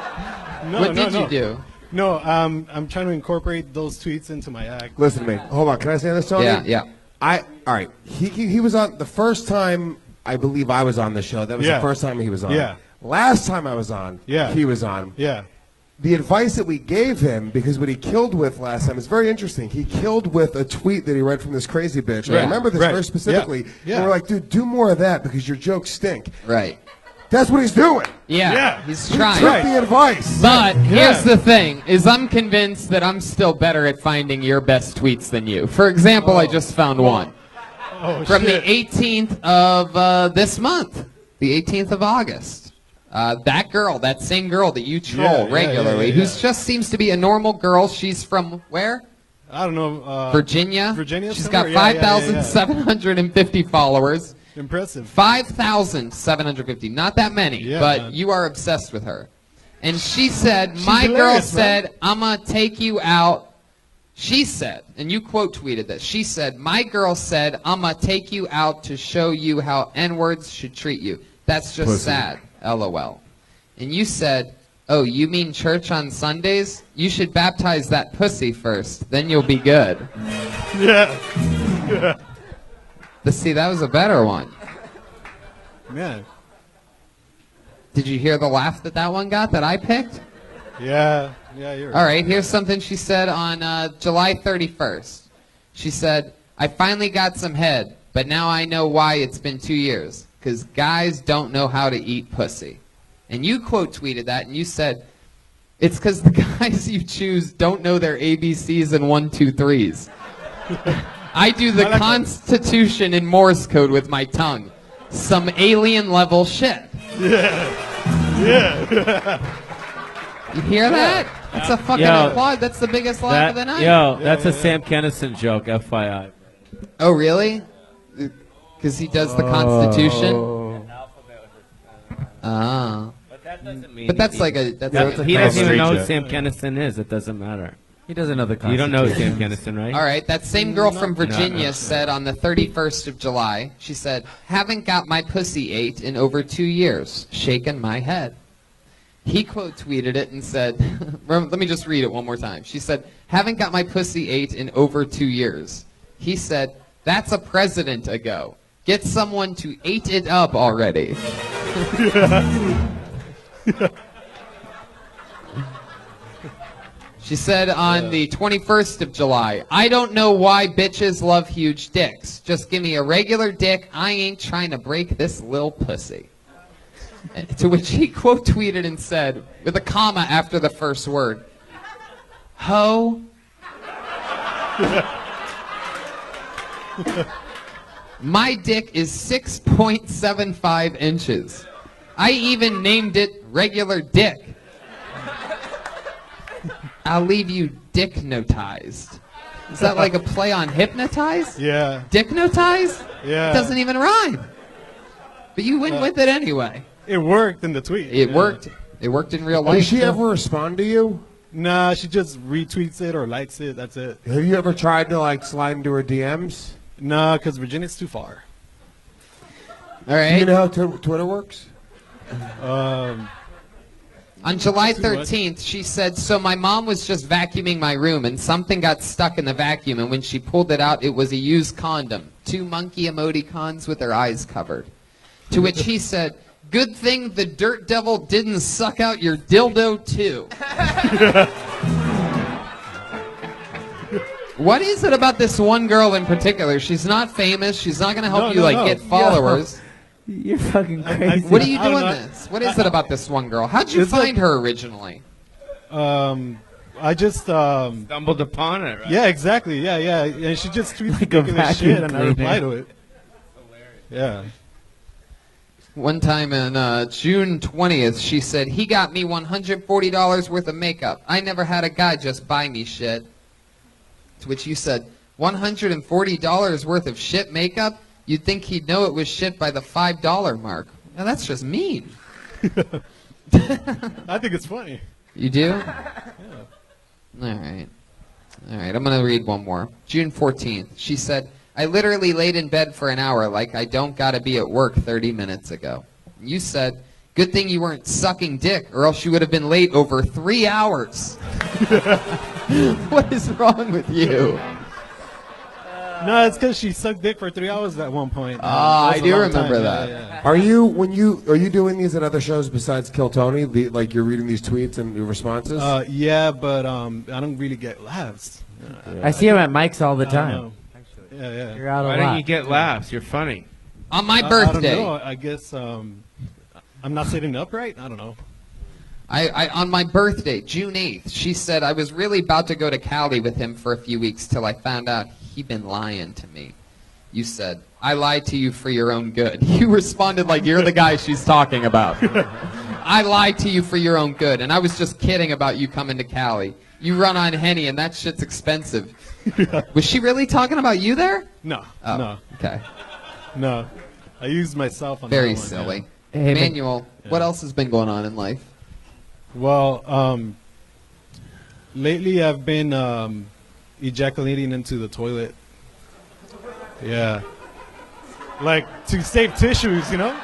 S: No,
B: What
S: no,
B: did
S: no.
B: you do?
S: No, I'm trying to incorporate those tweets into my act.
D: Listen to me. Hold on. Can I say this, Tony?
S: Yeah.
D: All right. He was on the first time. I believe I was on the show. That was
S: Yeah.
D: the first time he was on.
S: Yeah.
D: Last time I was on.
S: Yeah.
D: He was on.
S: Yeah.
D: The advice that we gave him, because what he killed with last time is very interesting. He killed with a tweet that he read from this crazy bitch. I
B: Right.
D: remember this
B: Right.
D: very specifically.
S: Yeah.
D: And we're like, dude, do more of that because your jokes stink.
B: Right.
D: That's what he's doing.
B: Yeah, he's
D: He
B: trying.
D: took the advice.
B: But here's the thing: is I'm convinced that I'm still better at finding your best tweets than you. For example, I just found one from the 18th of this month, the 18th of August. That girl, that same girl that you troll regularly, who just seems to be a normal girl. She's from where?
S: I don't know.
B: Virginia.
S: Virginia.
B: She's got
S: somewhere? Yeah,
B: 5,750 followers.
S: Impressive.
B: 5,750. Not that many,
S: Yeah,
B: but
S: man.
B: you are obsessed with her. And she said,
S: She's
B: my girl
S: hilarious, man.
B: said, I'm going to take you out. She said, and you quote tweeted this, she said, my girl said, I'm going to take you out to show you how N-words should treat you. That's just
D: Pussy.
B: sad. LOL. And you said, oh, you mean church on Sundays? You should baptize that pussy first. Then you'll be good.
S: Yeah.
B: But see, that was a better one.
S: Man.
B: Did you hear the laugh that one got that I picked?
S: Yeah. Yeah, you're
B: All right, here's something she said on July 31st. She said, I finally got some head, but now I know why it's been 2 years. Because guys don't know how to eat pussy. And you quote tweeted that, and you said, it's because the guy... guys you choose don't know their ABCs and 1, 2, 3s. I do the Constitution in Morse code with my tongue. Some alien level shit.
S: Yeah.
B: You hear that? That's a fucking applaud. That's the biggest laugh of the night.
C: That's a Sam Kinison joke, FYI.
B: Oh, really? Because he does the Constitution? Ah.
C: But that doesn't mean.
B: But that's like a.
C: He doesn't even know who Sam Kinison is. It doesn't matter.
L: He doesn't know the
C: You don't know
L: Constitution.
C: Sam Kinison, right?
B: All right, that same girl from Virginia
C: No.
B: said on the 31st of July, she said, haven't got my pussy ate in over 2 years. Shaking my head. He quote tweeted it and said, let me just read it one more time. She said, haven't got my pussy ate in over 2 years. He said, that's a president ago. Get someone to ate it up already. She said on the 21st of July, I don't know why bitches love huge dicks. Just give me a regular dick. I ain't trying to break this little pussy. To which he quote tweeted and said, with a comma after the first word, ho. My dick is 6.75 inches. I even named it regular dick. I'll leave you dicknotized. Is that like a play on hypnotized?
S: Yeah.
B: Dicknotized?
S: Yeah.
B: It doesn't even rhyme. But you went with it anyway.
S: It worked in the tweet.
B: It worked. It worked in real life.
D: Does she ever respond to you?
S: Nah, she just retweets it or likes it. That's it.
D: Have you ever tried to like slide into her DMs?
S: Nah, because Virginia's too far.
B: All right.
D: Do you know how Twitter works?
B: On July 13th, she said, so my mom was just vacuuming my room and something got stuck in the vacuum, and when she pulled it out, it was a used condom. 2 monkey emoticons with their eyes covered. To which he said, good thing the dirt devil didn't suck out your dildo too. What is it about this one girl in particular? She's not famous. She's not going to help you get followers.
L: You're fucking crazy.
B: What are you doing this? What is it about this one girl? How'd you find her originally?
S: I just
C: stumbled upon it, right?
S: Yeah, exactly. Yeah. And she just tweets
L: Like a
S: ridiculous
L: vacuum
S: shit, and I
L: cleaner.
S: reply to it. Yeah.
B: One time in June 20th, she said, he got me $140 worth of makeup. I never had a guy just buy me shit. To which you said, $140 worth of shit makeup? You'd think he'd know it was shit by the $5 mark. Now that's just mean.
S: I think it's funny.
B: You do? Yeah. All right. All right, I'm going to read one more. June 14th, she said, I literally laid in bed for an hour like I don't got to be at work 30 minutes ago. You said, good thing you weren't sucking dick or else you would have been late over 3 hours. What is wrong with you?
S: No, it's because she sucked dick for 3 hours at one point.
B: Ah,
S: That was
B: I
S: a
B: do
S: long
B: remember
S: time.
B: that.
S: Yeah.
D: Are you doing these at other shows besides Kill Tony? Like you're reading these tweets and your responses?
S: Yeah, but I don't really get laughs.
L: I see him at Mike's all the
S: I don't
L: time.
S: know. Yeah.
L: You're out a
C: Why
L: lot.
C: don't you get laughs? You're funny.
B: On my
S: I
B: birthday.
S: don't know. I guess I'm not sitting upright. I don't know.
B: On my birthday, June 8th, she said I was really about to go to Cali with him for a few weeks till I found out he'd been lying to me. You said, I lied to you for your own good. You responded like you're the guy she's talking about. I lied to you for your own good, and I was just kidding about you coming to Cali. You run on Henny, and that shit's expensive. Was she really talking about you there?
S: No.
B: Oh,
S: No.
B: okay.
S: No. I used myself on
B: Very
S: that one,
B: silly.
S: yeah.
L: Hey,
B: Manuel, what else has been going on in life?
S: Well, lately I've been ejaculating into the toilet. Yeah. Like to save tissues, you know?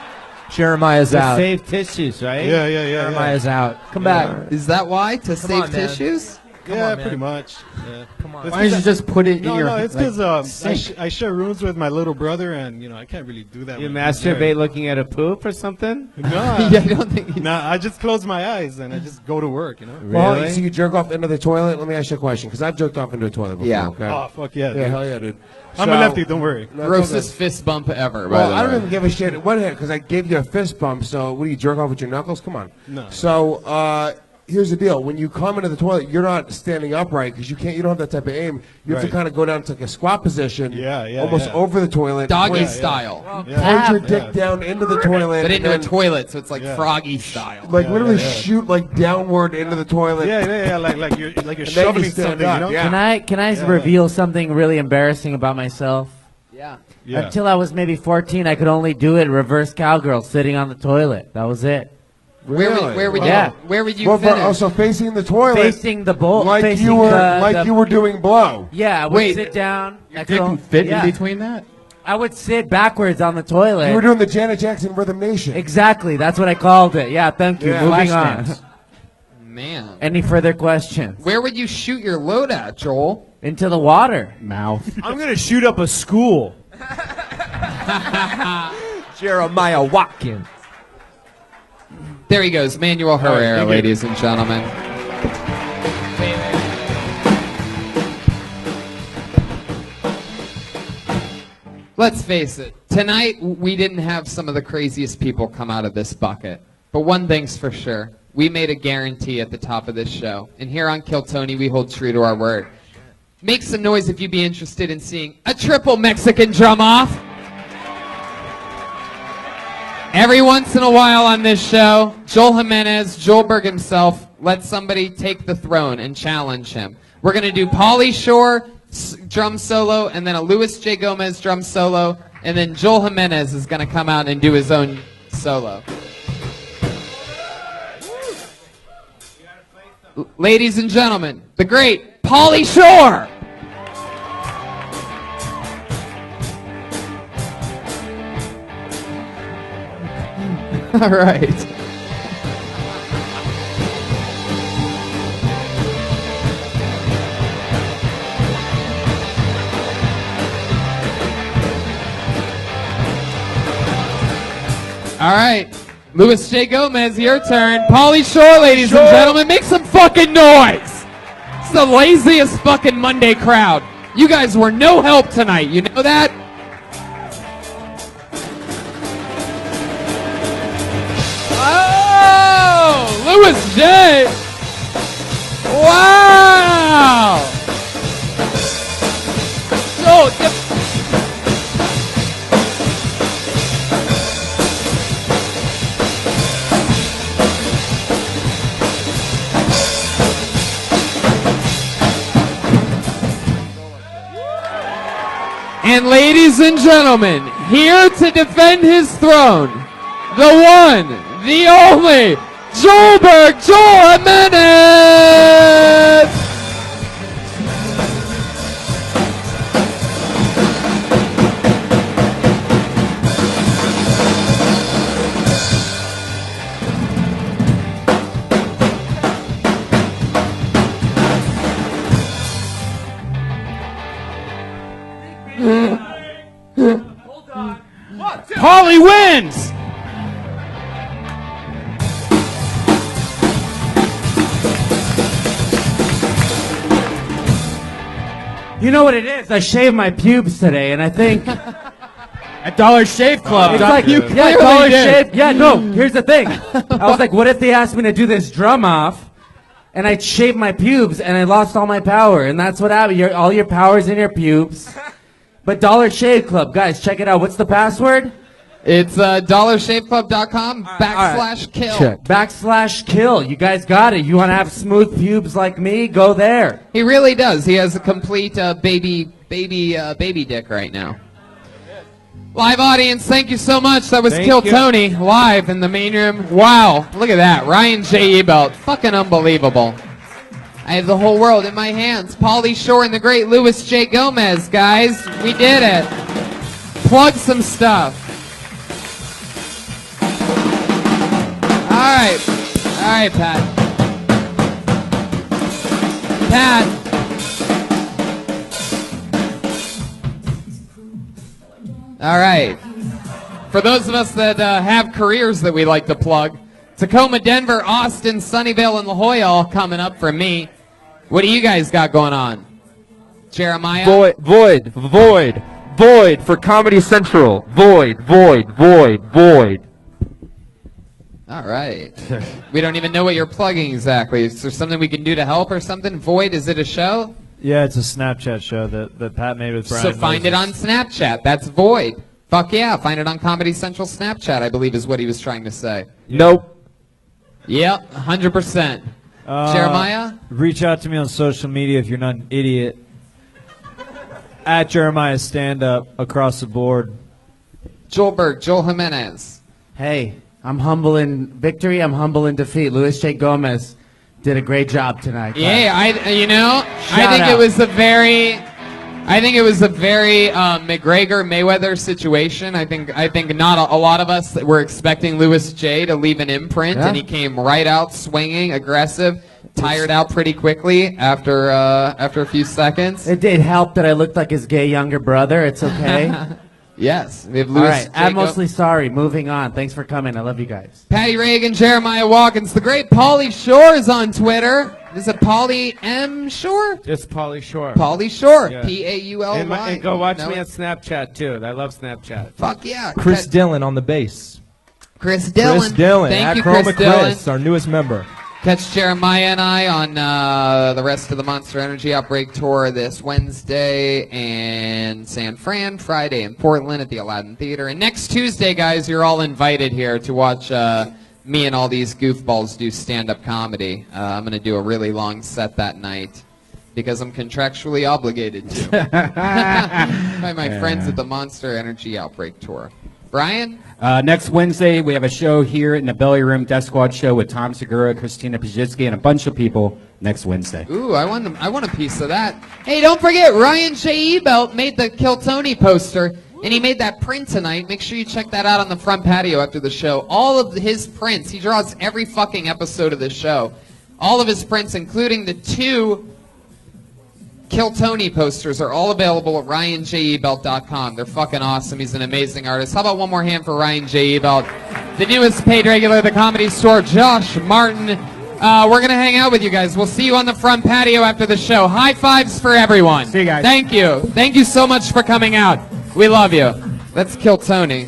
L: Jeremiah's
C: To
L: out.
C: save tissues, right?
S: Yeah.
L: Jeremiah's out. Come back.
B: Is that why? To save
L: on, man.
B: tissues?
S: Yeah,
L: on, man.
S: pretty much. Yeah.
L: Come on.
S: It's
L: Why don't
S: 'cause
L: you just put it in
S: No,
L: your
S: it's because
L: sink?
S: I share rooms with my little brother, and I can't really do that.
C: You
S: when he's
C: masturbate
S: there.
C: looking at a poop or something?
S: No,
B: Yeah, I don't think.
S: nah, I just close my eyes and I just go to work.
D: Well,
C: Really?
D: so you jerk off into the toilet? Let me ask you a question, because I've jerked off into a toilet before.
B: Yeah.
D: Okay?
S: Oh fuck yeah!
D: Yeah,
S: dude.
D: hell yeah, dude.
S: I'm a lefty. Don't worry.
D: No,
B: Grossest
D: okay.
B: fist bump ever, by
D: Well,
B: the
D: I don't
B: way.
D: even give a shit. What? Because I gave you a fist bump. So, what do you jerk off with your knuckles? Come on.
S: No.
D: So, here's the deal: when you come into the toilet, you're not standing upright because you don't have that type of aim. You have to
S: Right.
D: kind of go down to like a squat position,
S: Yeah,
D: almost
S: yeah.
D: over the toilet,
B: Doggy
D: point-
B: style.
D: point your dick down into the toilet,
B: But
D: and
B: into a
D: then,
B: toilet, so it's like froggy style.
D: like literally shoot like downward into the toilet.
S: Yeah, like you're
D: And then you
S: shoveling
D: stand
S: something,
D: up,
S: you know?
D: yeah.
L: Can I reveal something really embarrassing about myself?
B: Yeah.
S: Yeah.
L: Until I was maybe 14, I could only do it reverse cowgirl, sitting on the toilet. That was it.
B: Where would
L: Yeah.
B: where would you
D: Well,
B: finish?
D: also facing the toilet,
L: Facing the bowl,
D: like
L: facing
D: you were
L: the-
D: you were doing blow.
L: Yeah, I would
B: Wait,
L: sit down. I could
A: Didn't
L: al-
A: fit
L: yeah.
A: in between that?
L: I would sit backwards on the toilet.
D: You were doing the Janet Jackson Rhythm Nation.
L: Exactly, that's what I called it. Yeah, thank you.
D: Yeah.
L: Moving
A: Flash
L: on.
A: dance.
B: Man.
L: Any further questions?
B: Where would you shoot your load at, Joel?
L: Into the water.
A: Mouth.
Q: I'm gonna shoot up a school.
E: Jeremiah Watkins.
B: There he goes, Manuel Herrera,
S: thank you.
B: ladies and gentlemen. Let's face it, tonight we didn't have some of the craziest people come out of this bucket. But one thing's for sure, we made a guarantee at the top of this show. And here on Kill Tony, we hold true to our word. Make some noise if you'd be interested in seeing a triple Mexican drum off. Every once in a while on this show, Joel Jimenez, Joelberg himself, lets somebody take the throne and challenge him. We're going to do Pauly Shore drum solo, and then a Luis J. Gomez drum solo, and then Joel Jimenez is going to come out and do his own solo. Ladies and gentlemen, the great Pauly Shore! All right. All right. Luis J. Gomez, your turn. Pauly Shore, ladies and gentlemen, make some fucking noise. It's the laziest fucking Monday crowd. You guys were no help tonight. You know that? Oh, Luis J. Wow. So, and ladies and gentlemen, here to defend his throne, the one, the only, Joelberg Joel Jimenez!
Q: Pauly wins.
L: You know what it is? I shaved my pubes today, and I think
A: At Dollar Shave Club.
L: it's like
A: you
L: yeah,
A: clearly
L: Dollar
A: did.
L: Shave. Yeah, no. Here's the thing. I was like, what if they asked me to do this drum off, and I shaved my pubes, and I lost all my power, and that's what happened. All your power's in your pubes. But Dollar Shave Club, guys, check it out. What's the password?
B: It's dollarshaveclub.com /kill.
L: /kill. You guys got it. You want to have smooth pubes like me? Go there.
B: He really does. He has a complete baby dick right now. Live audience, thank you so much. That was
Q: Thank
B: Kill
Q: you.
B: Tony live in the main room. Wow, look at that. Ryan J. Ebelt. Fucking unbelievable. I have the whole world in my hands. Pauly Shore and the great Luis J. Gomez, guys. We did it. Plug some stuff. All right, Pat. All right. For those of us that have careers that we like to plug, Tacoma, Denver, Austin, Sunnyvale, and La Jolla all coming up for me. What do you guys got going on? Jeremiah?
E: Void for Comedy Central. Void.
B: All right. We don't even know what you're plugging exactly. Is there something we can do to help or something? Void, is it a show?
F: Yeah, it's a Snapchat show that Pat made with Brian.
B: So find it on Snapchat. That's Void. Fuck yeah, find it on Comedy Central Snapchat, I believe is what he was trying to say.
F: Nope.
B: Yep, 100%. Jeremiah?
F: Reach out to me on social media if you're not an idiot. At Jeremiah Stand Up across the board.
B: Joel Jimenez.
L: Hey, I'm humble in victory. I'm humble in defeat. Luis J. Gomez did a great job tonight.
B: Yeah, I think
L: out.
B: it was a very McGregor Mayweather situation. I think not a lot of us were expecting Luis J to leave an imprint,
L: Yeah.
B: and he came right out swinging, aggressive, tired out pretty quickly after a few seconds.
L: It did help that I looked like his gay younger brother. It's okay.
B: Yes, we have
L: All
B: Luis
L: right,
B: J.
L: I'm mostly sorry. Moving on. Thanks for coming. I love you guys.
B: Patty Reagan, Jeremiah Watkins, the great Pauly Shore is on Twitter. Is it Pauly M. Shore?
C: It's Pauly Shore.
B: Pauly Shore.
C: Yeah.
B: P-A-U-L-Y.
C: And go watch
B: Know
C: me
B: it?
C: on Snapchat, too. I love Snapchat.
B: Fuck yeah.
T: Chris Dillon on the bass.
B: Chris Dillon.
T: Chris Dillon.
B: Thank
T: at
B: you,
T: Chroma
B: Chris Dillon.
T: Chris, our newest member.
B: Catch Jeremiah and I on the rest of the Monster Energy Outbreak Tour this Wednesday in San Fran, Friday in Portland at the Aladdin Theater. And next Tuesday, guys, you're all invited here to watch me and all these goofballs do stand-up comedy. I'm going to do a really long set that night because I'm contractually obligated to by my friends at the Monster Energy Outbreak Tour. Brian?
A: Next Wednesday, we have a show here in the Belly Room, Death Squad show with Tom Segura, Christina Pajitsky, and a bunch of people next Wednesday.
B: Ooh, I want a piece of that. Hey, don't forget, Ryan J. Ebelt made the Kill Tony poster, and he made that print tonight. Make sure you check that out on the front patio after the show. All of his prints, he draws every fucking episode of the show. All of his prints, including the 2 Kill Tony posters, are all available at RyanJEbelt.com. They're fucking awesome. He's an amazing artist. How about one more hand for Ryan J. Ebelt? The newest paid regular at the Comedy Store, Josh Martin. We're going to hang out with you guys. We'll see you on the front patio after the show. High fives for everyone. See you guys. Thank you. Thank you so much for coming out. We love you. Let's kill Tony.